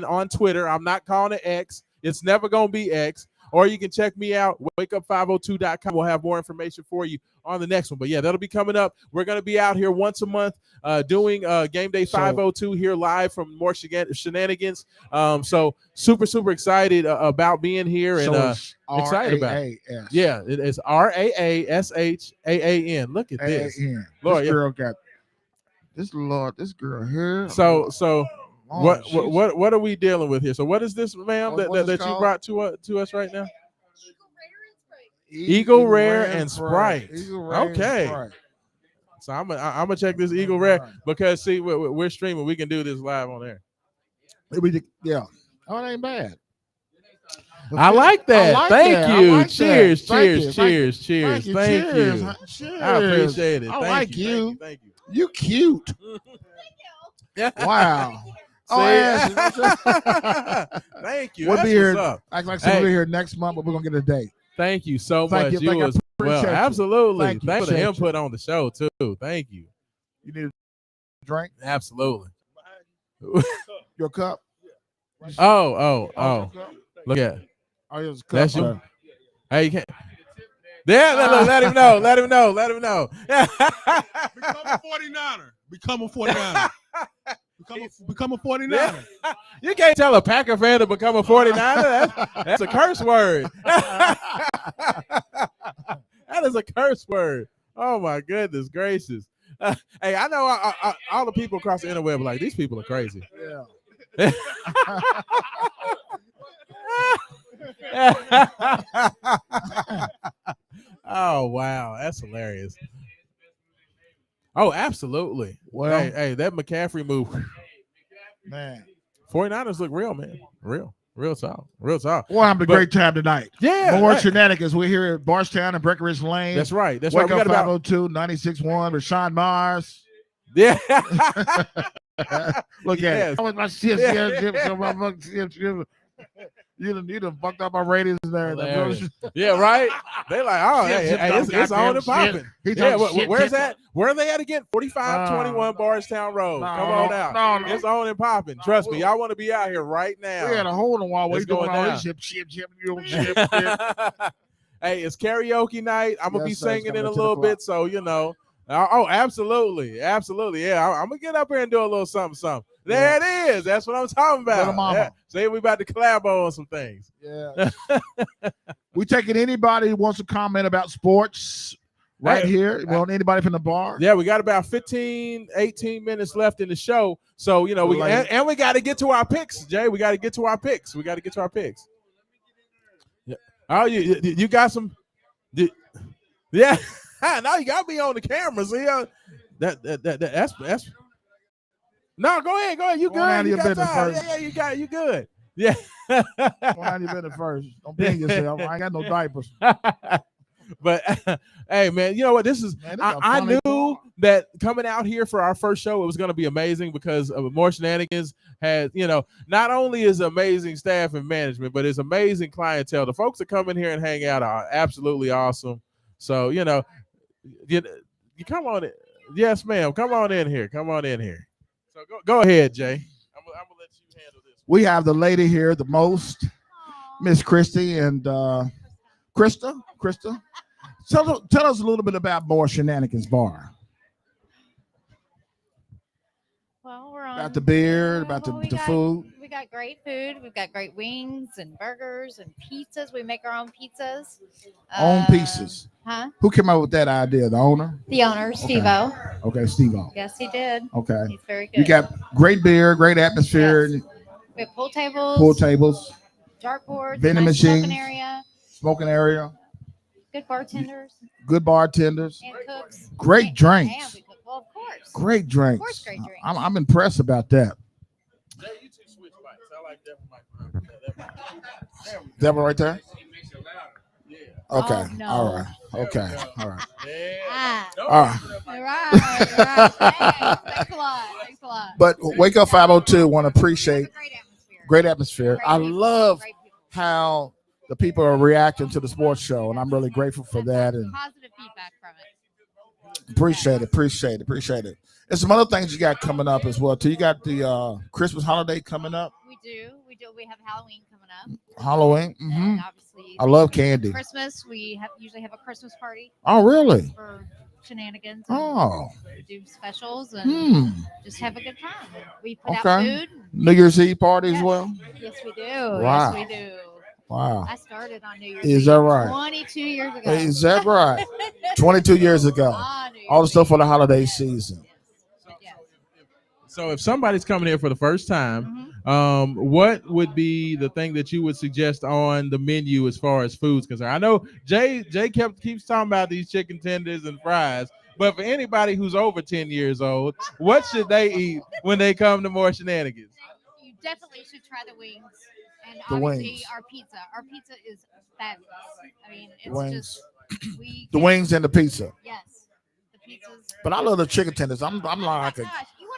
on Twitter. I'm not calling it X. It's never gonna be X. or you can check me out, wakeup502.com. We'll have more information for you on the next one. But yeah, that'll be coming up. We're going to be out here once a month doing Game Day 502 here live from more Shenanigans. So super excited about being here and excited about it. Yeah, it's RAASHAAN. Look at this. Lord, this girl got this girl here. So what are we dealing with here? So what is this, ma'am, that you brought to us right now? Eagle Rare and Sprite. Okay. So I'm gonna check this Eagle Rare because see we're streaming. We can do this live on air. Yeah. Oh, it ain't bad. I like that. Thank you. Like cheers. Cheers. Thank you. I appreciate it. I like you. Thank you. You cute. Wow. Thank you. We'll be here. Up. Act like we'll be here next month, but we're gonna get a date. Thank you so much. You as well. Absolutely. Thanks for the input on the show too. Thank you. You need a drink? Absolutely. Your cup? Oh. Look at. Oh, it was cup. That's you. Hey, you can't. Yeah, let him know. Become a 49er. Become a 49er. You can't tell a Packer fan to become a 49er. That's a curse word. That is a curse word. Oh my goodness gracious. Hey, I know all the people across the interweb are like, these people are crazy. Yeah. Oh wow, that's hilarious. Oh, absolutely. Well, hey, that McCaffrey move, man. 49ers look real, man. Real talk. Well, I'm having a great time tonight. Yeah, more Shenanigans. We're here at Bardstown and Breckenridge Lane. That's right. Wake up 502 96.1 Rashawn Mars. Yeah. Look at it. My shit. You done fucked up my ratings there. Yeah, right. They like, oh, it's on and popping. Yeah, where's that? Where are they at again? 4521 Bardstown Road. Come on out. No. It's on and popping. Trust me, y'all want to be out here right now. We had a hole in the wall. We're doing all this shit. Hey, it's karaoke night. I'm gonna be singing in a little bit, so you know. Oh, absolutely. Yeah, I'm gonna get up here and do a little something. There it is. That's what I'm talking about. Yeah. Say we about to collab on some things. Yeah. We taking anybody who wants to comment about sports here. You want anybody from the bar? Yeah, we got about 18 minutes left in the show. So, you know, we got to get to our picks, Jay. We got to get to our picks. Yeah. Oh, you got some. Yeah. Now you got me on the camera. See, that's. No, go ahead. You good? You got time. Yeah, you got it. You good? Yeah. Go on your business first. Don't be yourself. I ain't got no diapers. But hey, man, you know what? This is. I knew that coming out here for our first show, it was going to be amazing because of more Shenanigans has, you know, not only is amazing staff and management, but it's amazing clientele. The folks that come in here and hang out are absolutely awesome. So, you know, you come on in. Yes, ma'am. Come on in here. So go ahead, Jay. I'm gonna let you handle this. We have the lady here, the most, Miss Christy and Krista. Tell us a little bit about More Shenanigans Bar. Well, we're on about the beer, about the food. We got great food. We've got great wings and burgers and pizzas. We make our own pizzas. Own pizzas. Huh? Who came up with that idea? The owner? The owner, Steve-O. Okay, Steve-O. Yes, he did. Okay. He's very good. You got great beer, great atmosphere. Yes. We have pool tables. Dartboards. Vending machines. Smoking area. Good bartenders. And cooks. Great drinks. And we cook. Well, of course. Great drinks. Of course, great drinks. I'm impressed about that. Jay, you two switch mics. I like that mic. That one right there? Yeah. Okay. Oh, no. All right. Okay. All right. Yeah. All right. Thanks a lot. But Wake Up 502 want to appreciate great atmosphere. I love how the people are reacting to the sports show, and I'm really grateful for that. And positive feedback from it. Appreciate it. And some other things you got coming up as well too. You got the Christmas holiday coming up. We do. We have Halloween coming up. Halloween. And obviously, I love candy. Christmas. We usually have a Christmas party. Oh, really? For Shenanigans. Oh. We do specials and just have a good time. We put out food. New Year's Eve party as well? Yes, we do. Wow. Yes, we do. Wow. I started on New Year's Is Eve that right? 22 years ago. Is that right? 22 years ago. All the stuff for the holiday season. So if somebody's coming here for the first time, what would be the thing that you would suggest on the menu as far as food's concerned? I know Jay keeps talking about these chicken tenders and fries, but for anybody who's over 10 years old, what should they eat when they come to more Shenanigans? You definitely should try the wings. And the obviously wings. our pizza. Our pizza is fabulous. I mean, it's wings. just the wings and the pizza. Yes. The pizzas. But I love the chicken tenders. I'm like you want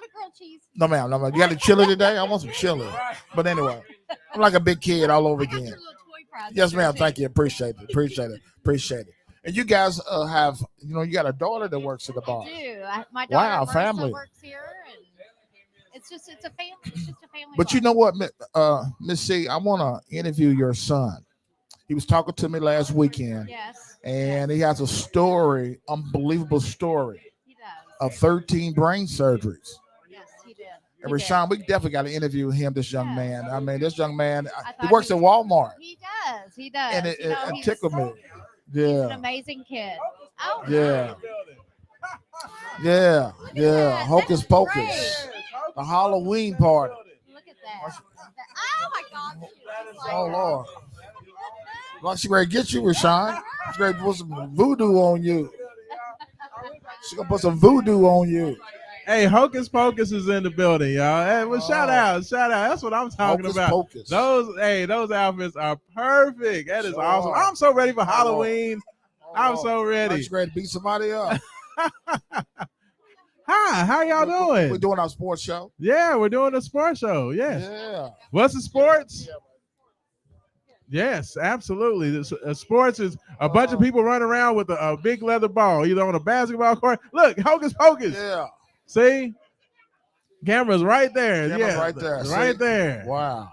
a grilled cheese? No, ma'am. You got the chili today? I want some chili. But anyway, I'm like a big kid all over again. Yes, ma'am. Thank you. Appreciate it. And you guys have, you got a daughter that works at the bar. I do. My daughter family. Works here, and it's a family. It's just a family. But you know what, Miss C, I want to interview your son. He was talking to me last weekend. Yes. And he has a story, unbelievable story. He does. Of 13 brain surgeries. Yes, he did. And Rashawn, we definitely got to interview him, this young man. I mean, this young man, he works at Walmart. He does. And it tickled me. Yeah. He's an amazing kid. Oh, yeah. Nice. Yeah. Hocus Pocus. Great. The Halloween party. Look at that. Oh, my God. Oh, Lord. Like she ready to get you, Rashawn. She's ready to put some voodoo on you. She's going to put some voodoo on you. Hey, Hocus Pocus is in the building, y'all. Hey, well, shout out. That's what I'm talking about. Pocus. Those outfits are perfect. That is awesome. I'm so ready for Halloween. I'm so ready. I'm ready to beat somebody up. Hi, how y'all doing? We're doing our sports show. Yeah, we're doing a sports show. Yes. Yeah. What's the sports? Yes, absolutely. Sports is a bunch of people running around with a big leather ball, either on a basketball court. Look, Hocus Pocus. Yeah. See? Camera's right there. Camera's right there. Right there. Wow.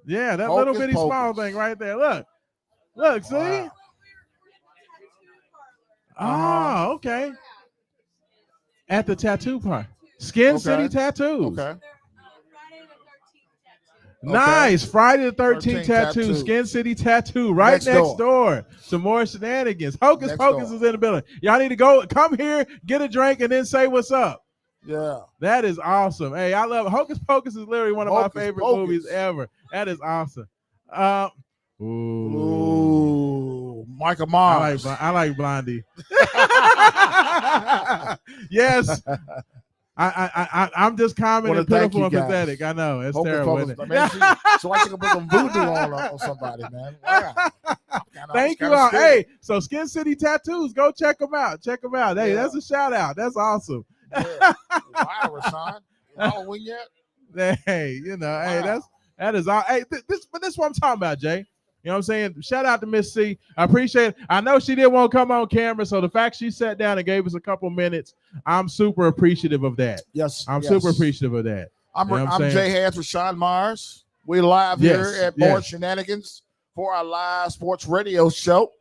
Yeah, that Hocus little bitty Pocus. small thing right there. Look, see? Wow. Oh, okay. At the tattoo park. Skin City Tattoos. Okay. Nice. Friday the 13th 13th tattoo. tattoo. Skin City Tattoo. Right next door. Some more Shenanigans. Hocus Pocus is in the building. Y'all need to come here, get a drink, and then say what's up. Yeah. That is awesome. Hey, I love Hocus Pocus is literally one of my favorite movies ever. That is awesome. Ooh. Michael Myers. I like Blondie. Yes. I'm just common and pitiful and pathetic. I know. It's terrible. Isn't it? Man, so I can put some voodoo on somebody, man. Wow. Thank you all. Hey, so Skin City Tattoos, go check them out. Hey, that's a shout out. That's awesome. Yeah. Wow, Rashawn. Halloween yet? Hey, hey, that is all. Hey, this is what I'm talking about, Jay. You know what I'm saying? Shout out to Miss C. I appreciate it. I know she didn't want to come on camera, so the fact she sat down and gave us a couple minutes, I'm super appreciative of that. Yes. I'm super appreciative of that. I'm Jay Harris with Sean Myers. We live here at More Shenanigans for our live sports radio show.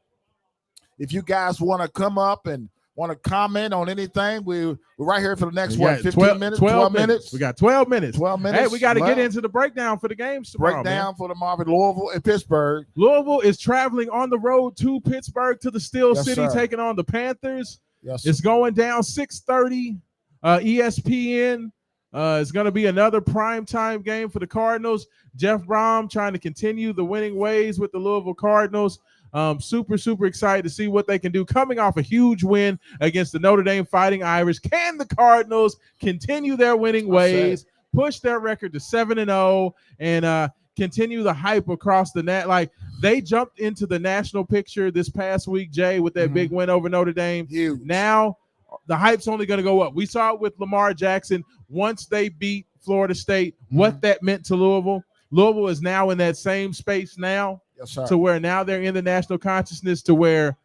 If you guys want to come up and want to comment on anything, we're right here for the next 15 minutes, 12 minutes. We got 12 minutes. 12 minutes. Hey, we got to get into the breakdown for the games tomorrow. Breakdown for the Marvin, Louisville and Pittsburgh. Louisville is traveling on the road to Pittsburgh to the Steel City, sir. taking on the Panthers. Yes, it's going down 6:30 ESPN. It's going to be another primetime game for the Cardinals. Jeff Brom trying to continue the winning ways with the Louisville Cardinals. Super excited to see what they can do coming off a huge win against the Notre Dame Fighting Irish. Can the Cardinals continue their winning ways, push their record to 7-0, and continue the hype across the net? Like, they jumped into the national picture this past week, Jay, with that big win over Notre Dame. Huge. Now the hype's only going to go up. We saw it with Lamar Jackson once they beat Florida State, what that meant to Louisville. Louisville is now in that same space now. Yes, sir. To where now they're in the national consciousness, to where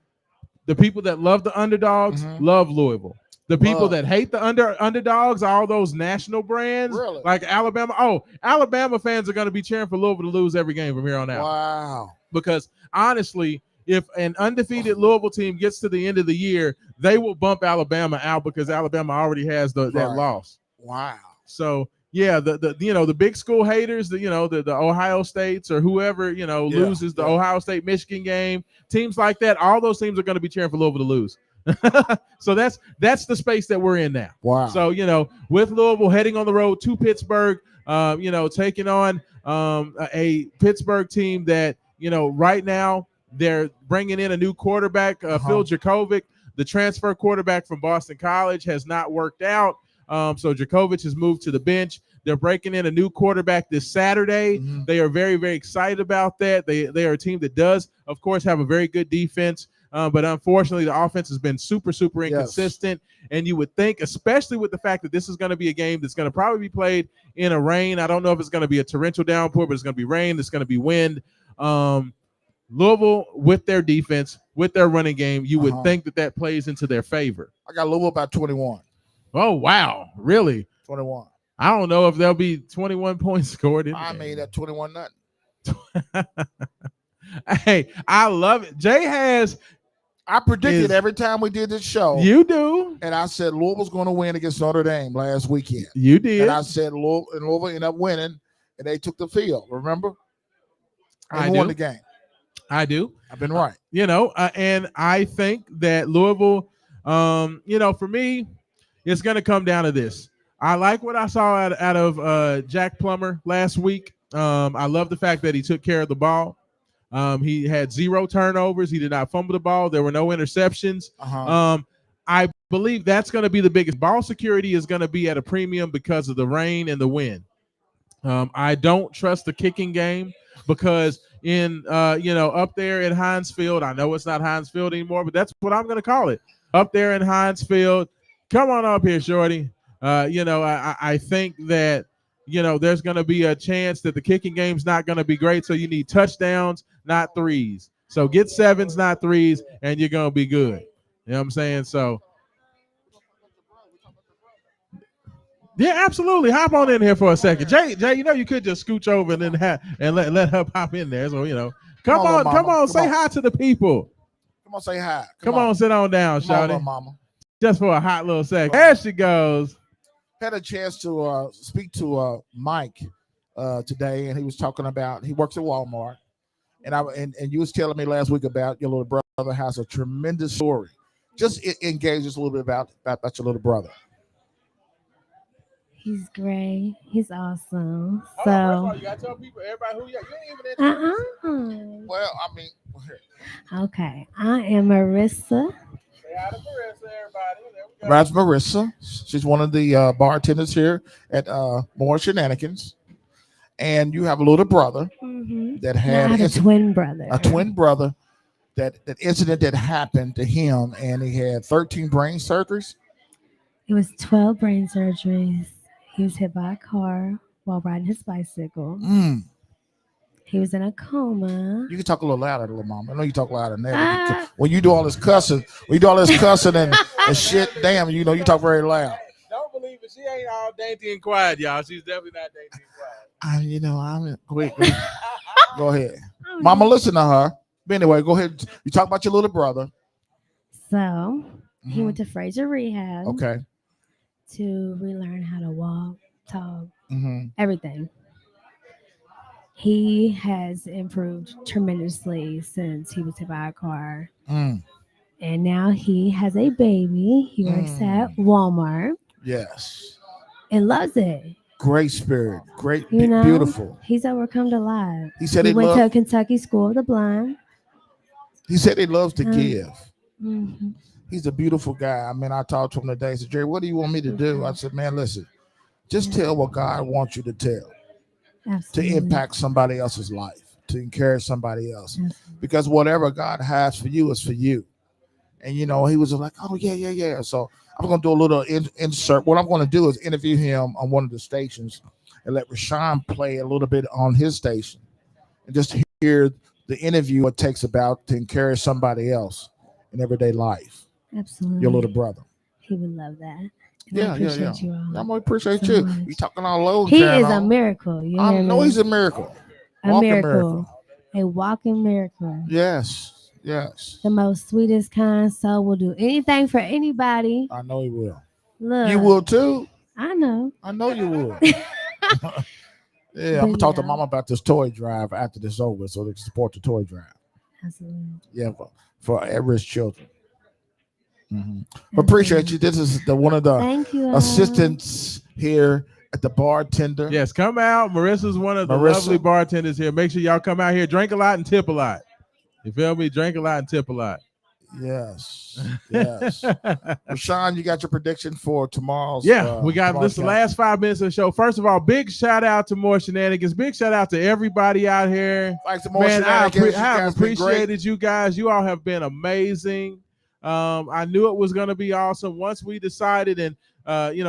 the people that love the underdogs love Louisville. The people that hate the underdogs, all those national brands, Really? like Alabama. Oh, Alabama fans are going to be cheering for Louisville to lose every game from here on out. Wow. Because honestly, if an undefeated Louisville team gets to the end of the year, they will bump Alabama out because Alabama already has that loss. Wow. So yeah, the big school haters, the Ohio States or whoever loses the Ohio State Michigan game, teams like that, all those teams are going to be cheering for Louisville to lose. So that's the space that we're in now. Wow. So with Louisville heading on the road to Pittsburgh, taking on a Pittsburgh team that right now they're bringing in a new quarterback, Phil Jakovic, the transfer quarterback from Boston College, has not worked out. So Jakovic has moved to the bench. They're breaking in a new quarterback this Saturday. Mm-hmm. They are very, very excited about that. They are a team that does, of course, have a very good defense. But unfortunately, the offense has been super, super inconsistent. Yes. And you would think, especially with the fact that this is going to be a game that's going to probably be played in a rain. I don't know if it's going to be a torrential downpour, but it's going to be rain. It's going to be wind. Louisville, with their defense, with their running game, you would think that plays into their favor. I got Louisville by 21. Oh, wow. Really? 21. I don't know if there'll be 21 points scored in I mean, that 21 nothing. Hey, I love it. Jay has. I predicted every time we did this show. You do. And I said Louisville's going to win against Notre Dame last weekend. You did. And I said Louisville ended up winning, and they took the field. Remember? I won the game. I do. I've been right. And I think that Louisville, for me, it's going to come down to this. I like what I saw out of Jack Plummer last week. I love the fact that he took care of the ball. He had 0 turnovers. He did not fumble the ball. There were no interceptions. I believe that's going to be the biggest. Ball security is going to be at a premium because of the rain and the wind. I don't trust the kicking game because up there at Heinz Field, I know it's not Heinz Field anymore, but that's what I'm going to call it. Up there in Heinz Field, come on up here, shorty. I think that there's going to be a chance that the kicking game's not going to be great. So you need touchdowns, not threes. So get 7s, not 3s, and you're going to be good. You know what I'm saying? So, yeah, absolutely. Hop on in here for a second. Jay, you could just scooch over and then let her pop in there. So, come on, say hi to the people. Come on, say hi. Come on, sit on down, shawty. Mama. Just for a hot little second. There she goes. Had a chance to speak to Mike today, and he was talking about he works at Walmart, and you was telling me last week about your little brother has a tremendous story. Just engage us a little bit about your little brother. He's great. He's awesome. First of all, you gotta tell people, everybody who you ain't even introduced. Well, I mean, okay, I am Marissa. Say hi to Marissa, everybody. That's Marissa. She's one of the bartenders here at more Shenanigans. And you have a little brother that had a twin brother. A twin brother. That incident that happened to him, and he had 13 brain surgeries. It was 12 brain surgeries. He was hit by a car while riding his bicycle. He was in a coma. You can talk a little louder, little mama. I know you talk louder than that. When you do all this cussing, and shit, damn, you talk very loud. Don't believe it. She ain't all dainty and quiet, y'all. She's definitely not dainty and quiet. I'm quick. Go ahead. Mama, listen to her. But anyway, go ahead. You talk about your little brother. So he went to Fraser Rehab. Okay. To relearn how to walk, talk, everything. He has improved tremendously since he was hit by a car. And now he has a baby. He works at Walmart. Yes. And loves it. Great spirit. Great, beautiful. He's overcome a lot. He said he went to a Kentucky School of the Blind. He said he loves to give. He's a beautiful guy. I mean, I talked to him today. He said, Jerry, what do you want me to do? I said, man, listen, just tell what God wants you to tell. Absolutely. To impact somebody else's life, to encourage somebody else. Because whatever God has for you is for you. And, he was like, oh, yeah. So I'm going to do a little insert. What I'm going to do is interview him on one of the stations and let Rashawn play a little bit on his station and just hear the interview it takes about to encourage somebody else in everyday life. Absolutely. Your little brother. He would love that. And Yeah, I appreciate yeah. you all. I'm gonna appreciate so you. much. You talking all over. He is a miracle. You I hear know me? he's a miracle. A Walking miracle. A walking miracle. Yes, yes. The most sweetest kind soul will do anything for anybody. I know he will. Look, You will too. I know. I know you will. Yeah, I'm gonna talk to Mama about this toy drive after this over, so they can support the toy drive. Absolutely. Yeah, for at-risk children. Mm-hmm. Appreciate you. This is one of the assistants here at the bartender. Yes, come out. Marissa's one of the lovely bartenders here. Make sure y'all come out here, drink a lot and tip a lot. You feel me? Drink a lot and tip a lot. Yes, yes. Rashawn, you got your prediction for tomorrow's? Yeah, we got this the last 5 minutes of the show. First of all, big shout out to More Shenanigans. Big shout out to everybody out here. Thanks to More Man, I Shenanigans. have appreciated you guys. You all have been amazing. I knew it was going to be awesome once we decided, and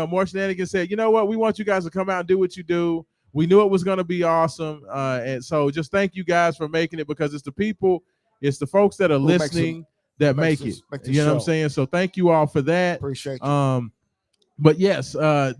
More Shenanigans said, you know what, we want you guys to come out and do what you do. We knew it was going to be awesome, and so just thank you guys for making it, because it's the people, it's the folks that are listening that make it. You know what I'm saying? So thank you all for that. Appreciate you. But yes, I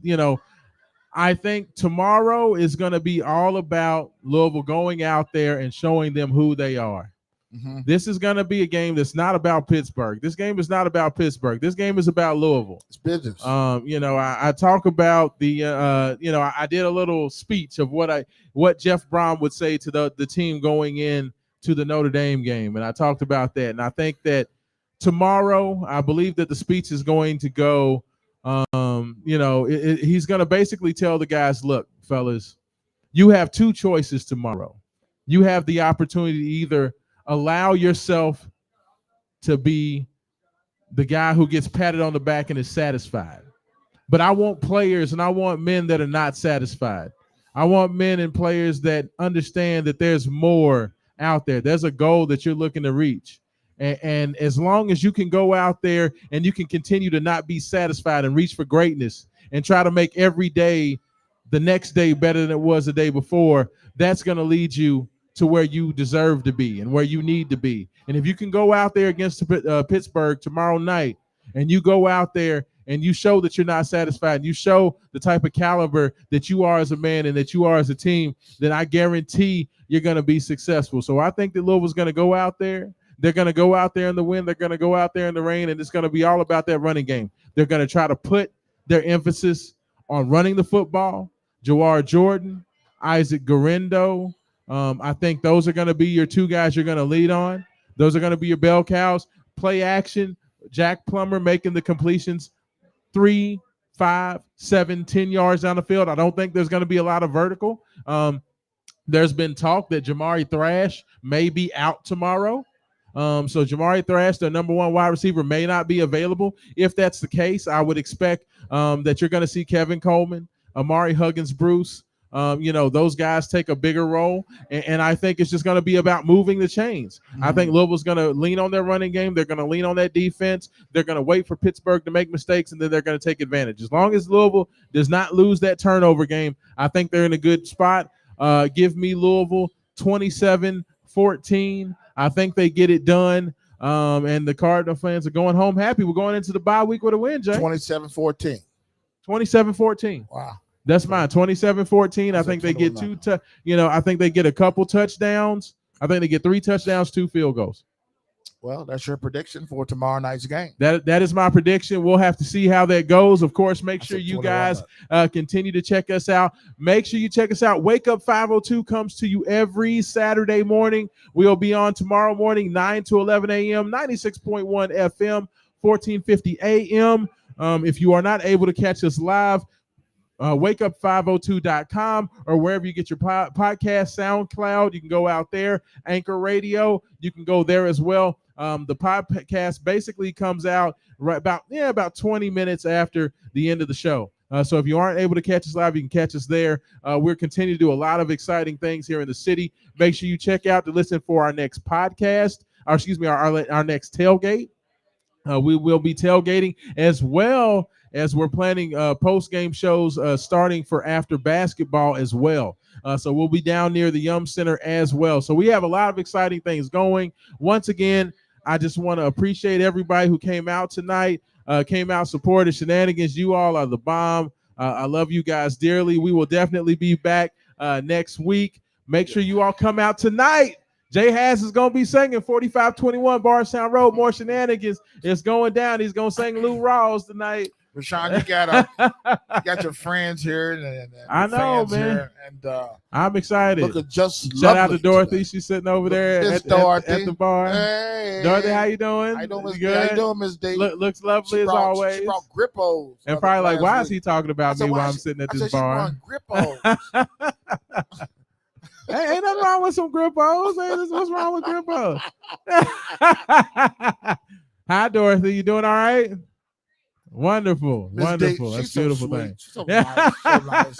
think tomorrow is going to be all about Louisville going out there and showing them who they are. Mm-hmm. This is going to be a game that's not about Pittsburgh. This game is not about Pittsburgh. This game is about Louisville. It's business. I talk about the, I did a little speech of what Jeff Brom would say to the team going in to the Notre Dame game, and I talked about that. And I think that tomorrow, I believe that the speech is going to go. He's going to basically tell the guys, look, fellas, you have two choices tomorrow. You have the opportunity to either allow yourself to be the guy who gets patted on the back and is satisfied. But I want players and I want men that are not satisfied. I want men and players that understand that there's more out there. There's a goal that you're looking to reach. And as long as you can go out there and you can continue to not be satisfied and reach for greatness and try to make every day the next day better than it was the day before, that's going to lead you to where you deserve to be and where you need to be. And if you can go out there against Pittsburgh tomorrow night and you go out there and you show that you're not satisfied, and you show the type of caliber that you are as a man and that you are as a team, then I guarantee you're going to be successful. So I think that Louisville's going to go out there. They're going to go out there in the wind. They're going to go out there in the rain, and it's going to be all about that running game. They're going to try to put their emphasis on running the football. Jawar Jordan, Isaac Garendo. I think those are going to be your two guys you're going to lead on. Those are going to be your bell cows. Play action. Jack Plummer making the completions 3, 5, 7, 10 yards down the field. I don't think there's going to be a lot of vertical. There's been talk that Jamari Thrash may be out tomorrow. So Jamari Thrash, their number one wide receiver, may not be available. If that's the case, I would expect that you're going to see Kevin Coleman, Amari Huggins-Bruce, those guys take a bigger role. And I think it's just going to be about moving the chains. Mm-hmm. I think Louisville's going to lean on their running game. They're going to lean on that defense. They're going to wait for Pittsburgh to make mistakes, and then they're going to take advantage. As long as Louisville does not lose that turnover game, I think they're in a good spot. Give me Louisville 27-14. I think they get it done. And the Cardinal fans are going home happy. We're going into the bye week with a win, Jay. 27-14. 27-14. Wow. That's mine. 27-14. I think they get I think they get a couple touchdowns. I think they get 3 touchdowns, 2 field goals. Well, that's your prediction for tomorrow night's game. That is my prediction. We'll have to see how that goes. Of course, make sure you guys continue to check us out. Make sure you check us out. Wake Up 502 comes to you every Saturday morning. We'll be on tomorrow morning, 9 to 11 a.m., 96.1 FM, 1450 a.m. If you are not able to catch us live, wakeup502.com or wherever you get your podcast, SoundCloud, you can go out there. Anchor Radio, you can go there as well. The podcast basically comes out right about 20 minutes after the end of the show. So if you aren't able to catch us live, you can catch us there. We're continuing to do a lot of exciting things here in the city. Make sure you check out to listen for our next podcast, our next tailgate. We will be tailgating as well as we're planning post-game shows starting for after basketball as well. So we'll be down near the Yum Center as well. So we have a lot of exciting things going. Once again, I just want to appreciate everybody who came out tonight. came out, supported Shenanigans. You all are the bomb. I love you guys dearly. We will definitely be back next week. Make sure you all come out tonight. Jay Hass is going to be singing 4521 Bardstown Road. More Shenanigans. It's going down. He's going to sing Lou Rawls tonight. Rashawn, you got your friends here and I know, man. here, and I'm excited. Look at just shout out to Dorothy. Today. She's sitting over there at the bar. Hey, Dorothy, how you doing? How you doing, Miss D? Good? How you doing, Miss D? Looks lovely as always. She brought Grippos. And probably like, why is he talking about me while I'm sitting at this bar? Grippos. Hey, ain't nothing wrong with some Grippos. Hey, what's wrong with Grippos? Hi, Dorothy. You doing all right? Wonderful. Wonderful. That's a beautiful thing. She's so nice. So nice.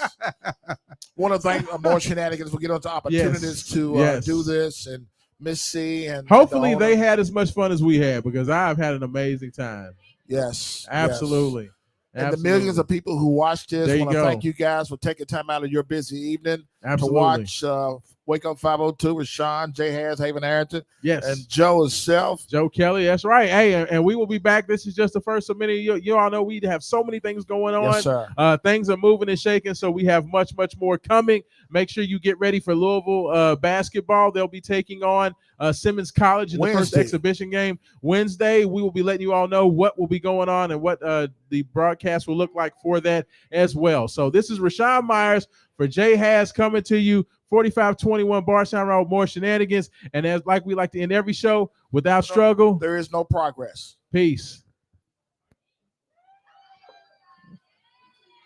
Want to thank more Shenanigans. We'll get on to opportunities to do this, and Miss C. And hopefully they had as much fun as we had, because I've had an amazing time. Yes. Absolutely. Yes. And the millions of people who watch this, I want to thank you guys for taking time out of your busy evening to watch Wake Up 502 with Sean, Jay Harris, Haven Harrington, and Joe himself. Joe Kelly, that's right. Hey, and we will be back. This is just the first of many. You all know we have so many things going on. Yes, sir. Things are moving and shaking, so we have much more coming. Make sure you get ready for Louisville basketball. They'll be taking on Simmons College in the first exhibition game Wednesday. We will be letting you all know what will be going on and what the broadcast will look like for that as well. So this is Rashawn Myers for Jay Hass coming to you, 4521 Bardstown Road, more Shenanigans. And as like we like to end every show, without struggle, there is no progress. Peace.